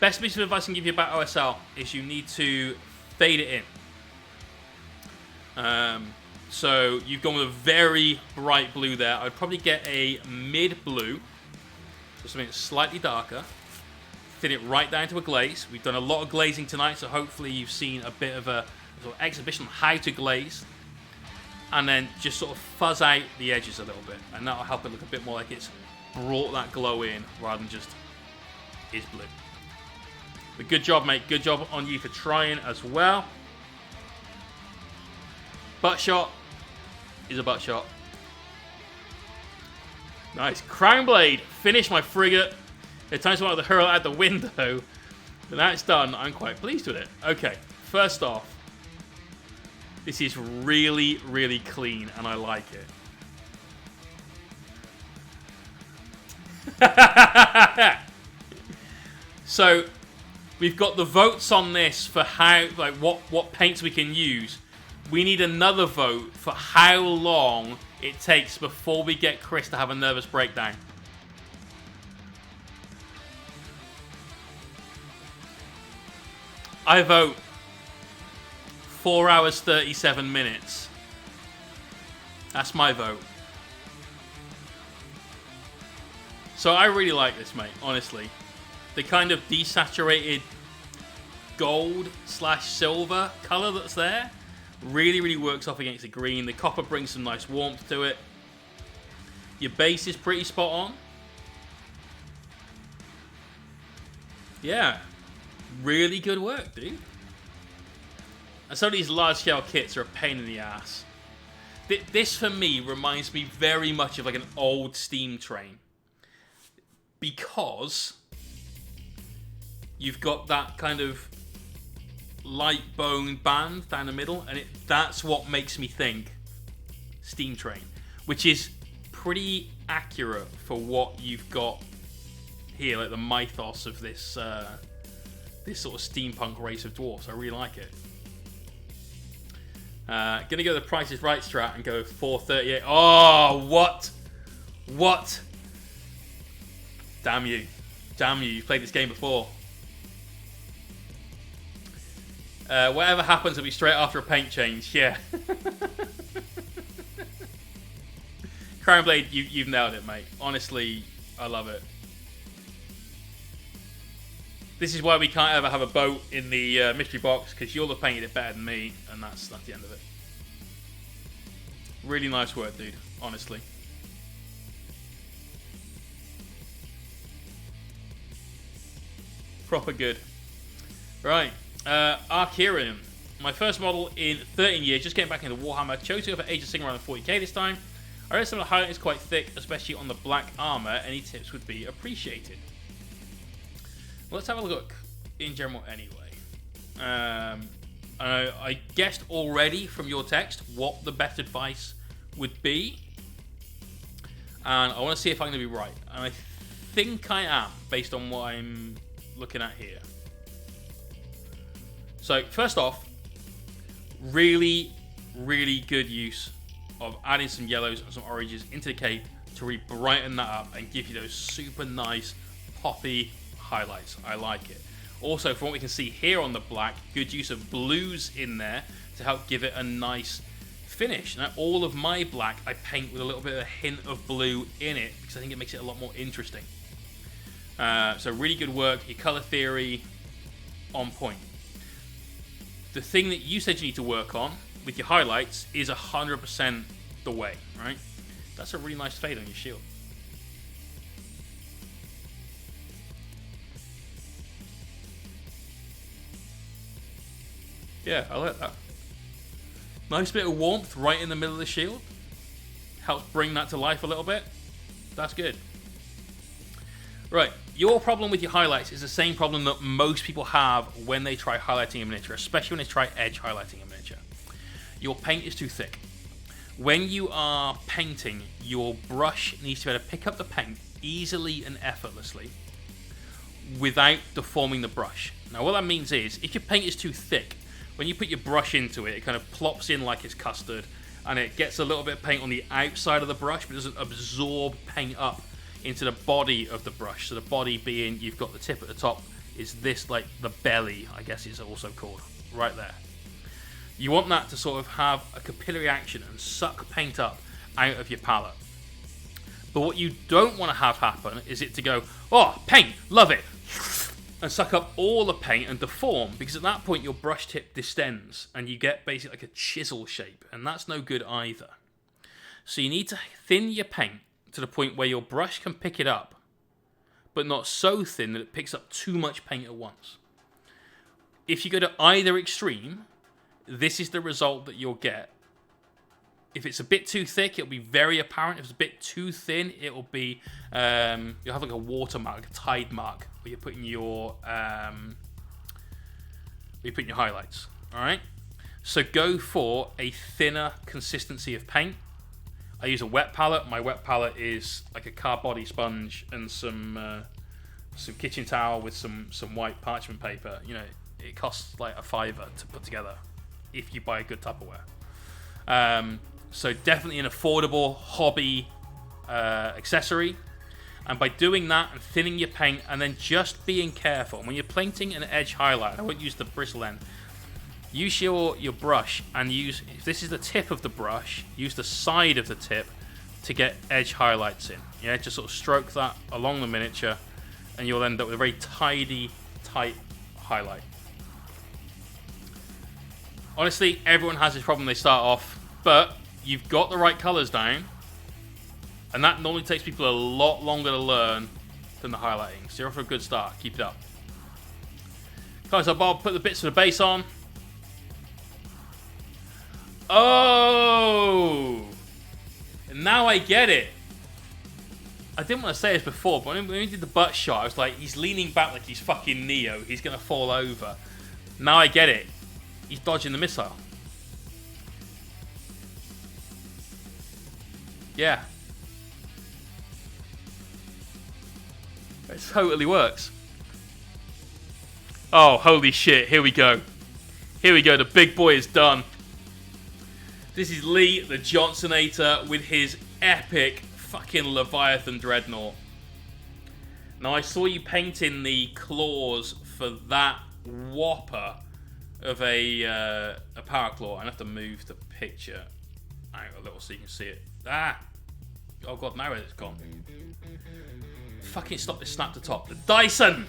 Speaker 1: Best piece of advice I can give you about OSL is you need to fade it in. So you've gone with a very bright blue there. I'd probably get a mid blue, so something slightly darker. Thin it right down to a glaze. We've done a lot of glazing tonight, so hopefully you've seen a bit of a sort of exhibition on how to glaze, and then just sort of fuzz out the edges a little bit, and that'll help it look a bit more like it's brought that glow in rather than just is blue. But good job, mate. Good job on you for trying as well. Butt shot is a butt shot. Nice. Crown blade. Finish my frigate. At times I wanted to hurl it out the window. But now it's done. I'm quite pleased with it. Okay. First off, this is really, really clean, and I like it. So, we've got the votes on this for how, like, what paints we can use. We need another vote for how long it takes before we get Chris to have a nervous breakdown. I vote 4 hours, 37 minutes. That's my vote. So I really like this, mate, honestly. The kind of desaturated gold/silver color that's there really, really works off against the green. The copper brings some nice warmth to it. Your base is pretty spot on. Yeah. Really good work, dude. And some of these large-scale kits are a pain in the ass. This, for me, reminds me very much of like an old steam train. Because you've got that kind of light bone band down the middle, and that's what makes me think steam train, which is pretty accurate for what you've got here, like the mythos of this this sort of steampunk race of dwarfs. I really like it. Gonna go the Price is Right strat and go 438. Oh, what? What? Damn you. Damn you. You've played this game before. Whatever happens will be straight after a paint change. Yeah. Crown Blade, you've nailed it, mate. Honestly, I love it. This is why we can't ever have a boat in the mystery box, because you'll have painted it better than me, and that's the end of it. Really nice work, dude. Honestly. Proper good. Right. Arcurian. My first model in 13 years, just getting back into Warhammer. Chose to go for Age of Sigmar around 40k this time. I read some of the highlight is quite thick, especially on the black armor. Any tips would be appreciated. Well, let's have a look in general anyway. I guessed already from your text what the best advice would be. And I want to see if I'm going to be right. And I think I am, based on what I'm looking at here. So, first off, really, really good use of adding some yellows and some oranges into the cape to really brighten that up and give you those super nice, poppy highlights. I like it. Also, from what we can see here on the black, good use of blues in there to help give it a nice finish. Now, all of my black I paint with a little bit of a hint of blue in it because I think it makes it a lot more interesting. So really good work. Your color theory on point. The thing that you said you need to work on with your highlights is 100% the way, right? That's a really nice fade on your shield. Yeah, I like that. Nice bit of warmth right in the middle of the shield. Helps bring that to life a little bit. That's good. Right, your problem with your highlights is the same problem that most people have when they try highlighting a miniature, especially when they try edge highlighting a miniature. Your paint is too thick. When you are painting, your brush needs to be able to pick up the paint easily and effortlessly without deforming the brush. Now what that means is, if your paint is too thick, when you put your brush into it, it kind of plops in like it's custard, and it gets a little bit of paint on the outside of the brush, but it doesn't absorb paint up into the body of the brush. So the body being, you've got the tip at the top, is this, like the belly, I guess it's also called, right there. You want that to sort of have a capillary action and suck paint up out of your palette. But what you don't want to have happen is it to go, oh, paint, love it, and suck up all the paint and deform, because at that point your brush tip distends and you get basically like a chisel shape, and that's no good either. So you need to thin your paint to the point where your brush can pick it up, but not so thin that it picks up too much paint at once. If you go to either extreme, this is the result that you'll get. If it's a bit too thick, it'll be very apparent. If it's a bit too thin, it'll be you'll have like a watermark, a tide mark, where you're putting your highlights. All right. So go for a thinner consistency of paint. I use a wet palette. My wet palette is like a car body sponge and some kitchen towel with some white parchment paper. You know, it costs like $5 to put together if you buy a good Tupperware. So definitely an affordable hobby accessory. And by doing that and thinning your paint and then just being careful, when you're painting an edge highlight, I won't use the bristle end. Use your brush and use, if this is the tip of the brush, use the side of the tip to get edge highlights in. Yeah, just sort of stroke that along the miniature and you'll end up with a very tidy, tight highlight. Honestly, everyone has this problem when they start off, but you've got the right colours down, and that normally takes people a lot longer to learn than the highlighting. So you're off for a good start. Keep it up. Okay, so Bob, put the bits of the base on. Oh! Now I get it. I didn't want to say this before, but when we did the butt shot, I was like, he's leaning back like he's fucking Neo. He's going to fall over. Now I get it. He's dodging the missile. Yeah. It totally works. Oh, holy shit. Here we go. Here we go. The big boy is done. This is Lee, the Johnsonator, with his epic fucking Leviathan Dreadnought. Now, I saw you painting the claws for that whopper of a power claw. I have to move the picture out a little so you can see it. Ah! Oh god, now it's gone. Fucking stop this snap to top. The Dyson!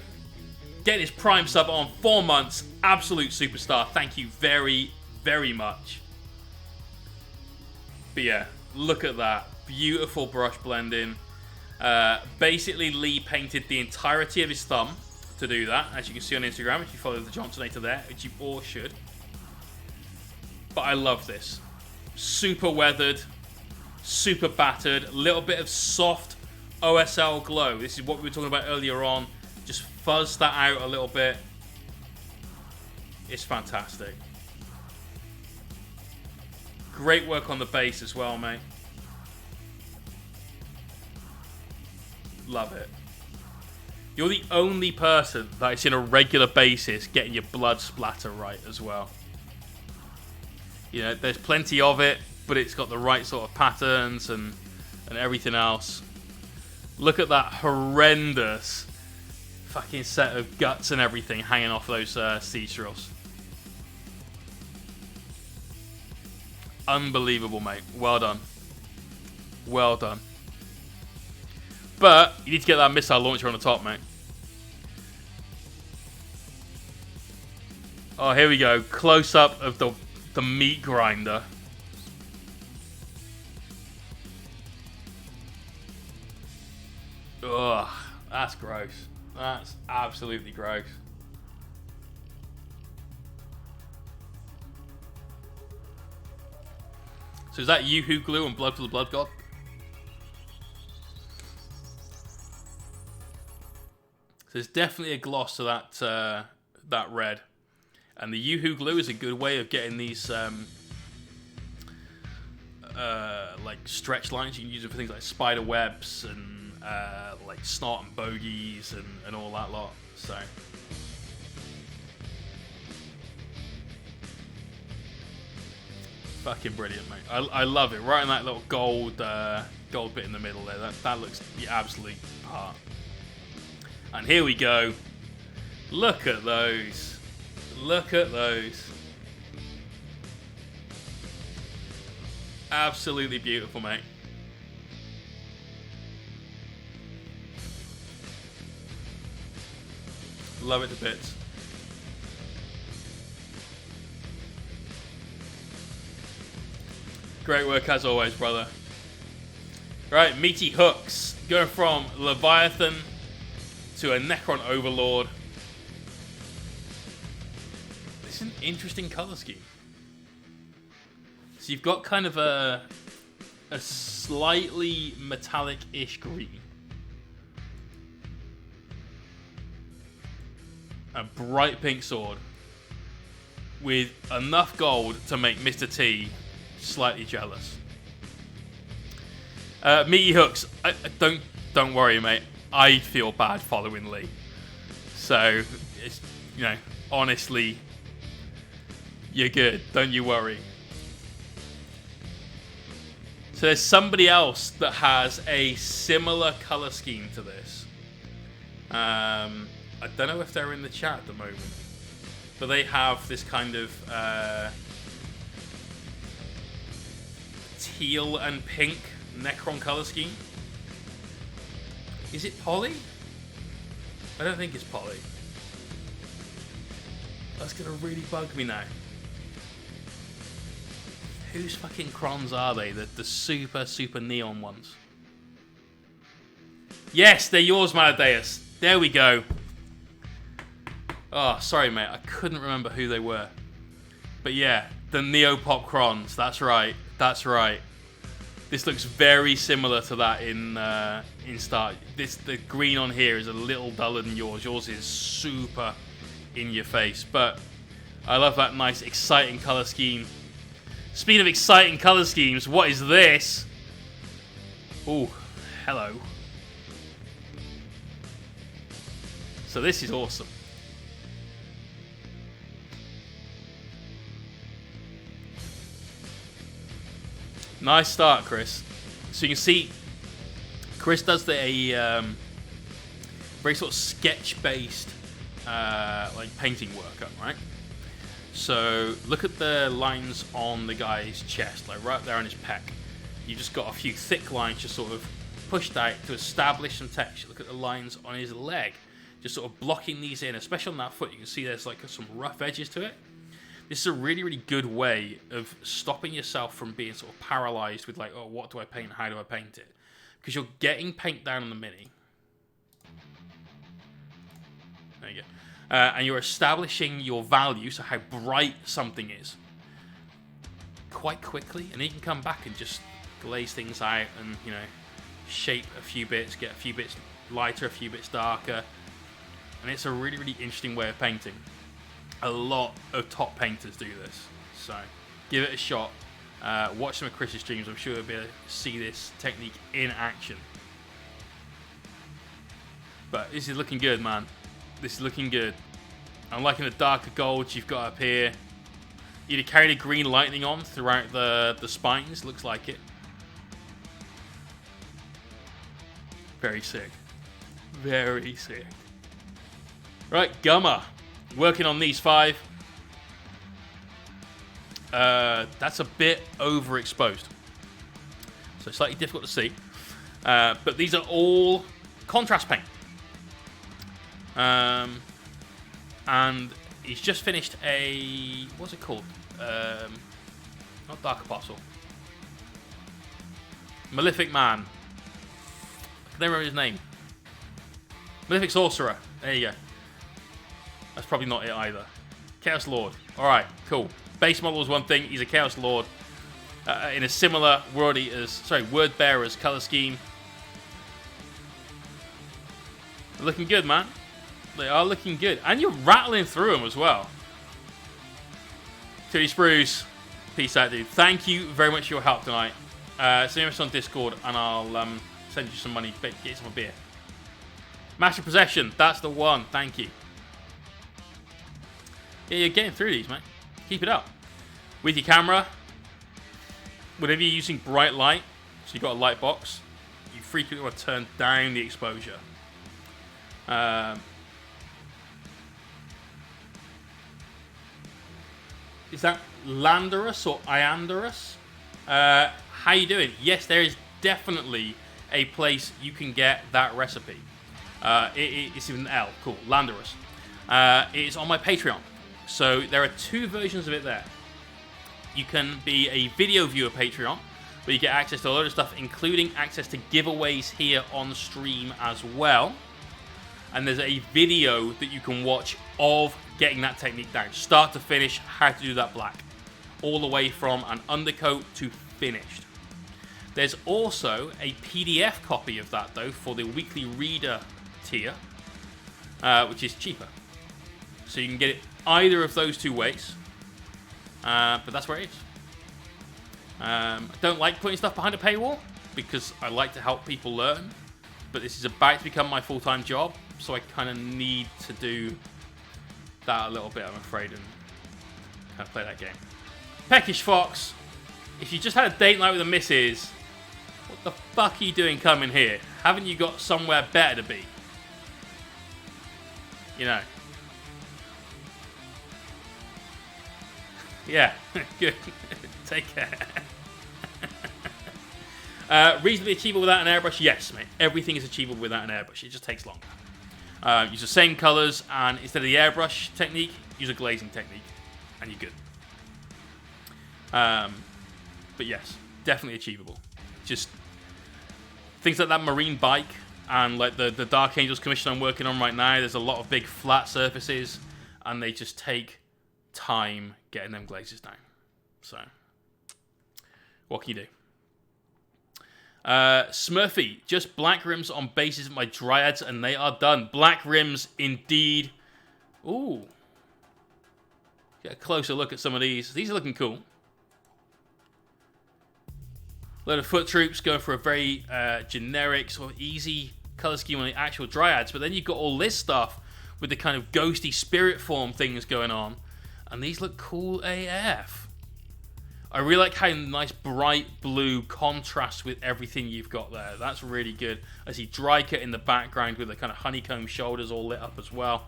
Speaker 1: Getting his Prime sub on 4 months. Absolute superstar. Thank you very, very much. But yeah, look at that. Beautiful brush blending. Basically, Lee painted the entirety of his thumb to do that, as you can see on Instagram if you follow the Johnsonator there, which you all should. But I love this. Super weathered, super battered, a little bit of soft OSL glow. This is what we were talking about earlier on. Just fuzz that out a little bit. It's fantastic. Great work on the base as well, mate. Love it. You're the only person that it's in a regular basis getting your blood splatter right as well. You know, there's plenty of it, but it's got the right sort of patterns and everything else. Look at that horrendous fucking set of guts and everything hanging off those siege drills. Unbelievable, mate. Well done. Well done. But you need to get that missile launcher on the top, mate. Oh, here we go. Close up of the meat grinder. Ugh, that's gross. That's absolutely gross. So is that Yoo-Hoo glue and blood for the blood god? So there's definitely a gloss to that red, and the Yoo-Hoo glue is a good way of getting these like stretch lines. You can use it for things like spider webs and like snot and bogies and all that lot. So fucking brilliant, mate. I love it. Right in that little gold bit in the middle there. That looks the absolute part. And here we go. Look at those. Look at those. Absolutely beautiful, mate. Love it to bits. Great work as always, brother. Right, meaty hooks. Going from Leviathan to a Necron Overlord. This is an interesting color scheme. So you've got kind of a slightly metallic-ish green. A bright pink sword with enough gold to make Mr. T slightly jealous. Meaty hooks. Don't worry, mate. I feel bad following Lee. So it's, you know, honestly, you're good. Don't you worry. So there's somebody else that has a similar color scheme to this. I don't know if they're in the chat at the moment, but they have this kind of teal and pink Necron color scheme. Is it Polly? I don't think it's Polly. That's gonna really bug me now. Whose fucking crons are they? The super neon ones. Yes, they're yours, Maladeus. There we go. Oh, sorry, mate. I couldn't remember who they were. But yeah, the Neopop crons. That's right. That's right. This looks very similar to that in Start. The green on here is a little duller than yours. Yours is super in your face. But I love that nice, exciting color scheme. Speaking of exciting color schemes, what is this? Oh, hello. So this is awesome. Nice start, Chris. So you can see Chris does a very sort of sketch-based like painting workup, right? So look at the lines on the guy's chest, like right there on his pec. You've just got a few thick lines just sort of pushed out to establish some texture. Look at the lines on his leg, just sort of blocking these in, especially on that foot. You can see there's like some rough edges to it. This is a really good way of stopping yourself from being sort of paralyzed with like, oh, what do I paint? How do I paint it? Because you're getting paint down on the mini. There you go. And you're establishing your value, so how bright something is, quite quickly. And then you can come back and just glaze things out and, you know, shape a few bits, get a few bits lighter, a few bits darker. And it's a really interesting way of painting. A lot of top painters do this, so give it a shot. Watch some of Chris's streams. I'm sure you'll be able to see this technique in action. But this is looking good, man. This is looking good. I'm liking the darker golds you've got up here. You'd have carried a green lightning on throughout the spines. Looks like it. Very sick. Very sick. Right, Gummer. Working on these 5. That's a bit overexposed, so slightly difficult to see. But these are all contrast paint. And he's just finished a, what's it called? Not Dark Apostle. Malefic Man. I don't remember his name. Malefic Sorcerer. There you go. That's probably not it either. Chaos Lord. Alright, cool. Base model is one thing. He's a Chaos Lord. In a similar word bearer's color scheme. They're looking good, man. They are looking good. And you're rattling through them as well. Tilly Spruce. Peace out, dude. Thank you very much for your help tonight. Send us on Discord and I'll send you some money. Get you some beer. Master Possession. That's the one. Thank you. Yeah, you're getting through these, mate. Keep it up. With your camera, whenever you're using bright light, so you've got a light box, you frequently want to turn down the exposure. Is that Landarus or Iandarus? How you doing? Yes, there is definitely a place you can get that recipe. It's with an L. Cool. Landarus. It's on my Patreon. So there are 2 versions of it there. You can be a video viewer Patreon, where you get access to a lot of stuff, including access to giveaways here on stream as well. And there's a video that you can watch of getting that technique down, start to finish, how to do that black, all the way from an undercoat to finished. There's also a PDF copy of that, though, for the weekly reader tier, which is cheaper. So you can get it either of those 2 ways, but that's where it is. I don't like putting stuff behind a paywall because I like to help people learn, but this is about to become my full-time job, so I kind of need to do that a little bit, I'm afraid, and kind of play that game. Peckish Fox, if you just had a date night with the missus, what the fuck are you doing coming here? Haven't you got somewhere better to be? You know. Yeah, good. Take care. Reasonably achievable without an airbrush? Yes, mate. Everything is achievable without an airbrush. It just takes longer. Use the same colors, and instead of the airbrush technique, use a glazing technique, and you're good. But yes, definitely achievable. Just things like that marine bike and like the Dark Angels commission I'm working on right now. There's a lot of big flat surfaces, and they just take time getting them glazes down. So, what can you do? Smurfy, just black rims on bases of my dryads, and they are done. Black rims, indeed. Ooh. Get a closer look at some of these. These are looking cool. Load of foot troops going for a very generic, sort of easy color scheme on the actual dryads, but then you've got all this stuff with the kind of ghosty spirit form things going on, and these look cool AF. I really like how nice bright blue contrasts with everything you've got there. That's really good. I see Drycut in the background with the kind of honeycomb shoulders all lit up as well.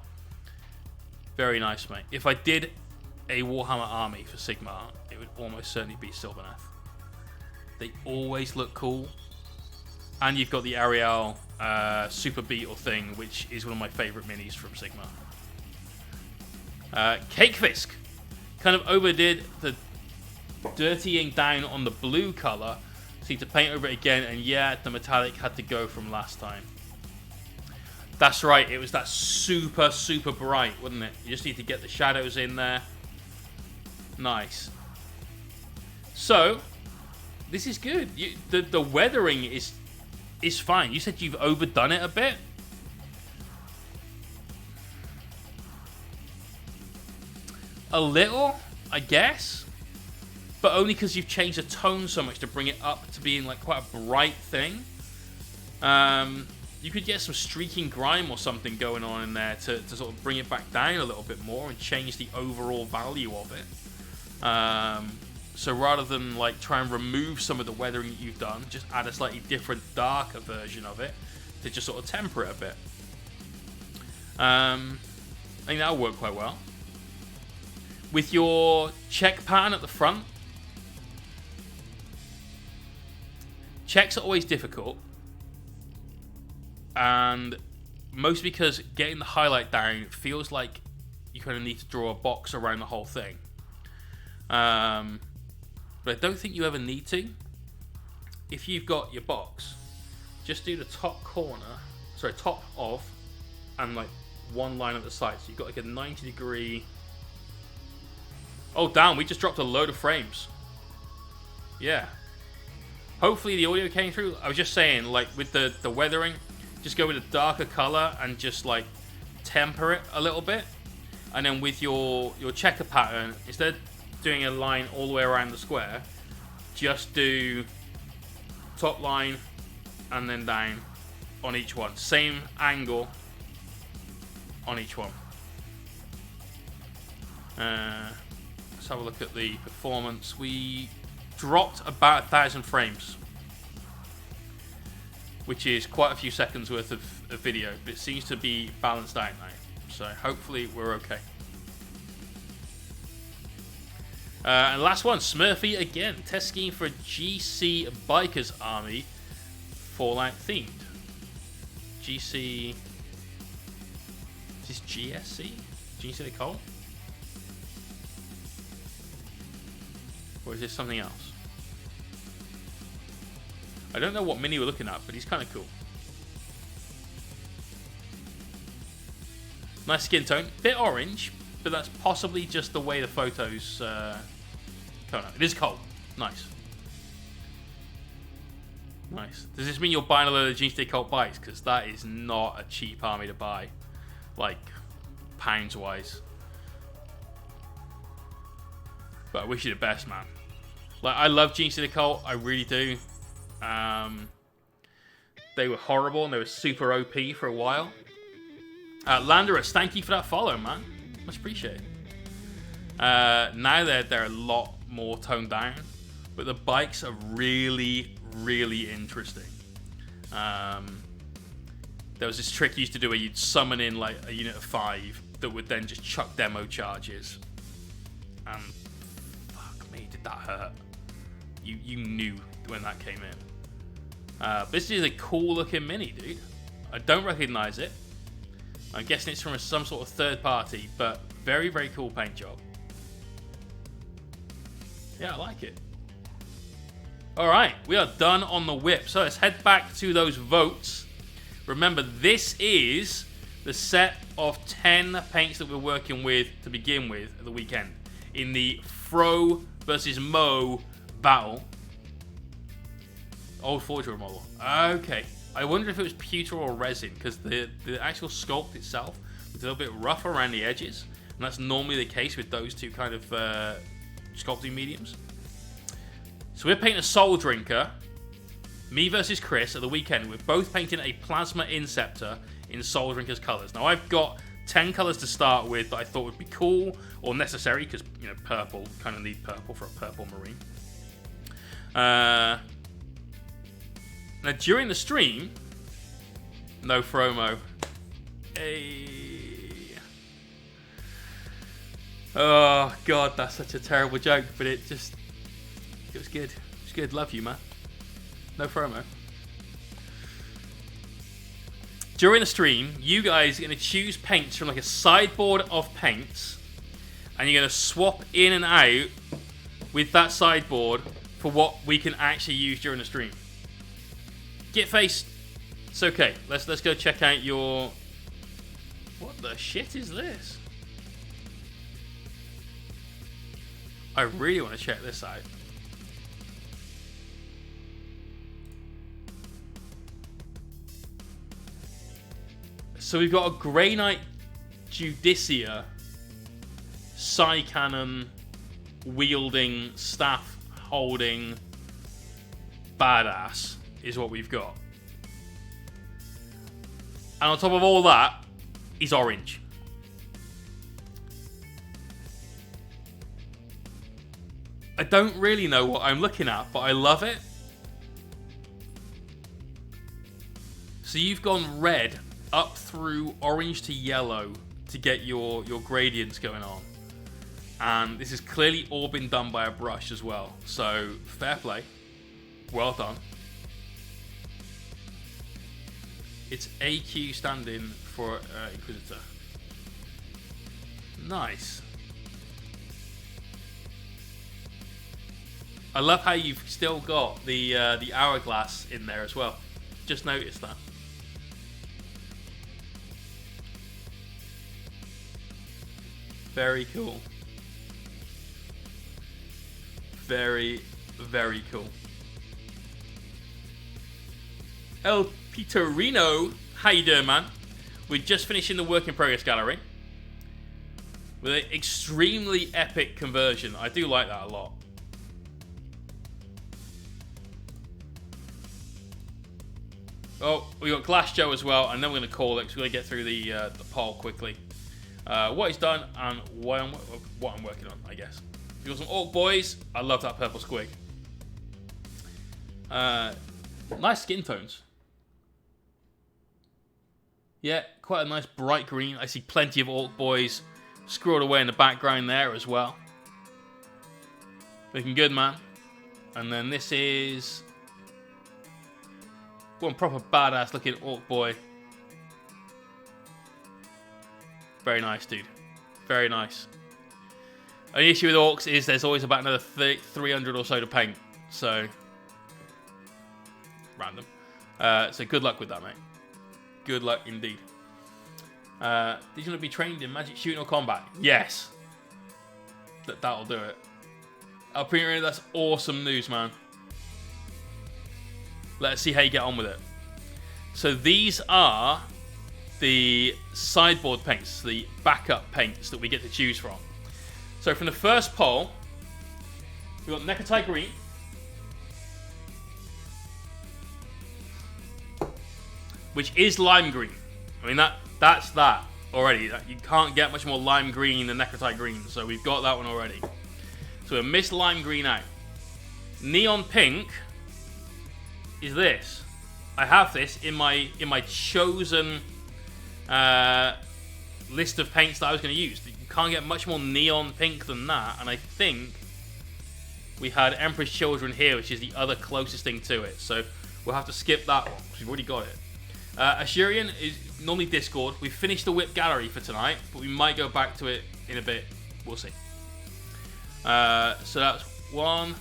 Speaker 1: Very nice, mate. If I did a Warhammer army for Sigmar, it would almost certainly be Sylvaneth. They always look cool. And you've got the Ariel Super Beetle thing, which is one of my favourite minis from Sigmar. Cakefisk kind of overdid the dirtying down on the blue colour. So you need to paint over it again, and yeah, the metallic had to go from last time. That's right, it was that super, super bright, wasn't it? You just need to get the shadows in there. Nice. So, this is good. The weathering is fine. You said you've overdone it a bit. A little, I guess. But only because you've changed the tone so much to bring it up to being like quite a bright thing. You could get some streaking grime or something going on in there to sort of bring it back down a little bit more and change the overall value of it. So rather than like try and remove some of the weathering that you've done, just add a slightly different, darker version of it to just sort of temper it a bit. I think that'll work quite well. With your check pattern at the front, checks are always difficult, and mostly because getting the highlight down feels like you kind of need to draw a box around the whole thing. But I don't think you ever need to. If you've got your box, just do the top of, and like one line at the side. So you've got like a 90-degree. Oh damn, we just dropped a load of frames. Yeah. Hopefully the audio came through. I was just saying, like, with the weathering, just go with a darker color and just, like, temper it a little bit. And then with your checker pattern, instead of doing a line all the way around the square, just do top line and then down on each one. Same angle on each one. Let's have a look at the performance. We dropped about 1,000 frames, which is quite a few seconds worth of video, but it seems to be balanced out now, so hopefully we're okay. And last one, Smurfy again. Test scheme for a GC Bikers army, Fallout themed. GC, is this GSC? Gene Stealer Colt? Or is this something else? I don't know what mini we're looking at, but he's kind of cool. Nice skin tone. Bit orange, but that's possibly just the way the photos come out. It is Colt. Nice. Nice. Does this mean you're buying a load of Gene Stealer Colt bikes? Because that is not a cheap army to buy. Like, pounds-wise. But I wish you the best, man. Like, I love Gene Stealer Colt. I really do. They were horrible and they were super OP for a while. Landerus, thank you for that follow, man. Much appreciated. Now they're a lot more toned down. But the bikes are really, really interesting. There was this trick you used to do where you'd summon in like a unit of 5 that would then just chuck demo charges. And fuck me, did that hurt. You knew when that came in. This is a cool looking mini, dude. I don't recognize it. I'm guessing it's from some sort of third party, but very, very cool paint job. Yeah, I like it. Alright, we are done on the whip. So let's head back to those votes. Remember, this is the set of 10 paints that we're working with to begin with at the weekend. In the Fro versus Mo battle. Old Forge World model. Okay. I wonder if it was pewter or resin, because the actual sculpt itself was a little bit rough around the edges. And that's normally the case with those two kind of sculpting mediums. So we're painting a Soul Drinker. Me versus Chris at the weekend. We're both painting a Plasma Inceptor in Soul Drinker's colours. Now I've got 10 colours to start with that I thought would be cool or necessary, because, you know, purple, kind of need purple for a purple marine. Now during the stream, no Fromo. Hey. Oh god, that's such a terrible joke, but it was good. It was good. Love you, man. No Fromo. During the stream, you guys are going to choose paints from like a sideboard of paints, and you're going to swap in and out with that sideboard for what we can actually use during the stream. Get faced. It's okay. Let's go check out your... What the shit is this? I really want to check this out. So we've got a Grey Knight Judicia Psy Cannon wielding, staff holding badass is what we've got. And on top of all that, he's orange. I don't really know what I'm looking at, but I love it. So you've gone red up through orange to yellow to get your gradients going on. And this has clearly all been done by a brush as well. So, fair play. Well done. It's AQ standing for Inquisitor. Nice. I love how you've still got the hourglass in there as well. Just noticed that. Very cool. Very, very cool. El Peterino, how you doing, man? We're just finishing the work in progress gallery with an extremely epic conversion. I do like that a lot. Oh, we got Glass Joe as well, and then we're going to call it because we're going to get through the poll quickly. What he's done and what I'm working on, I guess. We got some Orc Boys. I love that purple squig. Nice skin tones. Yeah, quite a nice bright green. I see plenty of Orc Boys scrolled away in the background there as well. Looking good, man. And then this is one proper badass looking Orc Boy. Very nice, dude. Very nice. Only issue with orcs is there's always about another 300 or so to paint. So, random. So good luck with that, mate. Good luck indeed. Did you want to be trained in magic shooting or combat? Yes. That'll do it. Alpina, that's awesome news, man. Let's see how you get on with it. So these are the sideboard paints, the backup paints that we get to choose from. So from the first poll, we've got Necktie Green, which is lime green. I mean, that's that already. You can't get much more lime green than Necktie Green, so we've got that one already. So we missed lime green out. Neon pink is this. I have this in my chosen list of paints that I was going to use. You can't get much more neon pink than that, and I think we had Emperor's Children here, which is the other closest thing to it. So we'll have to skip that one because we've already got it. Ashurian is normally Discord. We've finished the whip gallery for tonight, but we might go back to it in a bit. We'll see. So that's 1,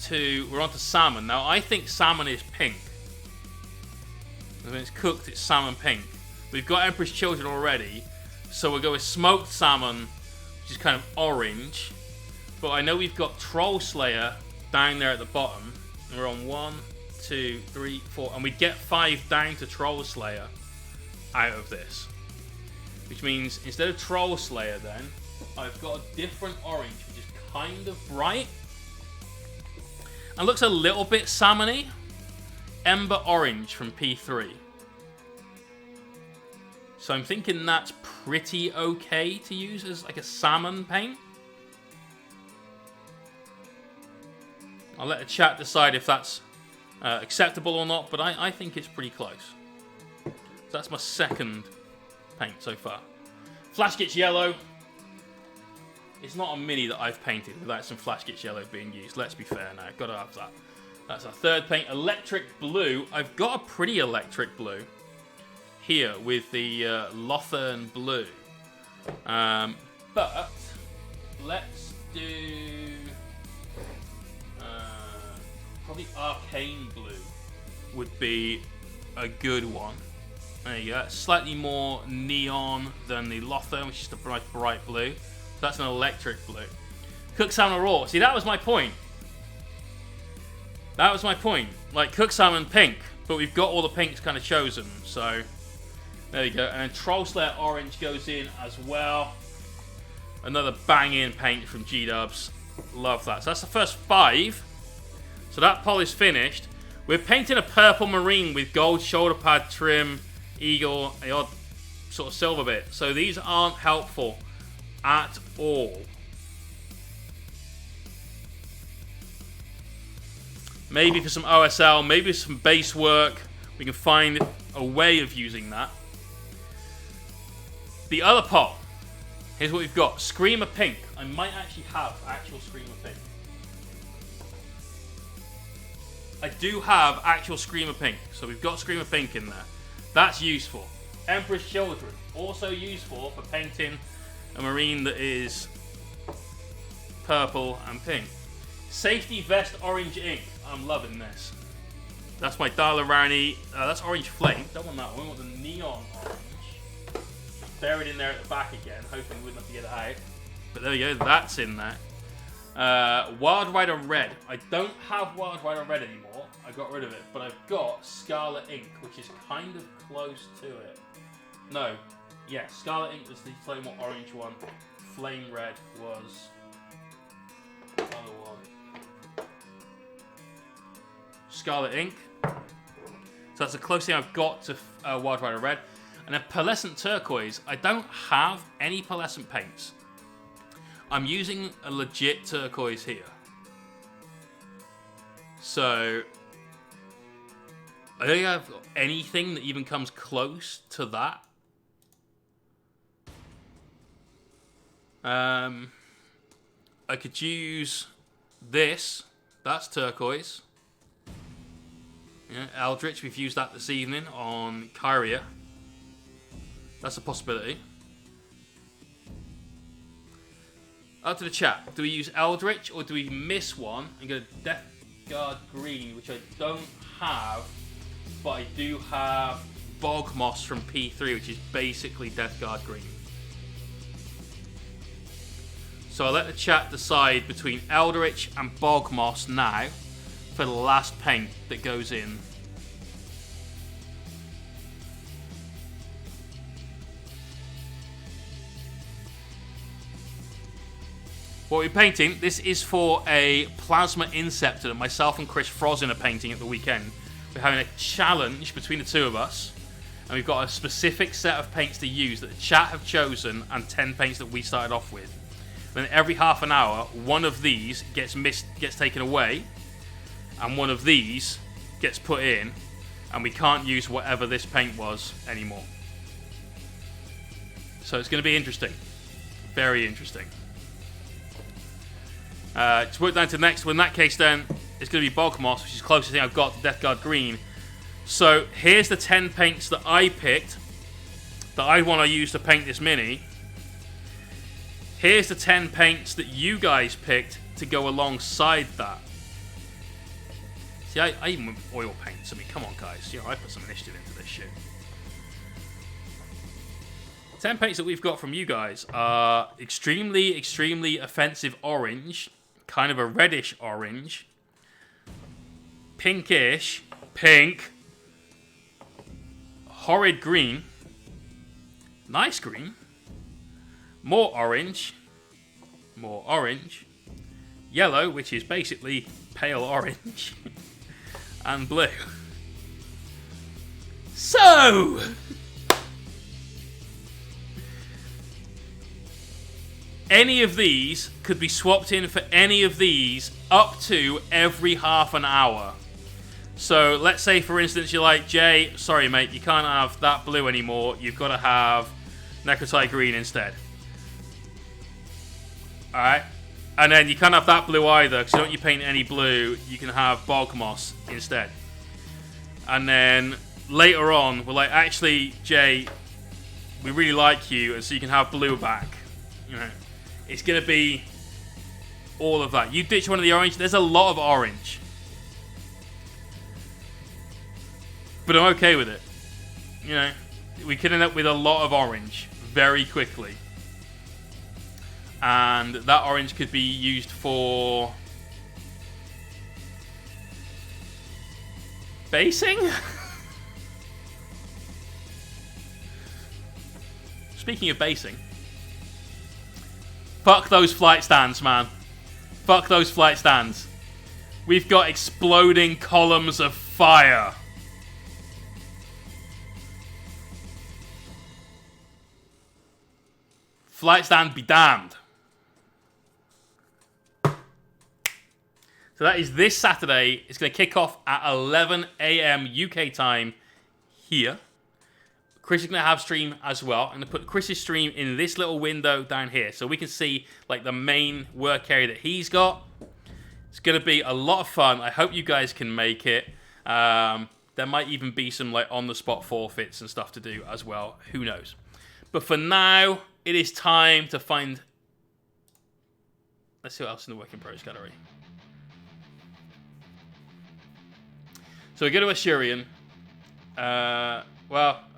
Speaker 1: 2. We're on to salmon. Now, I think salmon is pink. When it's cooked, it's salmon pink. We've got Emperor's Children already, so we'll go with smoked salmon, which is kind of orange. But I know we've got Troll Slayer down there at the bottom. And we're on 1, 2, 3, 4, and we get 5 down to Troll Slayer out of this. Which means instead of Troll Slayer then, I've got a different orange, which is kind of bright. And looks a little bit salmony. Ember Orange from P3. So I'm thinking that's pretty okay to use as like a salmon paint. I'll let the chat decide if that's acceptable or not, but I think it's pretty close. So that's my second paint so far. Flash Gitch Yellow. It's not a mini that I've painted without some Flash Gitch Yellow being used. Let's be fair now. Gotta have that. That's our third paint. Electric Blue. I've got a pretty electric blue here with the Lothern Blue. But let's do probably Arcane Blue would be a good one. There you go. Slightly more neon than the Lothern, which is the bright blue. So that's an electric blue. Cooked salmon raw. See, that was my point. That was my point. Like, cooked salmon pink, but we've got all the pinks kind of chosen. So, there you go. And then Troll Slayer orange goes in as well. Another bang-in paint from G-Dubs. Love that. So that's the first 5. So that poll is finished. We're painting a purple marine with gold shoulder pad trim, eagle, the odd sort of silver bit. So these aren't helpful at all. Maybe for some OSL, maybe some base work, we can find a way of using that. The other pot, here's what we've got. Screamer Pink. I might actually have actual Screamer Pink. I do have actual Screamer Pink, so we've got Screamer Pink in there. That's useful. Emperor's Children, also useful for painting a marine that is purple and pink. Safety Vest Orange Ink. I'm loving this. That's my Darla Rani. That's Orange Flame. Don't want that one. We want the Neon Orange. Buried in there at the back again. Hoping we wouldn't have to get it out. But there we go. That's in there. Wild Rider Red. I don't have Wild Rider Red anymore. I got rid of it. But I've got Scarlet Ink, which is kind of close to it. No. Yeah, Scarlet Ink was the Flame Orange one. Flame Red was the other one. Scarlet Ink. So that's the closest thing I've got to Wild Rider Red. And then Pearlescent Turquoise. I don't have any pearlescent paints. I'm using a legit turquoise here. So I don't think I've got anything that even comes close to that. I could use this. That's turquoise. Yeah, Eldritch, we've used that this evening on Kyria. That's a possibility. Up to the chat. Do we use Eldritch or do we miss one and go Death Guard Green, which I don't have, but I do have Bog Moss from P3, which is basically Death Guard Green. So I'll let the chat decide between Eldritch and Bog Moss now for the last paint that goes in. What we're painting, this is for a Plasma Inceptor that myself and Chris Frozen are painting at the weekend. We're having a challenge between the two of us, and we've got a specific set of paints to use that the chat have chosen, and 10 paints that we started off with. Then every half an hour, one of these gets taken away, and one of these gets put in, and we can't use whatever this paint was anymore. So it's going to be interesting. Very interesting. Just work down to the next one. In that case, then, it's going to be Bog Moss, which is the closest thing I've got to Death Guard Green. So, here's the 10 paints that I picked that I want to use to paint this mini. Here's the 10 paints that you guys picked to go alongside that. See, I even went with oil paints. I mean, come on, guys. You know, I put some initiative into this shit. 10 paints that we've got from you guys are extremely, extremely offensive orange. Kind of a reddish orange. Pinkish. Pink. Horrid green. Nice green. More orange. More orange. Yellow, which is basically pale orange. And blue. So... any of these could be swapped in for any of these up to every half an hour. So let's say, for instance, you're like, Jay, sorry, mate, you can't have that blue anymore. You've got to have Necrotite green instead. Alright? And then you can't have that blue either, because don't you paint any blue, you can have Bog Moss instead. And then later on, we're like, actually, Jay, we really like you, and so you can have blue back. You know? It's going to be all of that. You ditch one of the orange. There's a lot of orange. But I'm okay with it. You know, we could end up with a lot of orange very quickly. And that orange could be used for... basing? Speaking of basing... fuck those flight stands, man. Fuck those flight stands. We've got exploding columns of fire. Flight stand be damned. So that is this Saturday. It's going to kick off at 11 a.m. UK time here. Chris is going to have stream as well. I'm going to put Chris's stream in this little window down here so we can see like the main work area that he's got. It's going to be a lot of fun. I hope you guys can make it. There might even be some like on-the-spot forfeits and stuff to do as well. Who knows? But for now, it is time to find... let's see what else in the Work in Progress gallery. So we go to Assyrian. Well,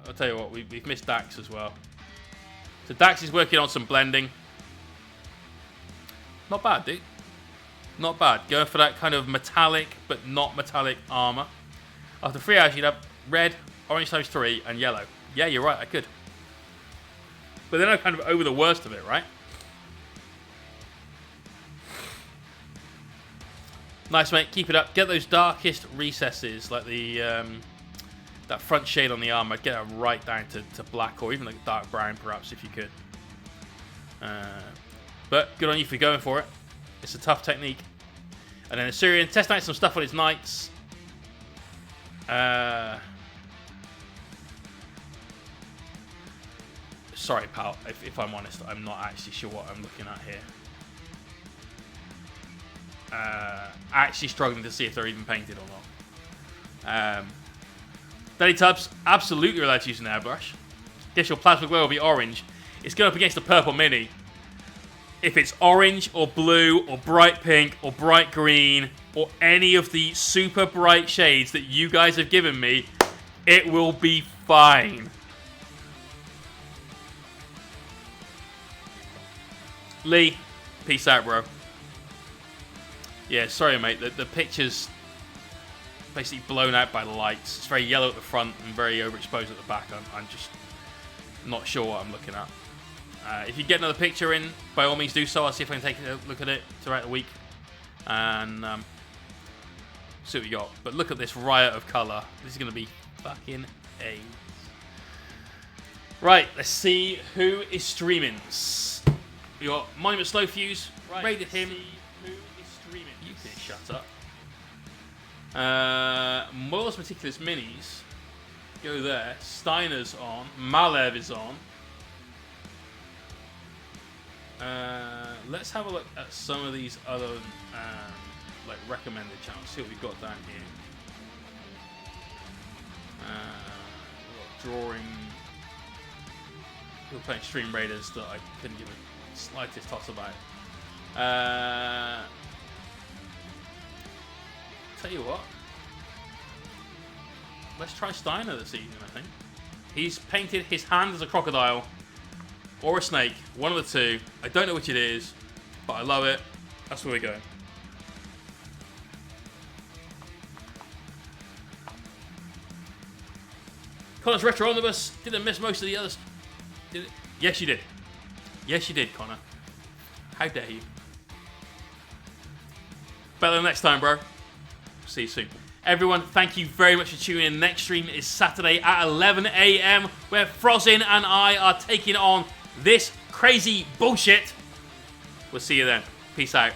Speaker 1: I'll tell you what, we've missed Dax as well. So Dax is working on some blending. Not bad, dude. Not bad. Going for that kind of metallic, but not metallic armor. After 3 hours, you'd have red, orange times 3, and yellow. Yeah, you're right, I could. But then I'm kind of over the worst of it, right? Nice, mate. Keep it up. Get those darkest recesses, like the that front shade on the armor. Get it right down to black, or even like dark brown, perhaps, if you could. But good on you for going for it. It's a tough technique. And then Assyrian, test out some stuff on his knights. Sorry, pal. If I'm honest, I'm not actually sure what I'm looking at here. Actually struggling to see if they're even painted or not. Daddy Tubs, absolutely allowed to use an airbrush. Guess your plasma glow will be orange. It's going up against the purple mini. if it's orange or blue or bright pink or bright green or any of the super bright shades that you guys have given me, it will be fine. Lee, peace out, bro. Yeah, sorry, mate. The picture's basically blown out by the lights. It's very yellow at the front and very overexposed at the back. I'm just not sure what I'm looking at. If you get another picture in, by all means do so. I'll see if I can take a look at it throughout the week and see what we got. But look at this riot of colour. This is going to be fucking AIDS. Right, let's see who is streaming. We got Monument Slow Fuse. Right, rated him. Who is streaming? You can shut up. Moyle's Meticulous Minis. Go there. Steiner's on. Malev is on. Let's have a look at some of these other like recommended channels. See what we've got down here. Drawing. People playing Stream Raiders that I couldn't give a slightest toss about. Tell you what. Let's try Steiner this evening, I think. He's painted his hand as a crocodile or a snake, one of the two. I don't know which it is, but I love it. That's where we're going. Connor's Retro Omnibus. Didn't miss most of the others. Did it? Yes, you did. Yes, you did, Connor. How dare you? Better than next time, bro. See you soon. Everyone, thank you very much for tuning in. Next stream is Saturday at 11 AM, where Frozin and I are taking on this crazy bullshit. We'll see you then. Peace out.